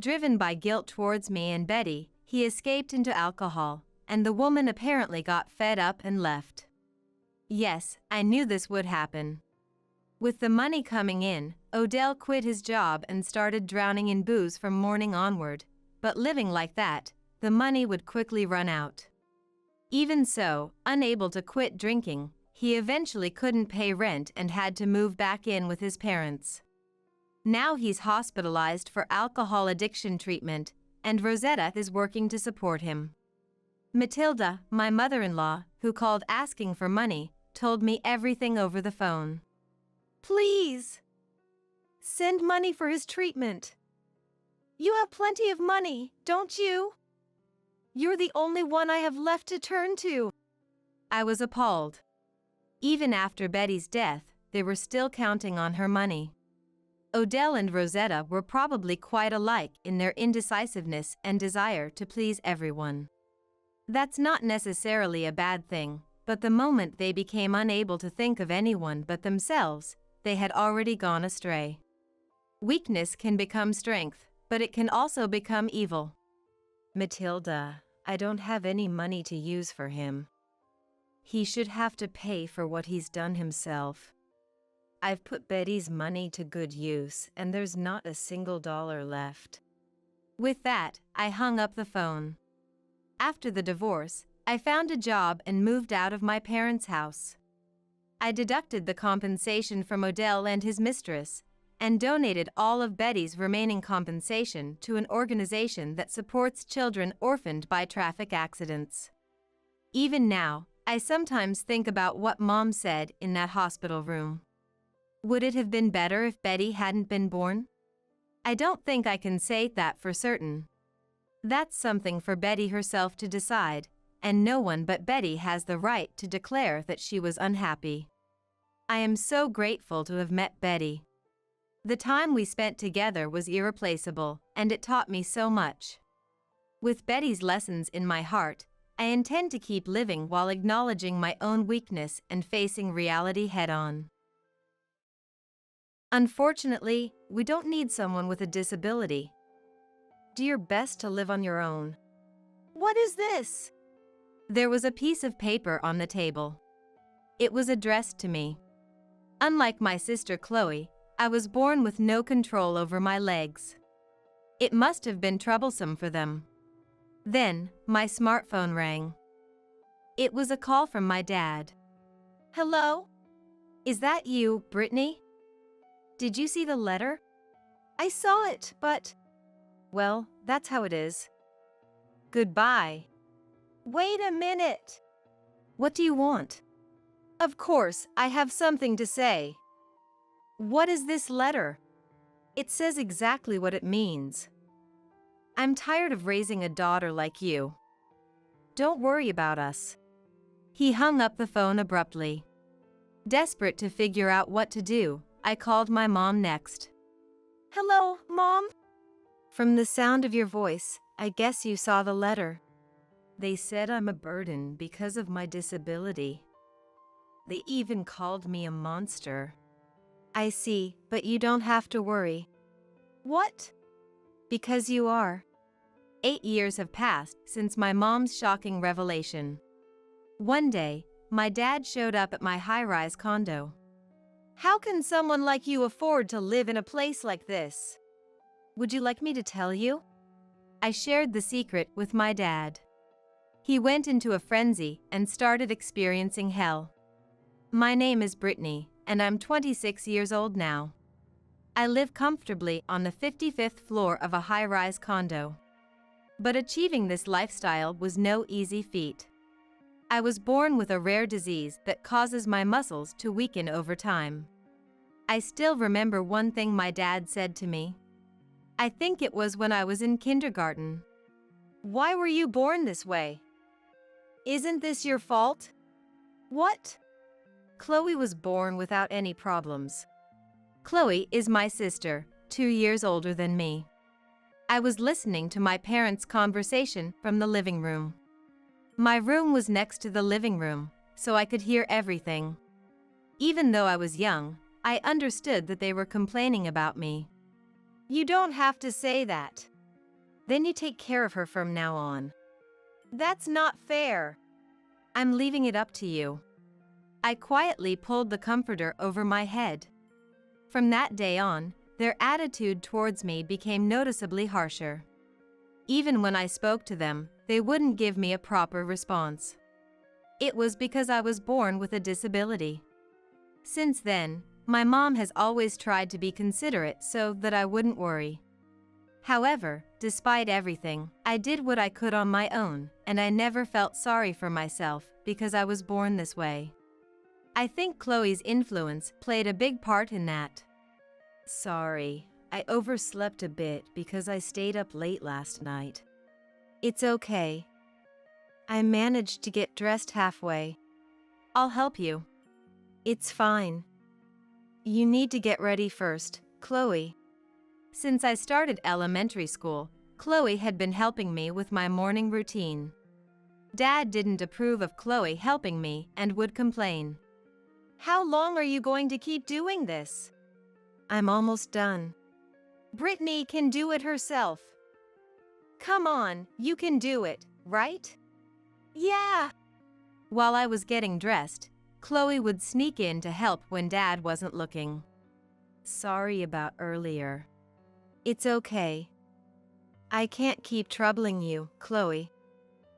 Driven by guilt towards me and Betty, he escaped into alcohol, and the woman apparently got fed up and left. Yes, I knew this would happen. With the money coming in, Odell quit his job and started drowning in booze from morning onward, but living like that, the money would quickly run out. Even so, unable to quit drinking, he eventually couldn't pay rent and had to move back in with his parents. Now he's hospitalized for alcohol addiction treatment, and Rosetta is working to support him. Matilda, my mother-in-law, who called asking for money, told me everything over the phone. Please, send money for his treatment. You have plenty of money, don't you? You're the only one I have left to turn to. I was appalled. Even after Betty's death, they were still counting on her money. Odell and Rosetta were probably quite alike in their indecisiveness and desire to please everyone. That's not necessarily a bad thing, but the moment they became unable to think of anyone but themselves, they had already gone astray. Weakness can become strength, but it can also become evil. Matilda, I don't have any money to use for him. He should have to pay for what he's done himself. I've put Betty's money to good use, and there's not a single dollar left. With that, I hung up the phone. After the divorce, I found a job and moved out of my parents' house. I deducted the compensation from Odell and his mistress, and donated all of Betty's remaining compensation to an organization that supports children orphaned by traffic accidents. Even now, I sometimes think about what Mom said in that hospital room. Would it have been better if Betty hadn't been born? I don't think I can say that for certain. That's something for Betty herself to decide, and no one but Betty has the right to declare that she was unhappy. I am so grateful to have met Betty. The time we spent together was irreplaceable, and it taught me so much. With Betty's lessons in my heart, I intend to keep living while acknowledging my own weakness and facing reality head-on. Unfortunately, we don't need someone with a disability. Do your best to live on your own. What is this? There was a piece of paper on the table. It was addressed to me. Unlike my sister Chloe, I was born with no control over my legs. It must have been troublesome for them. Then, my smartphone rang. It was a call from my dad. Hello? Is that you, Brittany? Did you see the letter? I saw it, but... Well, that's how it is. Goodbye. Wait a minute. What do you want? Of course, I have something to say. What is this letter? It says exactly what it means. I'm tired of raising a daughter like you. Don't worry about us. He hung up the phone abruptly. Desperate to figure out what to do, I called my mom next. Hello, Mom? From the sound of your voice, I guess you saw the letter. They said I'm a burden because of my disability. They even called me a monster. I see, but you don't have to worry. What? Because you are. 8 years have passed since my mom's shocking revelation. One day, my dad showed up at my high-rise condo. How can someone like you afford to live in a place like this? Would you like me to tell you? I shared the secret with my dad. He went into a frenzy and started experiencing hell. My name is Brittany, and I'm 26 years old now. I live comfortably on the 55th floor of a high-rise condo. But achieving this lifestyle was no easy feat. I was born with a rare disease that causes my muscles to weaken over time. I still remember one thing my dad said to me. I think it was when I was in kindergarten. Why were you born this way? Isn't this your fault? What? Chloe was born without any problems. Chloe is my sister, 2 years older than me. I was listening to my parents' conversation from the living room. My room was next to the living room, so I could hear everything. Even though I was young, I understood that they were complaining about me. You don't have to say that. Then you take care of her from now on. That's not fair. I'm leaving it up to you. I quietly pulled the comforter over my head. From that day on, their attitude towards me became noticeably harsher. Even when I spoke to them, they wouldn't give me a proper response. It was because I was born with a disability. Since then, my mom has always tried to be considerate so that I wouldn't worry. However, despite everything, I did what I could on my own, and I never felt sorry for myself because I was born this way. I think Chloe's influence played a big part in that. Sorry, I overslept a bit because I stayed up late last night. It's okay. I managed to get dressed halfway. I'll help you. It's fine. You need to get ready first, Chloe. Since I started elementary school, Chloe had been helping me with my morning routine. Dad didn't approve of Chloe helping me and would complain. How long are you going to keep doing this? I'm almost done. Brittany can do it herself. Come on, you can do it, right? Yeah. While I was getting dressed, Chloe would sneak in to help when Dad wasn't looking. Sorry about earlier. It's okay. I can't keep troubling you, Chloe.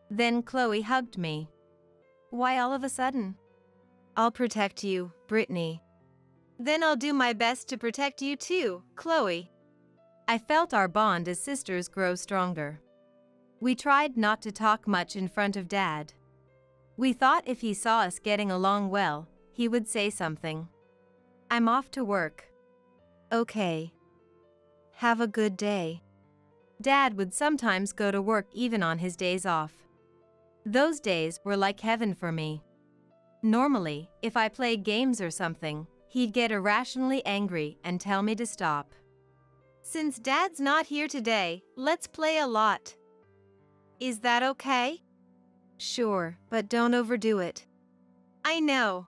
Then Chloe hugged me. Why all of a sudden? I'll protect you, Brittany. Then I'll do my best to protect you too, Chloe. I felt our bond as sisters grow stronger. We tried not to talk much in front of Dad. We thought if he saw us getting along well, he would say something. I'm off to work. Okay. Have a good day. Dad would sometimes go to work even on his days off. Those days were like heaven for me. Normally, if I played games or something, he'd get irrationally angry and tell me to stop. Since Dad's not here today, let's play a lot. Is that okay? Sure, but don't overdo it. I know.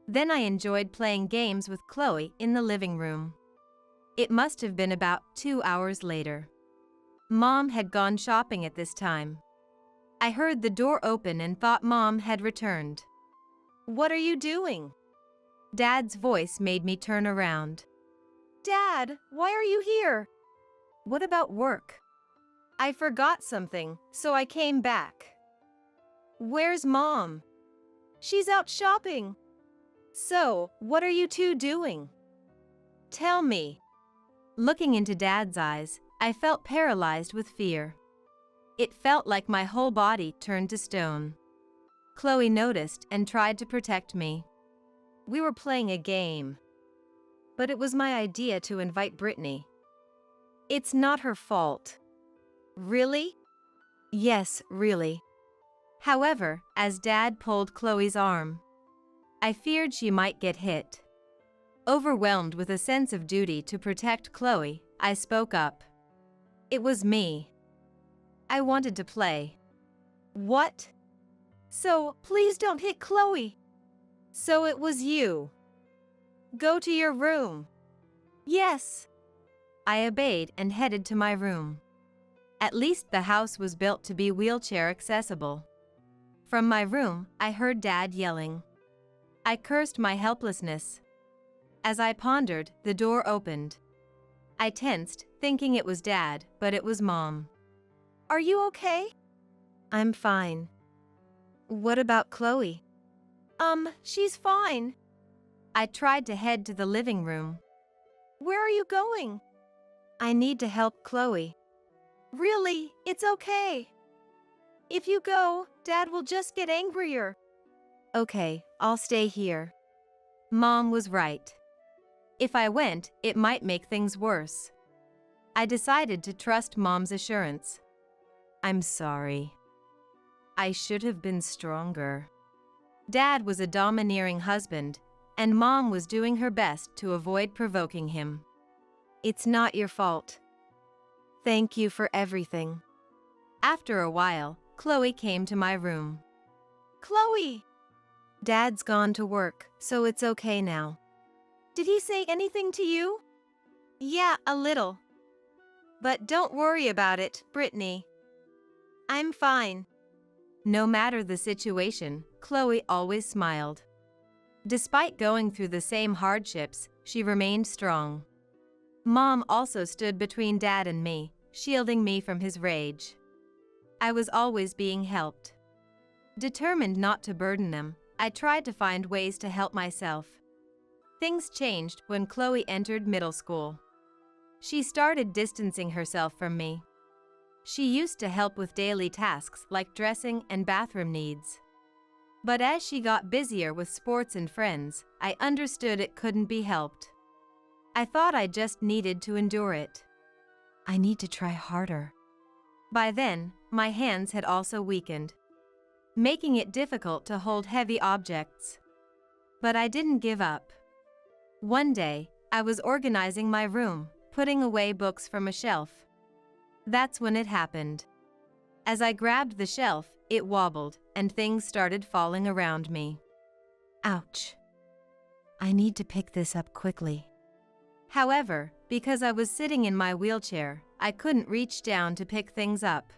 Then I enjoyed playing games with Chloe in the living room. It must have been about 2 hours later. Mom had gone shopping at this time. I heard the door open and thought Mom had returned. What are you doing? Dad's voice made me turn around. Dad, why are you here? What about work? I forgot something, so I came back. Where's Mom? She's out shopping. So, what are you two doing? Tell me. Looking into Dad's eyes, I felt paralyzed with fear. It felt like my whole body turned to stone. Chloe noticed and tried to protect me. We were playing a game. But it was my idea to invite Brittany. It's not her fault. Really? Yes, really. However, as Dad pulled Chloe's arm, I feared she might get hit. Overwhelmed with a sense of duty to protect Chloe, I spoke up. It was me. I wanted to play. What? So, please don't hit Chloe. So it was you. Go to your room. Yes. I obeyed and headed to my room. At least the house was built to be wheelchair accessible. From my room, I heard Dad yelling. I cursed my helplessness. As I pondered, the door opened. I tensed, thinking it was Dad, but it was Mom. Are you okay? I'm fine. What about Chloe? She's fine. I tried to head to the living room. Where are you going? I need to help Chloe. Really, it's okay. If you go, Dad will just get angrier. Okay, I'll stay here. Mom was right. If I went, it might make things worse. I decided to trust Mom's assurance. I'm sorry. I should have been stronger. Dad was a domineering husband, and Mom was doing her best to avoid provoking him. It's not your fault. Thank you for everything. After a while, Chloe came to my room. Chloe! Dad's gone to work, so it's okay now. Did he say anything to you? Yeah, a little. But don't worry about it, Brittany. I'm fine. No matter the situation, Chloe always smiled. Despite going through the same hardships, she remained strong. Mom also stood between Dad and me, shielding me from his rage. I was always being helped. Determined not to burden them, I tried to find ways to help myself. Things changed when Chloe entered middle school. She started distancing herself from me. She used to help with daily tasks like dressing and bathroom needs. But as she got busier with sports and friends, I understood it couldn't be helped. I thought I just needed to endure it. I need to try harder. By then, my hands had also weakened, making it difficult to hold heavy objects. But I didn't give up. One day, I was organizing my room, putting away books from a shelf. That's when it happened. As I grabbed the shelf, it wobbled, and things started falling around me. Ouch. I need to pick this up quickly. However, because I was sitting in my wheelchair, I couldn't reach down to pick things up.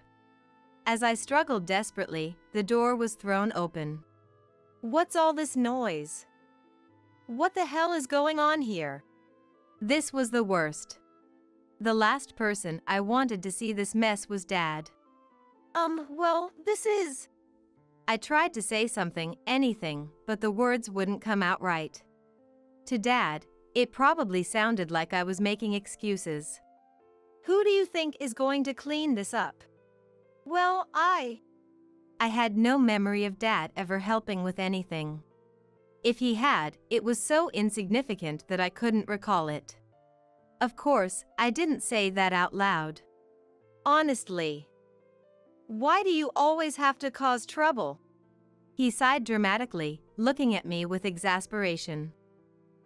As I struggled desperately, the door was thrown open. What's all this noise? What the hell is going on here? This was the worst. The last person I wanted to see this mess was Dad. Well, this is… I tried to say something, anything, but the words wouldn't come out right. To Dad, it probably sounded like I was making excuses. Who do you think is going to clean this up? Well, I had no memory of Dad ever helping with anything. If he had, it was so insignificant that I couldn't recall it. Of course, I didn't say that out loud. Honestly, why do you always have to cause trouble? He sighed dramatically, looking at me with exasperation.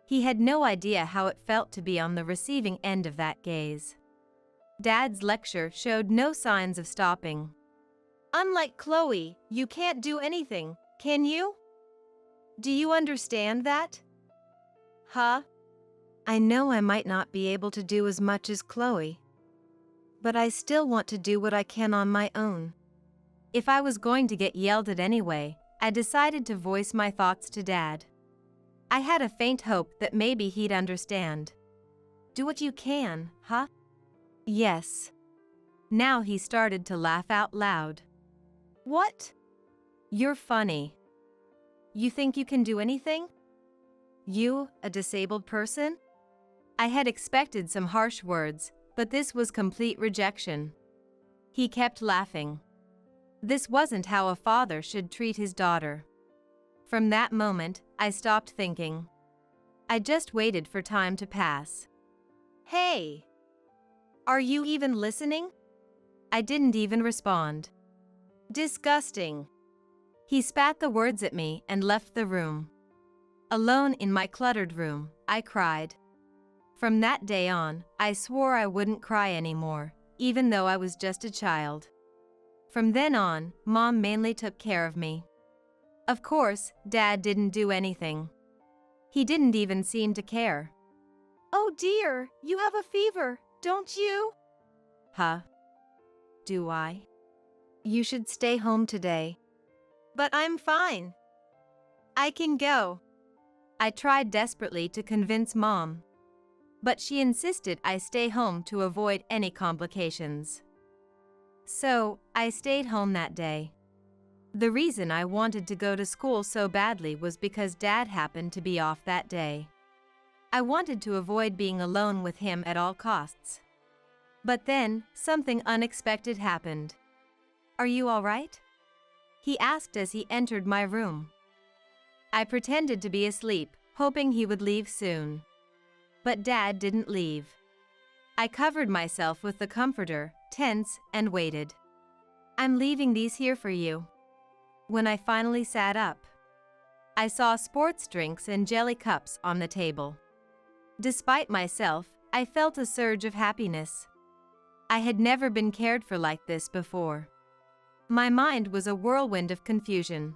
He had no idea how it felt to be on the receiving end of that gaze. Dad's lecture showed no signs of stopping. Unlike Chloe, you can't do anything, can you? Do you understand that? Huh? I know I might not be able to do as much as Chloe, but I still want to do what I can on my own. If I was going to get yelled at anyway, I decided to voice my thoughts to Dad. I had a faint hope that maybe he'd understand. Do what you can, huh? Yes. Now he started to laugh out loud. What? You're funny. You think you can do anything? You, a disabled person? I had expected some harsh words, but this was complete rejection. He kept laughing. This wasn't how a father should treat his daughter. From that moment, I stopped thinking. I just waited for time to pass. Hey! Are you even listening? I didn't even respond. Disgusting. He spat the words at me and left the room. Alone in my cluttered room, I cried. From that day on, I swore I wouldn't cry anymore, even though I was just a child. From then on, Mom mainly took care of me. Of course, Dad didn't do anything. He didn't even seem to care. Oh dear, you have a fever, don't you? Huh? Do I? You should stay home today. But I'm fine. I can go. I tried desperately to convince Mom, but she insisted I stay home to avoid any complications. So, I stayed home that day. The reason I wanted to go to school so badly was because Dad happened to be off that day. I wanted to avoid being alone with him at all costs. But then, something unexpected happened. "Are you all right?" he asked as he entered my room. I pretended to be asleep, hoping he would leave soon. But Dad didn't leave. I covered myself with the comforter, tense, and waited. "I'm leaving these here for you." When I finally sat up, I saw sports drinks and jelly cups on the table. Despite myself, I felt a surge of happiness. I had never been cared for like this before. My mind was a whirlwind of confusion.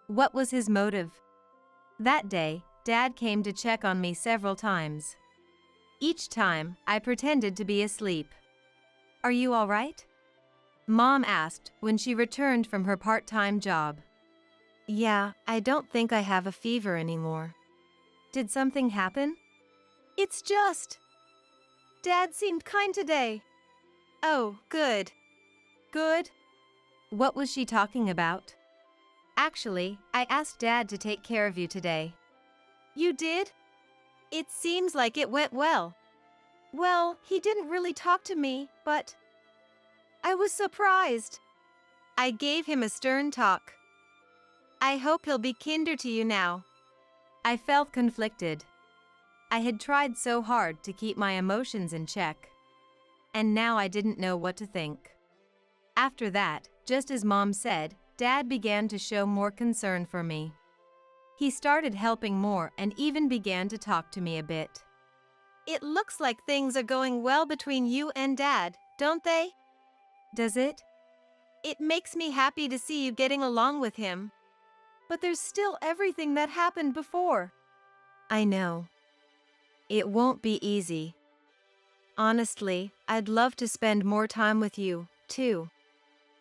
What was his motive? That day, Dad came to check on me several times. Each time, I pretended to be asleep. "Are you all right?" Mom asked when she returned from her part-time job. Yeah, I don't think I have a fever anymore. Did something happen? It's just... Dad seemed kind today. Oh, good. Good? What was she talking about? Actually, I asked Dad to take care of you today. You did? It seems like it went well. Well, he didn't really talk to me, but I was surprised. I gave him a stern talk. I hope he'll be kinder to you now. I felt conflicted. I had tried so hard to keep my emotions in check. And now I didn't know what to think. After that, just as Mom said, Dad began to show more concern for me. He started helping more and even began to talk to me a bit. It looks like things are going well between you and Dad, don't they? Does it? It makes me happy to see you getting along with him. But there's still everything that happened before. I know. It won't be easy. Honestly, I'd love to spend more time with you, too.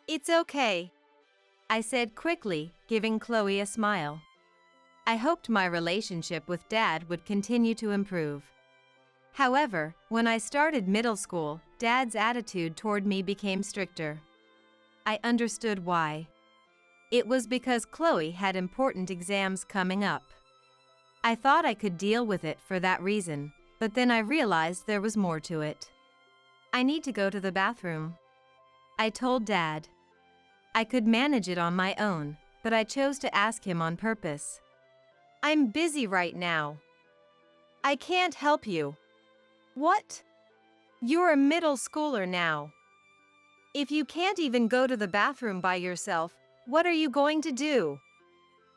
It's okay, I said quickly, giving Chloe a smile. I hoped my relationship with Dad would continue to improve. However, when I started middle school, Dad's attitude toward me became stricter. I understood why. It was because Chloe had important exams coming up. I thought I could deal with it for that reason, but then I realized there was more to it. "I need to go to the bathroom," I told Dad. I could manage it on my own, but I chose to ask him on purpose. "I'm busy right now. I can't help you." "What? You're a middle schooler now. If you can't even go to the bathroom by yourself, what are you going to do?"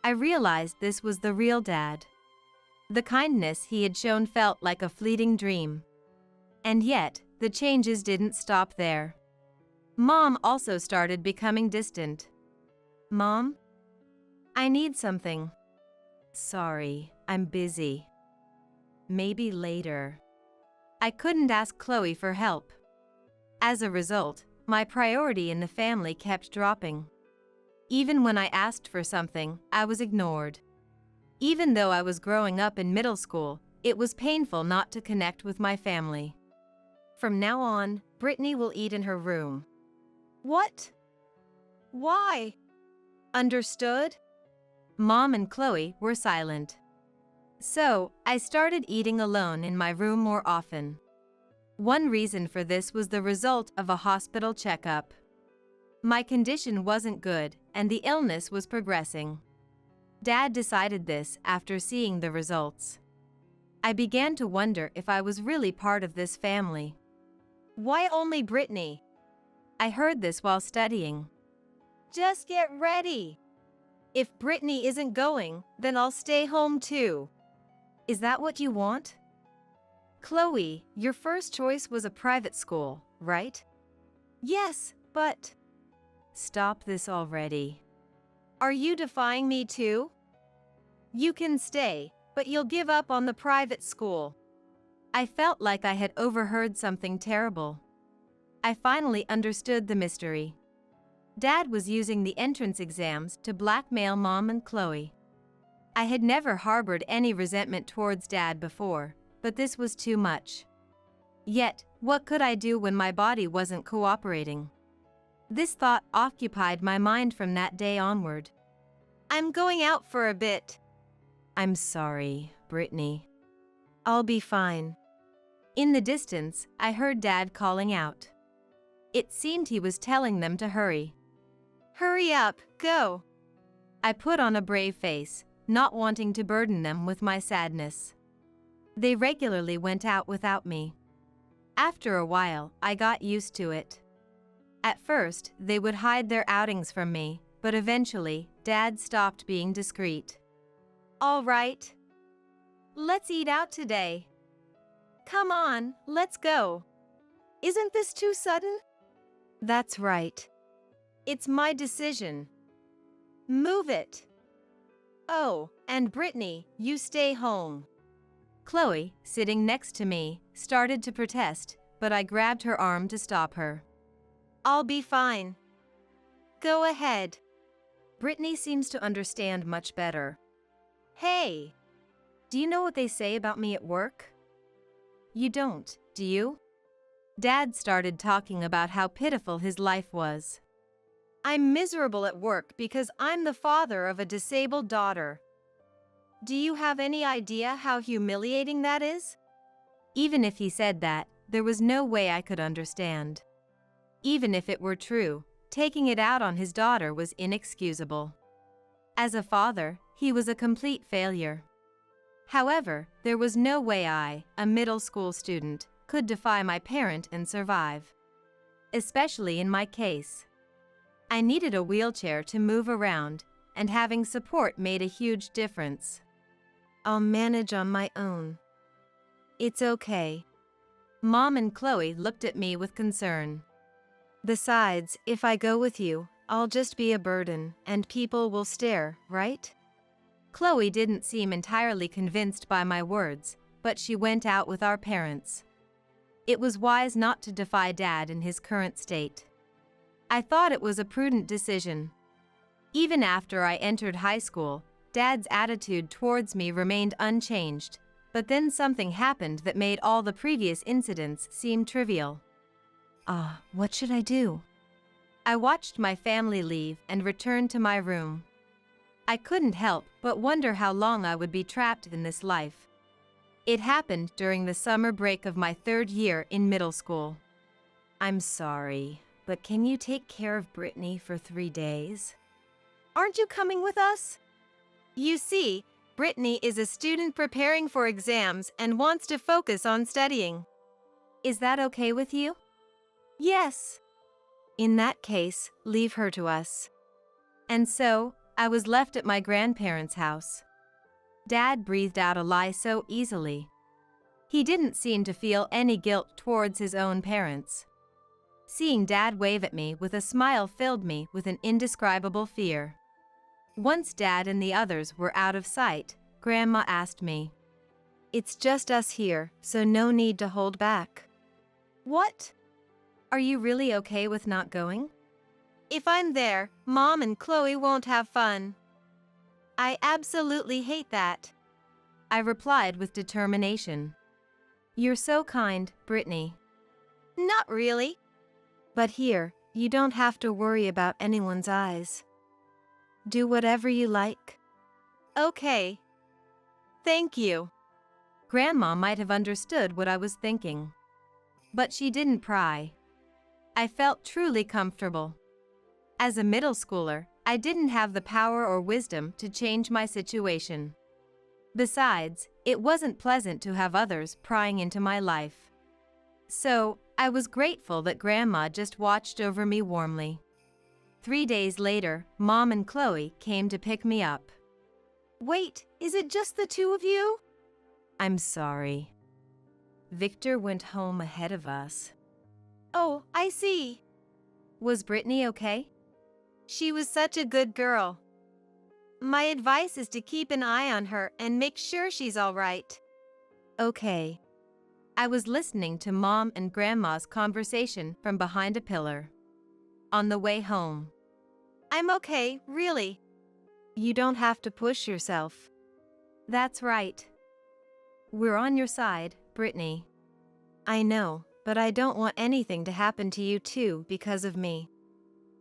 I realized this was the real Dad. The kindness he had shown felt like a fleeting dream. And yet, the changes didn't stop there. Mom also started becoming distant. "Mom? I need something." "Sorry, I'm busy. Maybe later." I couldn't ask Chloe for help. As a result, my priority in the family kept dropping. Even when I asked for something, I was ignored. Even though I was growing up in middle school, it was painful not to connect with my family. "From now on, Brittany will eat in her room." "What? Why?" "Understood?" Mom and Chloe were silent. So, I started eating alone in my room more often. One reason for this was the result of a hospital checkup. My condition wasn't good, and the illness was progressing. Dad decided this after seeing the results. I began to wonder if I was really part of this family. "Why only Brittany?" I heard this while studying. "Just get ready. If Brittany isn't going, then I'll stay home too." Is that what you want? "Chloe, your first choice was a private school, right?" "Yes, but..." Stop this already. "Are you defying me too? You can stay, but you'll give up on the private school." I felt like I had overheard something terrible. I finally understood the mystery. Dad was using the entrance exams to blackmail Mom and Chloe. I had never harbored any resentment towards Dad before, but this was too much. Yet, what could I do when my body wasn't cooperating? This thought occupied my mind from that day onward. I'm going out for a bit. I'm sorry, Brittany. I'll be fine. In the distance, I heard Dad calling out. It seemed he was telling them to hurry. Hurry up, go. I put on a brave face, not wanting to burden them with my sadness. They regularly went out without me. After a while, I got used to it. At first, they would hide their outings from me, but eventually, Dad stopped being discreet. All right. Let's eat out today. Come on, let's go. Isn't this too sudden? That's right. It's my decision. Move it. Oh, and Brittany, you stay home. Chloe, sitting next to me, started to protest, but I grabbed her arm to stop her. I'll be fine. Go ahead. Brittany seems to understand much better. Hey! Do you know what they say about me at work? You don't, do you? Dad started talking about how pitiful his life was. I'm miserable at work because I'm the father of a disabled daughter. Do you have any idea how humiliating that is? Even if he said that, there was no way I could understand. Even if it were true, taking it out on his daughter was inexcusable. As a father, he was a complete failure. However, there was no way I, a middle school student, could defy my parent and survive. Especially in my case. I needed a wheelchair to move around, and having support made a huge difference. I'll manage on my own. It's okay. Mom and Chloe looked at me with concern. Besides, if I go with you, I'll just be a burden, and people will stare, right? Chloe didn't seem entirely convinced by my words, but she went out with our parents. It was wise not to defy Dad in his current state. I thought it was a prudent decision. Even after I entered high school, Dad's attitude towards me remained unchanged, but then something happened that made all the previous incidents seem trivial. What should I do? I watched my family leave and returned to my room. I couldn't help but wonder how long I would be trapped in this life. It happened during the summer break of my 3rd year in middle school. I'm sorry, but can you take care of Brittany for 3 days? Aren't you coming with us? You see, Brittany is a student preparing for exams and wants to focus on studying. Is that okay with you? Yes. In that case, leave her to us. And so, I was left at my grandparents' house. Dad breathed out a lie so easily. He didn't seem to feel any guilt towards his own parents. Seeing Dad wave at me with a smile filled me with an indescribable fear. Once Dad and the others were out of sight, Grandma asked me, It's just us here, so no need to hold back. What? Are you really okay with not going? If I'm there, Mom and Chloe won't have fun. I absolutely hate that. I replied with determination. You're so kind, Brittany. Not really. But here, you don't have to worry about anyone's eyes. Do whatever you like. Okay. Thank you. Grandma might have understood what I was thinking. But she didn't pry. I felt truly comfortable. As a middle schooler, I didn't have the power or wisdom to change my situation. Besides, it wasn't pleasant to have others prying into my life. So, I was grateful that Grandma just watched over me warmly. 3 days later, Mom and Chloe came to pick me up. Wait, is it just the two of you? I'm sorry. Victor went home ahead of us. Oh, I see. Was Brittany okay? She was such a good girl. My advice is to keep an eye on her and make sure she's all right. Okay. I was listening to Mom and Grandma's conversation from behind a pillar. On the way home. I'm okay, really. You don't have to push yourself. That's right. We're on your side, Brittany. I know, but I don't want anything to happen to you too because of me.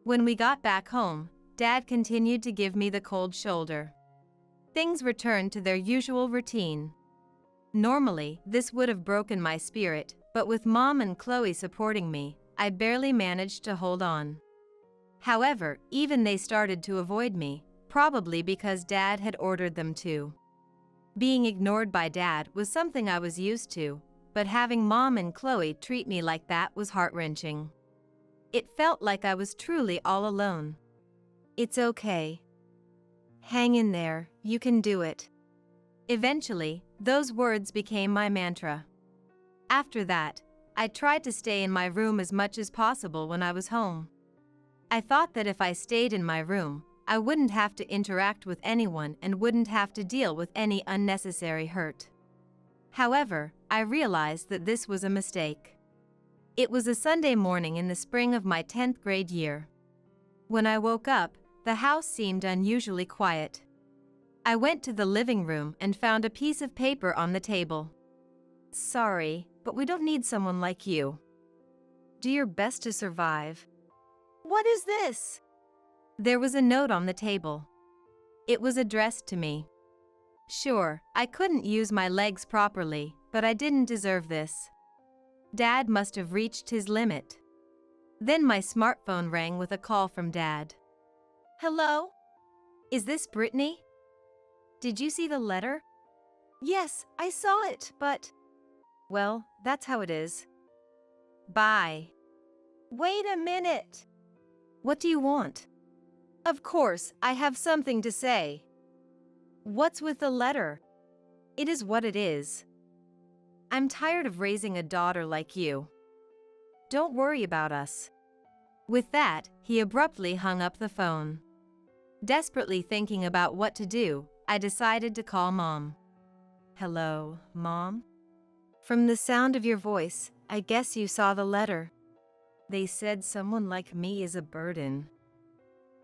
When we got back home, Dad continued to give me the cold shoulder. Things returned to their usual routine. Normally, this would have broken my spirit, but with Mom and Chloe supporting me, I barely managed to hold on. However, even they started to avoid me, probably because Dad had ordered them to. Being ignored by Dad was something I was used to, but having Mom and Chloe treat me like that was heart-wrenching. It felt like I was truly all alone. It's okay. Hang in there, you can do it. Eventually, those words became my mantra. After that, I tried to stay in my room as much as possible when I was home. I thought that if I stayed in my room, I wouldn't have to interact with anyone and wouldn't have to deal with any unnecessary hurt. However, I realized that this was a mistake. It was a Sunday morning in the spring of my 10th grade year. When I woke up, the house seemed unusually quiet. I went to the living room and found a piece of paper on the table. Sorry, but we don't need someone like you. Do your best to survive. What is this? There was a note on the table. It was addressed to me. Sure, I couldn't use my legs properly, but I didn't deserve this. Dad must have reached his limit. Then my smartphone rang with a call from Dad. Hello? Is this Brittany? Did you see the letter? Yes, I saw it, but... Well, that's how it is. Bye. Wait a minute. What do you want? Of course, I have something to say. What's with the letter? It is what it is. I'm tired of raising a daughter like you. Don't worry about us. With that, he abruptly hung up the phone. Desperately thinking about what to do, I decided to call Mom. Hello, Mom? From the sound of your voice, I guess you saw the letter. They said someone like me is a burden.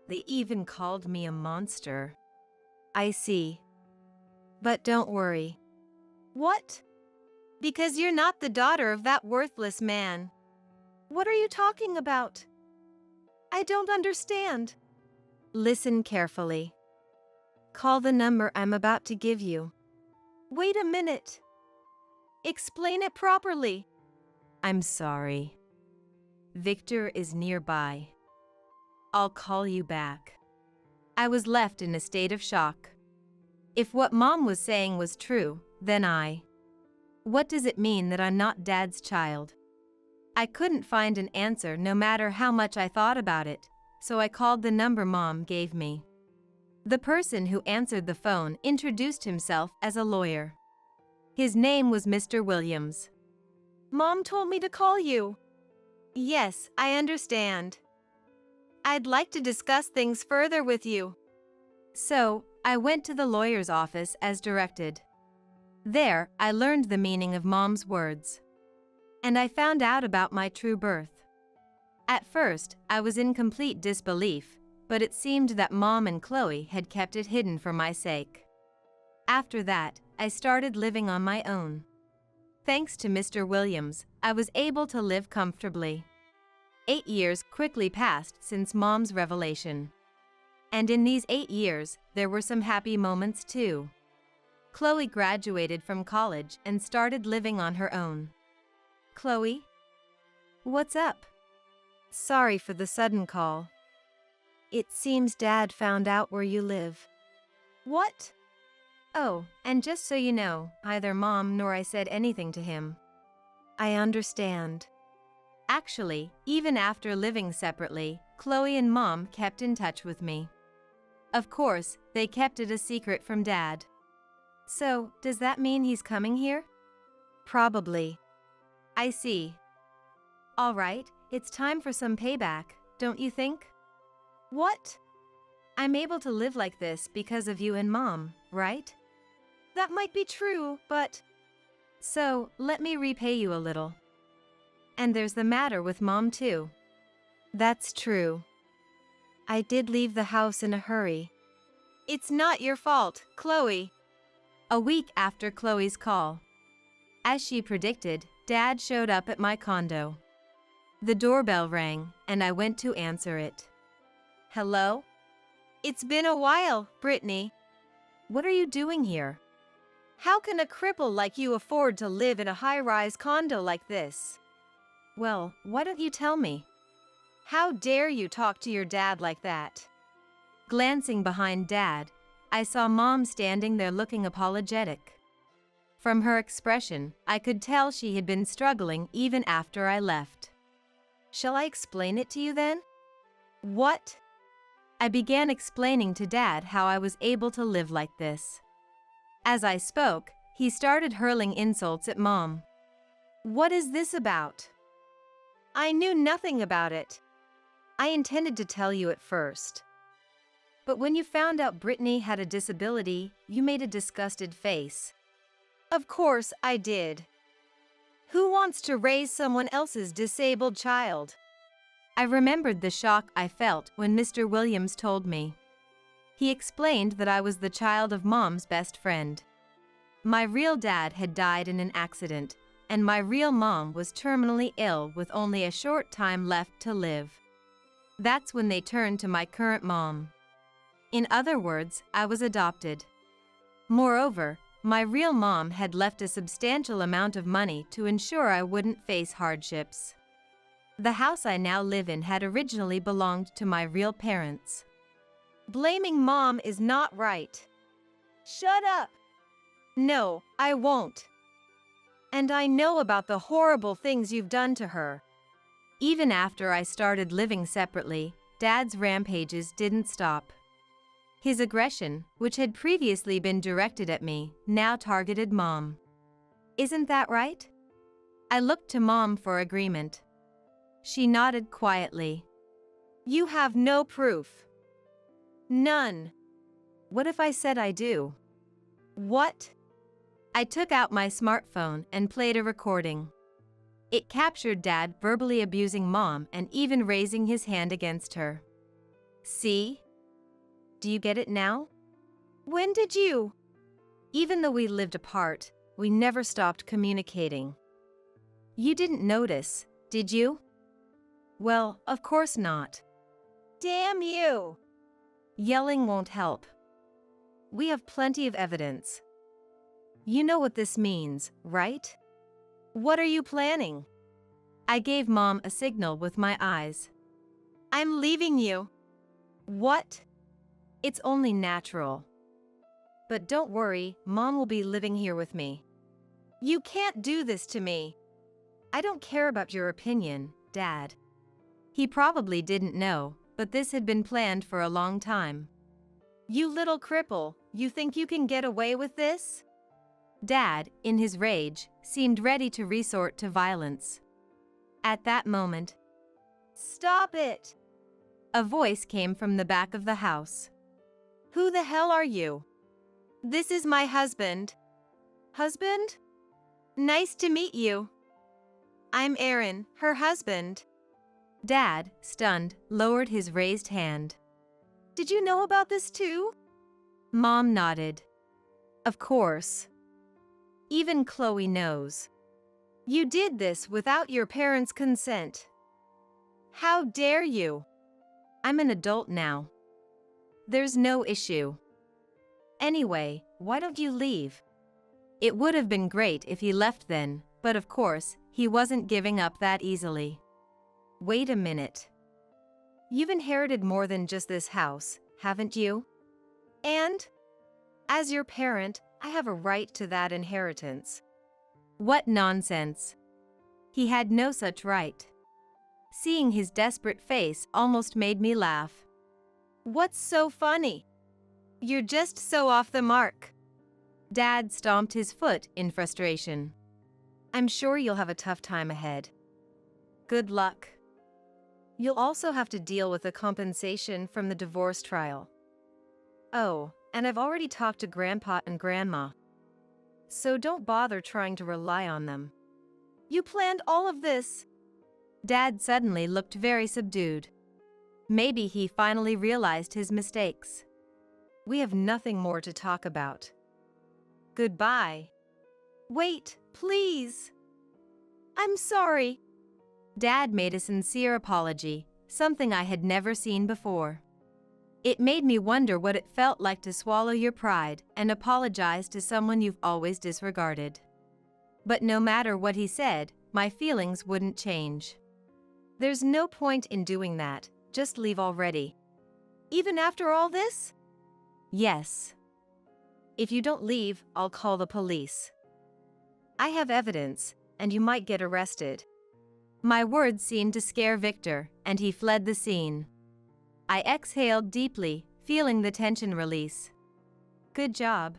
They even called me a monster. I see. But don't worry. What? Because you're not the daughter of that worthless man. What are you talking about? I don't understand. Listen carefully. Call the number I'm about to give you. Wait a minute. Explain it properly. I'm sorry. Victor is nearby. I'll call you back. I was left in a state of shock. If what Mom was saying was true, then what does it mean that I'm not Dad's child? I couldn't find an answer no matter how much I thought about it, so I called the number Mom gave me. The person who answered the phone introduced himself as a lawyer. His name was Mr. Williams. Mom told me to call you. Yes, I understand. I'd like to discuss things further with you. So, I went to the lawyer's office as directed. There, I learned the meaning of Mom's words. And I found out about my true birth. At first, I was in complete disbelief, but it seemed that Mom and Chloe had kept it hidden for my sake. After that, I started living on my own. Thanks to Mr. Williams, I was able to live comfortably. 8 years quickly passed since Mom's revelation. And in these 8 years, there were some happy moments too. Chloe graduated from college and started living on her own. Chloe? What's up? Sorry for the sudden call. It seems Dad found out where you live. What? Oh, and just so you know, neither Mom nor I said anything to him. I understand. Actually, even after living separately, Chloe and Mom kept in touch with me. Of course, they kept it a secret from Dad. So, does that mean he's coming here? Probably. I see. All right, it's time for some payback, don't you think? What? I'm able to live like this because of you and Mom, right? That might be true, but... So, let me repay you a little. And there's the matter with Mom too. That's true. I did leave the house in a hurry. It's not your fault, Chloe. A week after Chloe's call. As she predicted, Dad showed up at my condo. The doorbell rang, and I went to answer it. Hello? It's been a while, Brittany. What are you doing here? How can a cripple like you afford to live in a high-rise condo like this? Well, why don't you tell me? How dare you talk to your dad like that? Glancing behind Dad, I saw Mom standing there looking apologetic. From her expression, I could tell she had been struggling even after I left. Shall I explain it to you then? What? I began explaining to Dad how I was able to live like this. As I spoke, he started hurling insults at Mom. What is this about? I knew nothing about it. I intended to tell you at first. But when you found out Brittany had a disability, you made a disgusted face. Of course I did. Who wants to raise someone else's disabled child? I remembered the shock I felt when Mr. Williams told me. He explained that I was the child of Mom's best friend. My real dad had died in an accident, and my real mom was terminally ill with only a short time left to live. That's when they turned to my current mom. In other words, I was adopted. Moreover, my real mom had left a substantial amount of money to ensure I wouldn't face hardships. The house I now live in had originally belonged to my real parents. Blaming Mom is not right. Shut up! No, I won't. And I know about the horrible things you've done to her. Even after I started living separately, Dad's rampages didn't stop. His aggression, which had previously been directed at me, now targeted Mom. Isn't that right? I looked to Mom for agreement. She nodded quietly. You have no proof. None. What if I said I do? What? I took out my smartphone and played a recording. It captured Dad verbally abusing Mom and even raising his hand against her. See? Do you get it now? When did you? Even though we lived apart, we never stopped communicating. You didn't notice, did you? Well, of course not. Damn you! Yelling won't help. We have plenty of evidence. You know what this means, right? What are you planning? I gave Mom a signal with my eyes. I'm leaving you. What? It's only natural. But don't worry, Mom will be living here with me. You can't do this to me. I don't care about your opinion, Dad. He probably didn't know, but this had been planned for a long time. You little cripple, you think you can get away with this? Dad, in his rage, seemed ready to resort to violence. At that moment, stop it! A voice came from the back of the house. Who the hell are you? This is my husband. Husband? Nice to meet you. I'm Aaron, her husband. Dad, stunned, lowered his raised hand. Did you know about this too? Mom nodded. Of course. Even Chloe knows. You did this without your parents' consent. How dare you? I'm an adult now. There's no issue. Anyway, why don't you leave? It would have been great if he left then, but of course, he wasn't giving up that easily. Wait a minute. You've inherited more than just this house, haven't you? And? As your parent, I have a right to that inheritance. What nonsense. He had no such right. Seeing his desperate face almost made me laugh. What's so funny? You're just so off the mark. Dad stomped his foot in frustration. I'm sure you'll have a tough time ahead. Good luck. You'll also have to deal with the compensation from the divorce trial. Oh, and I've already talked to Grandpa and Grandma. So don't bother trying to rely on them. You planned all of this? Dad suddenly looked very subdued. Maybe he finally realized his mistakes. We have nothing more to talk about. Goodbye. Wait, please. I'm sorry. Dad made a sincere apology, something I had never seen before. It made me wonder what it felt like to swallow your pride and apologize to someone you've always disregarded. But no matter what he said, my feelings wouldn't change. There's no point in doing that, just leave already. Even after all this? Yes. If you don't leave, I'll call the police. I have evidence, and you might get arrested. My words seemed to scare Victor, and he fled the scene. I exhaled deeply, feeling the tension release. Good job.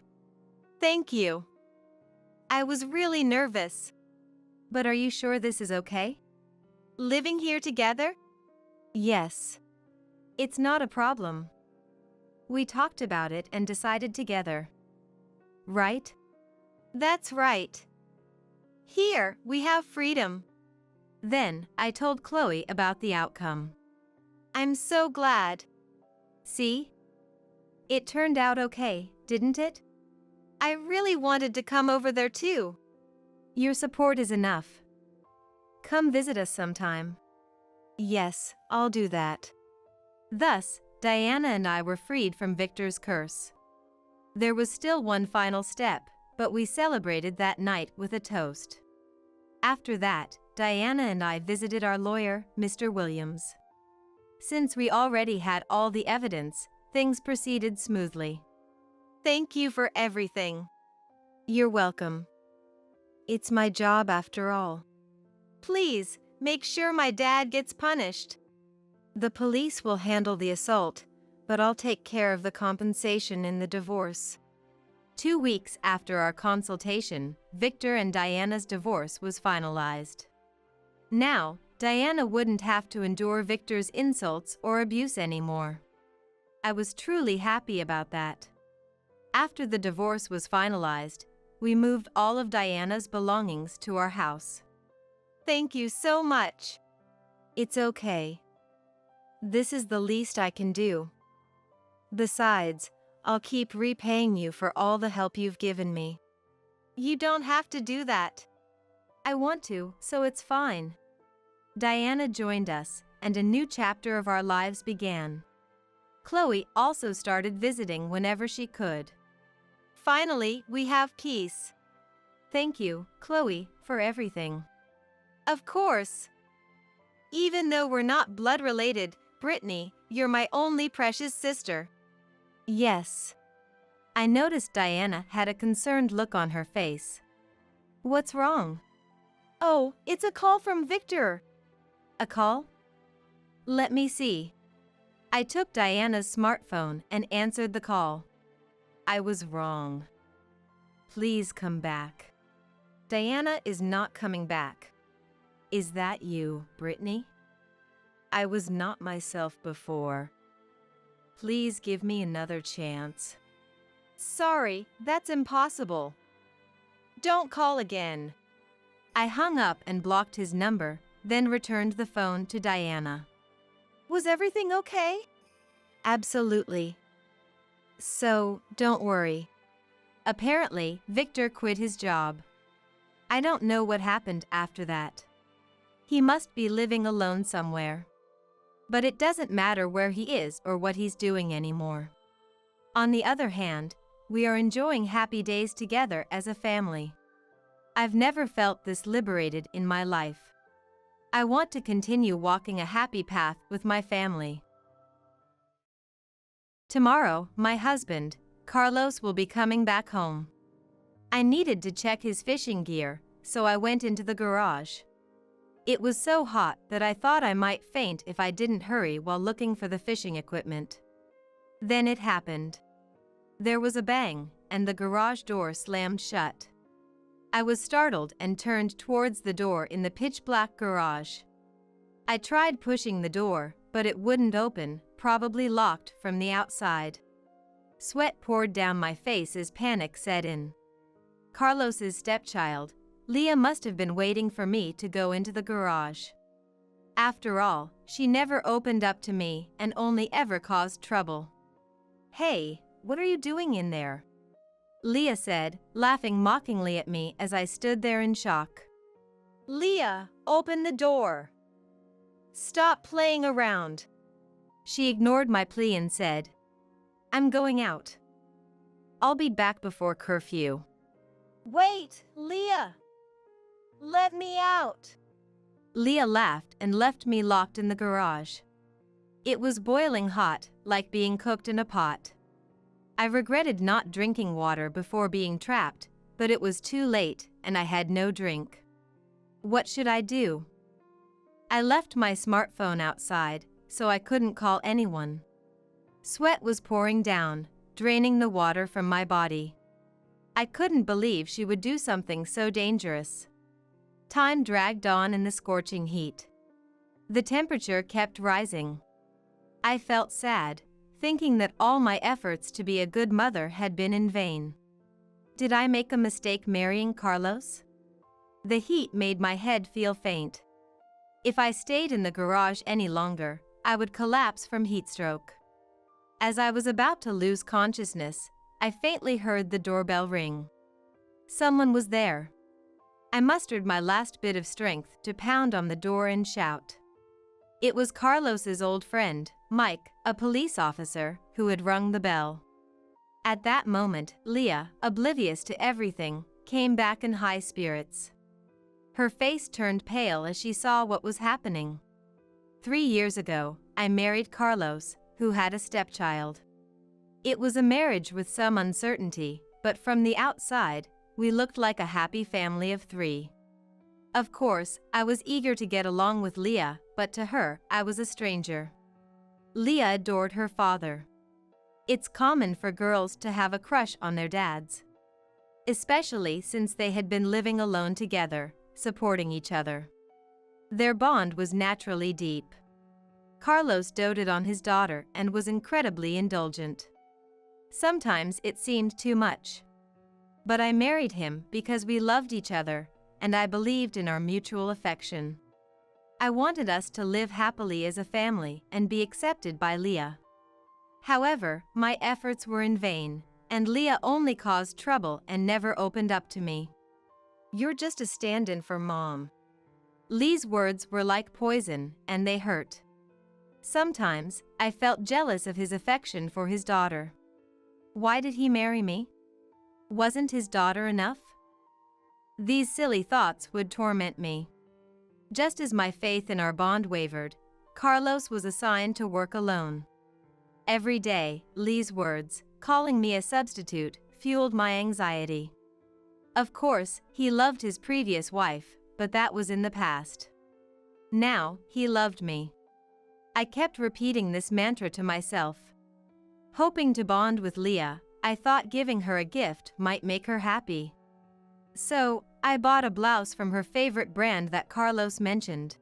Thank you. I was really nervous. But are you sure this is okay? Living here together? Yes. It's not a problem. We talked about it and decided together. Right? That's right. Here, we have freedom. Then, I told Chloe about the outcome. I'm so glad. See? It turned out okay, didn't it? I really wanted to come over there too. Your support is enough. Come visit us sometime. Yes, I'll do that. Thus, Diana and I were freed from Victor's curse. There was still one final step, but we celebrated that night with a toast. After that, Diana and I visited our lawyer, Mr. Williams. Since we already had all the evidence, things proceeded smoothly. Thank you for everything. You're welcome. It's my job after all. Please, make sure my dad gets punished. The police will handle the assault, but I'll take care of the compensation in the divorce. 2 weeks after our consultation, Victor and Diana's divorce was finalized. Now, Diana wouldn't have to endure Victor's insults or abuse anymore. I was truly happy about that. After the divorce was finalized, we moved all of Diana's belongings to our house. Thank you so much. It's okay. This is the least I can do. Besides, I'll keep repaying you for all the help you've given me. You don't have to do that. I want to, so it's fine. Diana joined us, and a new chapter of our lives began. Chloe also started visiting whenever she could. Finally, we have peace. Thank you, Chloe, for everything. Of course. Even though we're not blood related, Brittany, you're my only precious sister. Yes. I noticed Diana had a concerned look on her face. What's wrong? Oh, it's a call from Victor. A call? Let me see. I took Diana's smartphone and answered the call. I was wrong. Please come back. Diana is not coming back. Is that you, Brittany? I was not myself before. Please give me another chance. Sorry, that's impossible. Don't call again. I hung up and blocked his number, then returned the phone to Diana. Was everything okay? Absolutely. So, don't worry. Apparently, Victor quit his job. I don't know what happened after that. He must be living alone somewhere. But it doesn't matter where he is or what he's doing anymore. On the other hand, we are enjoying happy days together as a family. I've never felt this liberated in my life. I want to continue walking a happy path with my family. Tomorrow, my husband, Carlos, will be coming back home. I needed to check his fishing gear, so I went into the garage. It was so hot that I thought I might faint if I didn't hurry while looking for the fishing equipment. Then it happened. There was a bang, and the garage door slammed shut. I was startled and turned towards the door in the pitch-black garage. I tried pushing the door, but it wouldn't open, probably locked from the outside. Sweat poured down my face as panic set in. Carlos's stepchild, Leah, must have been waiting for me to go into the garage. After all, she never opened up to me and only ever caused trouble. "Hey, what are you doing in there?" Leah said, laughing mockingly at me as I stood there in shock. Leah, open the door. Stop playing around. She ignored my plea and said, I'm going out. I'll be back before curfew. Wait, Leah! Let me out! Leah laughed and left me locked in the garage. It was boiling hot, like being cooked in a pot. I regretted not drinking water before being trapped, but it was too late and I had no drink. What should I do? I left my smartphone outside, so I couldn't call anyone. Sweat was pouring down, draining the water from my body. I couldn't believe she would do something so dangerous. Time dragged on in the scorching heat. The temperature kept rising. I felt sad, thinking that all my efforts to be a good mother had been in vain. Did I make a mistake marrying Carlos? The heat made my head feel faint. If I stayed in the garage any longer, I would collapse from heatstroke. As I was about to lose consciousness, I faintly heard the doorbell ring. Someone was there. I mustered my last bit of strength to pound on the door and shout. It was Carlos's old friend, Mike, a police officer, who had rung the bell. At that moment, Leah, oblivious to everything, came back in high spirits. Her face turned pale as she saw what was happening. 3 years ago, I married Carlos, who had a stepchild. It was a marriage with some uncertainty, but from the outside, we looked like a happy family of 3. Of course, I was eager to get along with Leah, but to her, I was a stranger. Leah adored her father. It's common for girls to have a crush on their dads, especially since they had been living alone together, supporting each other. Their bond was naturally deep. Carlos doted on his daughter and was incredibly indulgent. Sometimes it seemed too much. But I married him because we loved each other, and I believed in our mutual affection. I wanted us to live happily as a family and be accepted by Leah. However, my efforts were in vain, and Leah only caused trouble and never opened up to me. You're just a stand-in for Mom. Lee's words were like poison, and they hurt. Sometimes, I felt jealous of his affection for his daughter. Why did he marry me? Wasn't his daughter enough? These silly thoughts would torment me. Just as my faith in our bond wavered, Carlos was assigned to work alone. Every day, Lee's words, calling me a substitute, fueled my anxiety. Of course, he loved his previous wife, but that was in the past. Now, he loved me. I kept repeating this mantra to myself. Hoping to bond with Leah, I thought giving her a gift might make her happy. So, I bought a blouse from her favorite brand that Carlos mentioned.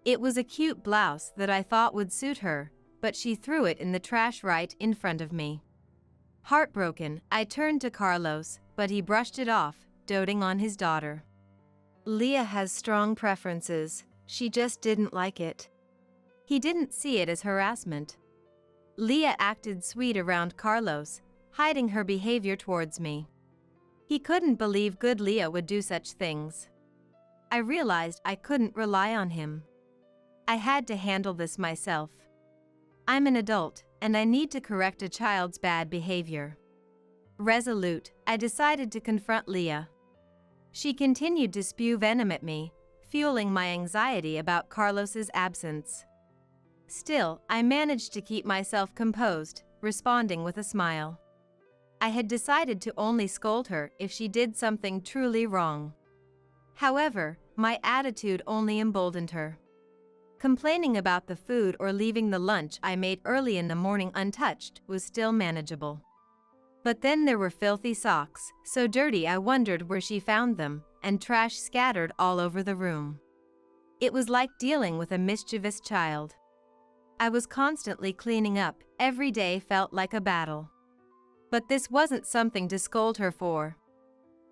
It was a cute blouse that I thought would suit her, but she threw it in the trash right in front of me. Heartbroken, I turned to Carlos, but he brushed it off, doting on his daughter. Leah has strong preferences, she just didn't like it. He didn't see it as harassment. Leah acted sweet around Carlos, hiding her behavior towards me. He couldn't believe good Leah would do such things. I realized I couldn't rely on him. I had to handle this myself. I'm an adult, and I need to correct a child's bad behavior. Resolute, I decided to confront Leah. She continued to spew venom at me, fueling my anxiety about Carlos's absence. Still, I managed to keep myself composed, responding with a smile. I had decided to only scold her if she did something truly wrong. However, my attitude only emboldened her. Complaining about the food or leaving the lunch I made early in the morning untouched was still manageable. But then there were filthy socks, so dirty I wondered where she found them, and trash scattered all over the room. It was like dealing with a mischievous child. I was constantly cleaning up, every day felt like a battle. But this wasn't something to scold her for.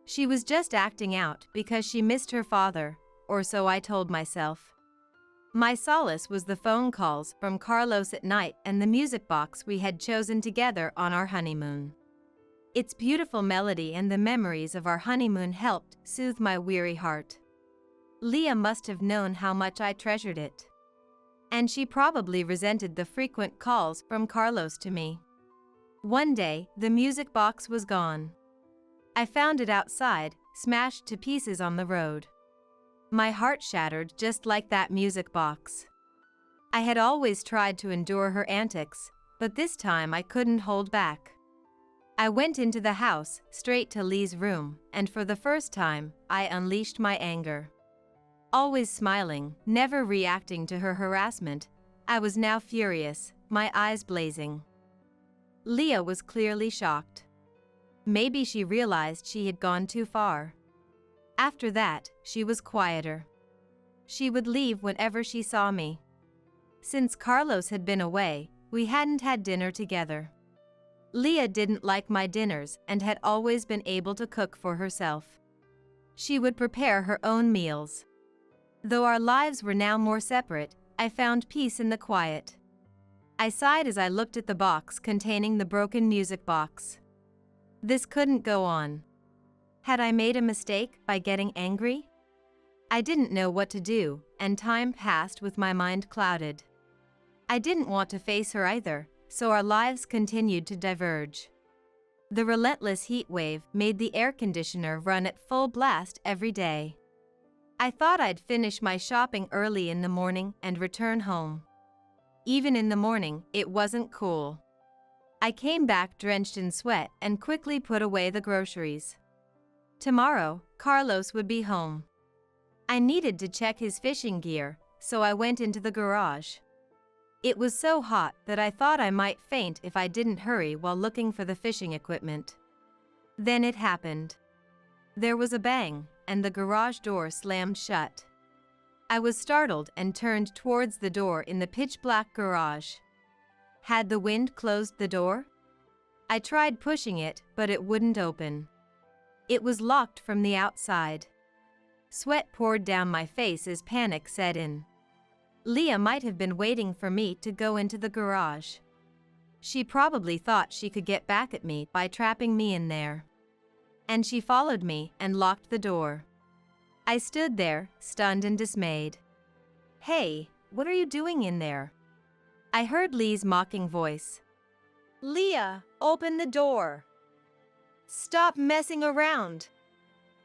She was just acting out because she missed her father, or so I told myself. My solace was the phone calls from Carlos at night and the music box we had chosen together on our honeymoon. Its beautiful melody and the memories of our honeymoon helped soothe my weary heart. Leah must have known how much I treasured it. And she probably resented the frequent calls from Carlos to me. One day, the music box was gone. I found it outside, smashed to pieces on the road. My heart shattered just like that music box. I had always tried to endure her antics, but this time I couldn't hold back. I went into the house, straight to Lee's room, and for the first time, I unleashed my anger. Always smiling, never reacting to her harassment, I was now furious, my eyes blazing. Leah was clearly shocked. Maybe she realized she had gone too far. After that, she was quieter. She would leave whenever she saw me. Since Carlos had been away, we hadn't had dinner together. Leah didn't like my dinners and had always been able to cook for herself. She would prepare her own meals. Though our lives were now more separate, I found peace in the quiet. I sighed as I looked at the box containing the broken music box. This couldn't go on. Had I made a mistake by getting angry? I didn't know what to do, and time passed with my mind clouded. I didn't want to face her either, so our lives continued to diverge. The relentless heat wave made the air conditioner run at full blast every day. I thought I'd finish my shopping early in the morning and return home. Even in the morning, it wasn't cool. I came back drenched in sweat and quickly put away the groceries. Tomorrow, Carlos would be home. I needed to check his fishing gear, so I went into the garage. It was so hot that I thought I might faint if I didn't hurry while looking for the fishing equipment. Then it happened. There was a bang, and the garage door slammed shut. I was startled and turned towards the door in the pitch-black garage. Had the wind closed the door? I tried pushing it, but it wouldn't open. It was locked from the outside. Sweat poured down my face as panic set in. Leah might have been waiting for me to go into the garage. She probably thought she could get back at me by trapping me in there. And she followed me and locked the door. I stood there, stunned and dismayed. "Hey, what are you doing in there?" I heard Lee's mocking voice. Leah, open the door. Stop messing around.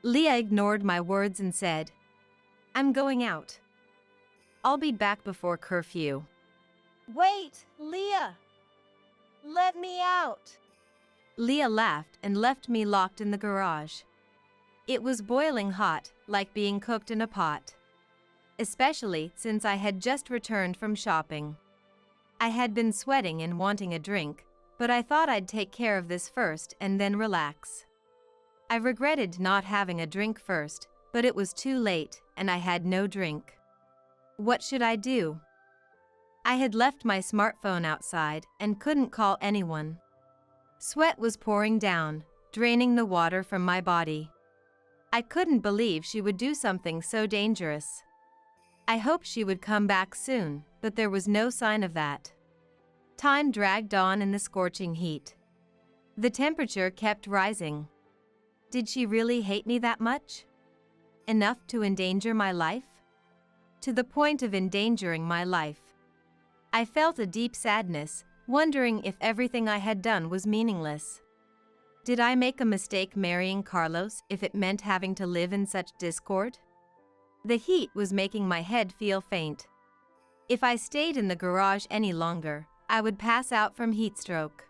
Leah ignored my words and said, "I'm going out. I'll be back before curfew." Wait, Leah. Let me out. Leah laughed and left me locked in the garage. It was boiling hot, like being cooked in a pot. Especially since I had just returned from shopping. I had been sweating and wanting a drink, but I thought I'd take care of this first and then relax. I regretted not having a drink first, but it was too late and I had no drink. What should I do? I had left my smartphone outside and couldn't call anyone. Sweat was pouring down, draining the water from my body. I couldn't believe she would do something so dangerous. I hoped she would come back soon, but there was no sign of that. Time dragged on in the scorching heat. The temperature kept rising. Did she really hate me that much? Enough to endanger my life? To the point of endangering my life. I felt a deep sadness, wondering if everything I had done was meaningless. Did I make a mistake marrying Carlos if it meant having to live in such discord? The heat was making my head feel faint. If I stayed in the garage any longer, I would pass out from heat stroke.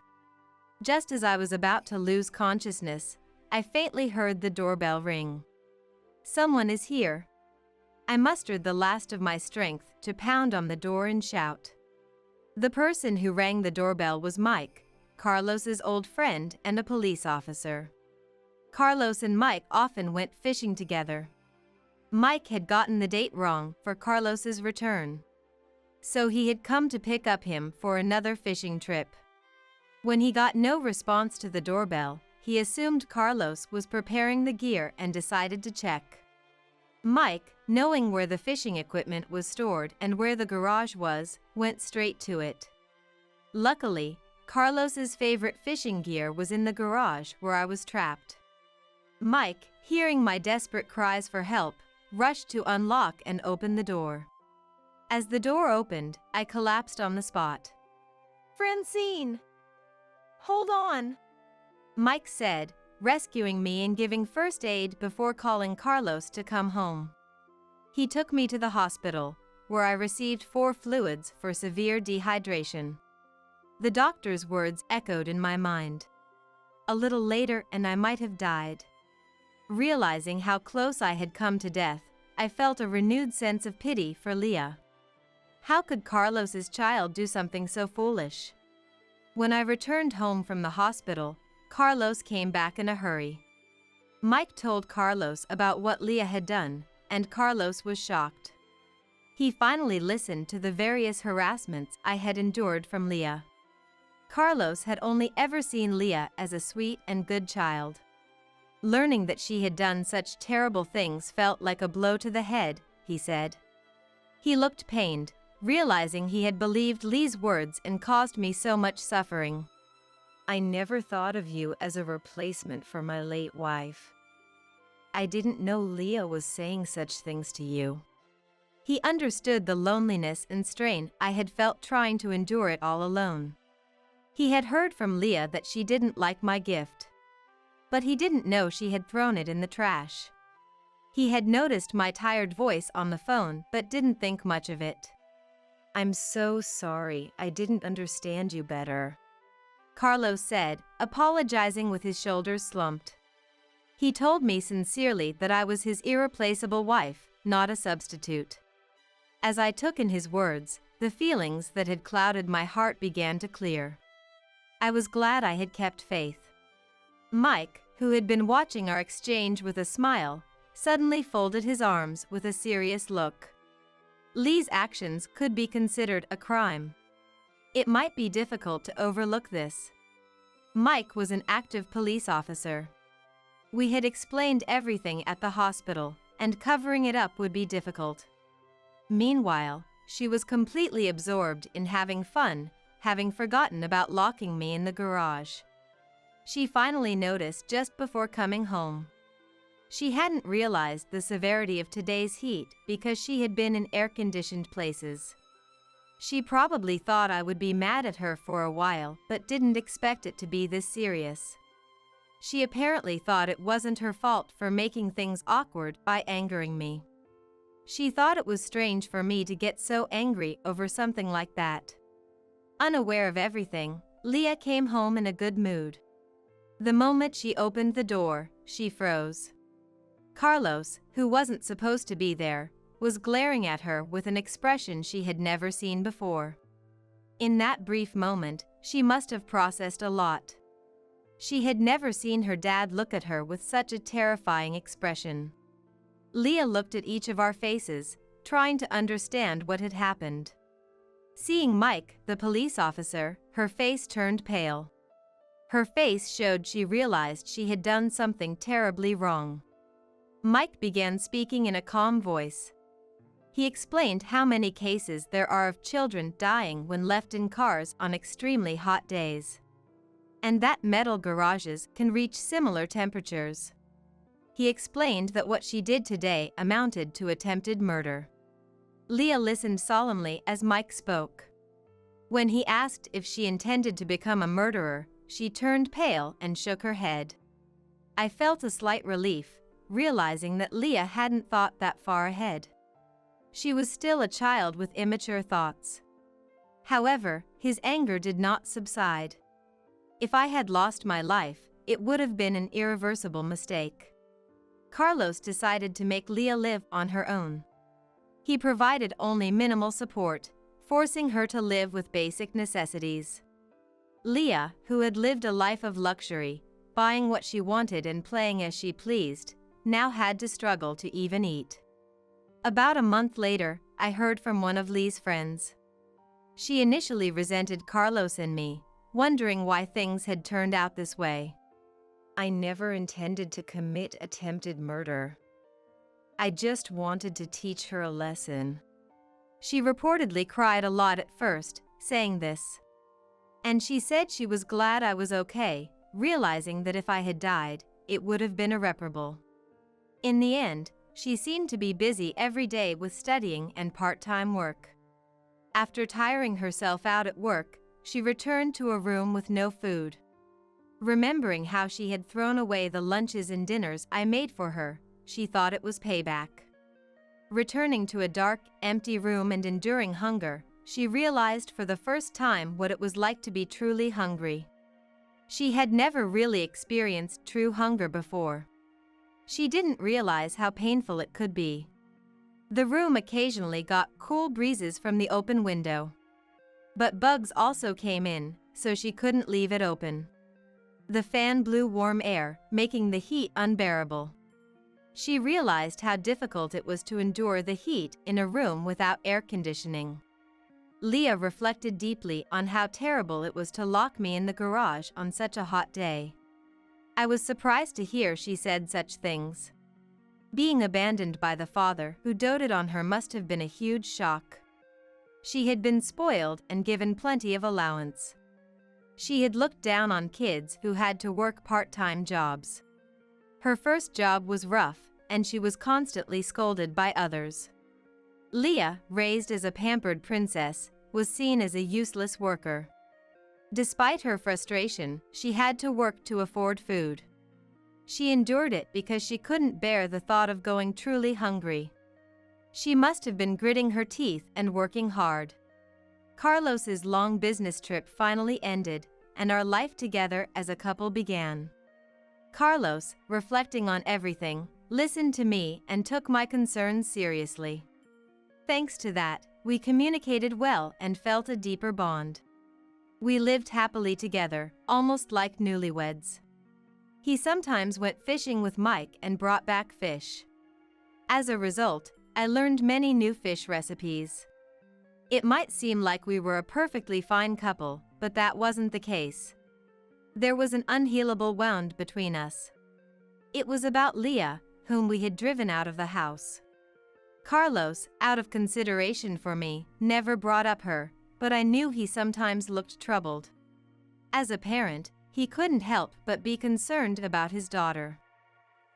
Just as I was about to lose consciousness, I faintly heard the doorbell ring. Someone is here. I mustered the last of my strength to pound on the door and shout. The person who rang the doorbell was Mike, Carlos's old friend and a police officer. Carlos and Mike often went fishing together. Mike had gotten the date wrong for Carlos's return. So he had come to pick up him for another fishing trip. When he got no response to the doorbell, he assumed Carlos was preparing the gear and decided to check. Mike, knowing where the fishing equipment was stored and where the garage was, went straight to it. Luckily, Carlos's favorite fishing gear was in the garage where I was trapped. Mike, hearing my desperate cries for help, rushed to unlock and open the door. As the door opened, I collapsed on the spot. Francine! hold on," Mike said, rescuing me and giving first aid before calling Carlos to come home. He took me to the hospital, where I received 4 fluids for severe dehydration. The doctor's words echoed in my mind. A little later and I might have died. Realizing how close I had come to death, I felt a renewed sense of pity for Leah. How could Carlos's child do something so foolish? When I returned home from the hospital, Carlos came back in a hurry. Mike told Carlos about what Leah had done, and Carlos was shocked. He finally listened to the various harassments I had endured from Leah. Carlos had only ever seen Leah as a sweet and good child. Learning that she had done such terrible things felt like a blow to the head, he said. He looked pained, realizing he had believed Lee's words and caused me so much suffering. "I never thought of you as a replacement for my late wife. I didn't know Leah was saying such things to you." He understood the loneliness and strain I had felt trying to endure it all alone. He had heard from Leah that she didn't like my gift. But he didn't know she had thrown it in the trash. He had noticed my tired voice on the phone but didn't think much of it. "I'm so sorry, I didn't understand you better," Carlos said, apologizing with his shoulders slumped. He told me sincerely that I was his irreplaceable wife, not a substitute. As I took in his words, the feelings that had clouded my heart began to clear. I was glad I had kept faith. Mike, who had been watching our exchange with a smile, suddenly folded his arms with a serious look. Lee's actions could be considered a crime. It might be difficult to overlook this. Mike was an active police officer. We had explained everything at the hospital, and covering it up would be difficult. Meanwhile, she was completely absorbed in having fun, having forgotten about locking me in the garage. She finally noticed just before coming home. She hadn't realized the severity of today's heat because she had been in air-conditioned places. She probably thought I would be mad at her for a while but didn't expect it to be this serious. She apparently thought it wasn't her fault for making things awkward by angering me. She thought it was strange for me to get so angry over something like that. Unaware of everything, Leah came home in a good mood. The moment she opened the door, she froze. Carlos, who wasn't supposed to be there, was glaring at her with an expression she had never seen before. In that brief moment, she must have processed a lot. She had never seen her dad look at her with such a terrifying expression. Leah looked at each of our faces, trying to understand what had happened. Seeing Mike, the police officer, her face turned pale. Her face showed she realized she had done something terribly wrong. Mike began speaking in a calm voice. He explained how many cases there are of children dying when left in cars on extremely hot days. And that metal garages can reach similar temperatures. He explained that what she did today amounted to attempted murder. Leah listened solemnly as Mike spoke. When he asked if she intended to become a murderer, she turned pale and shook her head. I felt a slight relief, realizing that Leah hadn't thought that far ahead. She was still a child with immature thoughts. However, his anger did not subside. If I had lost my life, it would have been an irreversible mistake. Carlos decided to make Leah live on her own. He provided only minimal support, forcing her to live with basic necessities. Leah, who had lived a life of luxury, buying what she wanted and playing as she pleased, now had to struggle to even eat. About a month later, I heard from one of Lee's friends. She initially resented Carlos and me, wondering why things had turned out this way. "I never intended to commit attempted murder. I just wanted to teach her a lesson." She reportedly cried a lot at first, saying this. And she said she was glad I was okay, realizing that if I had died, it would have been irreparable. In the end, she seemed to be busy every day with studying and part-time work. After tiring herself out at work, she returned to a room with no food. Remembering how she had thrown away the lunches and dinners I made for her, she thought it was payback. Returning to a dark, empty room and enduring hunger, she realized for the first time what it was like to be truly hungry. She had never really experienced true hunger before. She didn't realize how painful it could be. The room occasionally got cool breezes from the open window. But bugs also came in, so she couldn't leave it open. The fan blew warm air, making the heat unbearable. She realized how difficult it was to endure the heat in a room without air conditioning. Leah reflected deeply on how terrible it was to lock me in the garage on such a hot day. I was surprised to hear she said such things. Being abandoned by the father who doted on her must have been a huge shock. She had been spoiled and given plenty of allowance. She had looked down on kids who had to work part-time jobs. Her first job was rough, and she was constantly scolded by others. Leah, raised as a pampered princess, was seen as a useless worker. Despite her frustration, she had to work to afford food. She endured it because she couldn't bear the thought of going truly hungry. She must have been gritting her teeth and working hard. Carlos's long business trip finally ended, and our life together as a couple began. Carlos, reflecting on everything, listened to me and took my concerns seriously. Thanks to that, we communicated well and felt a deeper bond. We lived happily together, almost like newlyweds. He sometimes went fishing with Mike and brought back fish. As a result, I learned many new fish recipes. It might seem like we were a perfectly fine couple, but that wasn't the case. There was an unhealable wound between us. It was about Leah, whom we had driven out of the house. Carlos, out of consideration for me, never brought up her, but I knew he sometimes looked troubled. As a parent, he couldn't help but be concerned about his daughter.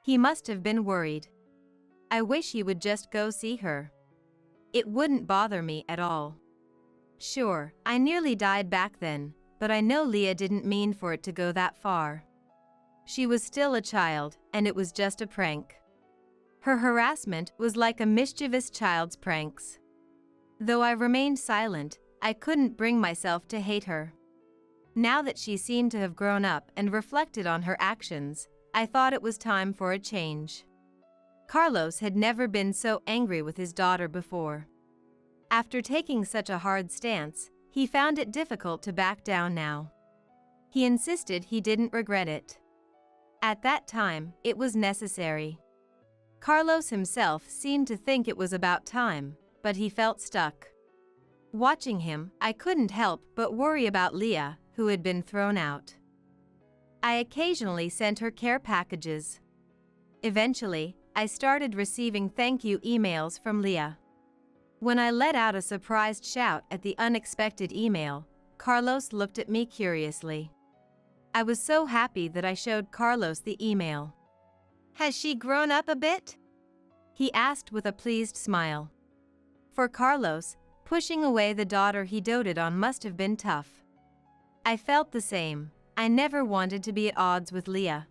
He must have been worried. I wish he would just go see her. It wouldn't bother me at all. Sure, I nearly died back then, but I know Leah didn't mean for it to go that far. She was still a child, and it was just a prank. Her harassment was like a mischievous child's pranks. Though I remained silent, I couldn't bring myself to hate her. Now that she seemed to have grown up and reflected on her actions, I thought it was time for a change. Carlos had never been so angry with his daughter before. After taking such a hard stance, he found it difficult to back down now. He insisted he didn't regret it. At that time, it was necessary. Carlos himself seemed to think it was about time, but he felt stuck. Watching him, I couldn't help but worry about Leah, who had been thrown out. I occasionally sent her care packages. Eventually, I started receiving thank you emails from Leah. When I let out a surprised shout at the unexpected email, Carlos looked at me curiously. I was so happy that I showed Carlos the email. Has she grown up a bit? He asked with a pleased smile. For Carlos, pushing away the daughter he doted on must have been tough. I felt the same. I never wanted to be at odds with Leah.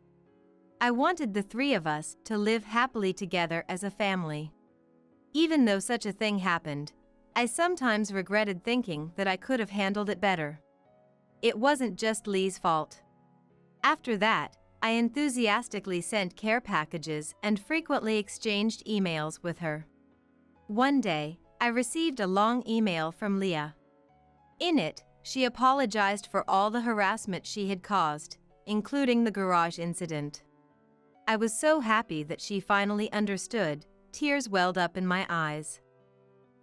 I wanted the three of us to live happily together as a family. Even though such a thing happened, I sometimes regretted thinking that I could have handled it better. It wasn't just Lee's fault. After that, I enthusiastically sent care packages and frequently exchanged emails with her. One day, I received a long email from Leah. In it, she apologized for all the harassment she had caused, including the garage incident. I was so happy that she finally understood. Tears welled up in my eyes.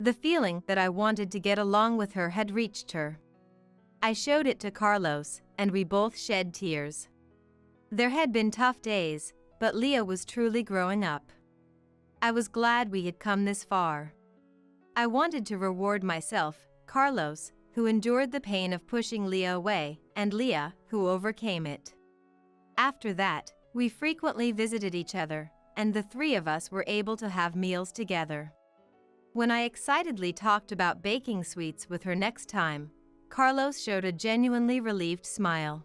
The feeling that I wanted to get along with her had reached her. I showed it to Carlos, and we both shed tears. There had been tough days, but Leah was truly growing up. I was glad we had come this far. I wanted to reward myself, Carlos, who endured the pain of pushing Leah away, and Leah, who overcame it. After that, we frequently visited each other, and the three of us were able to have meals together. When I excitedly talked about baking sweets with her next time, Carlos showed a genuinely relieved smile.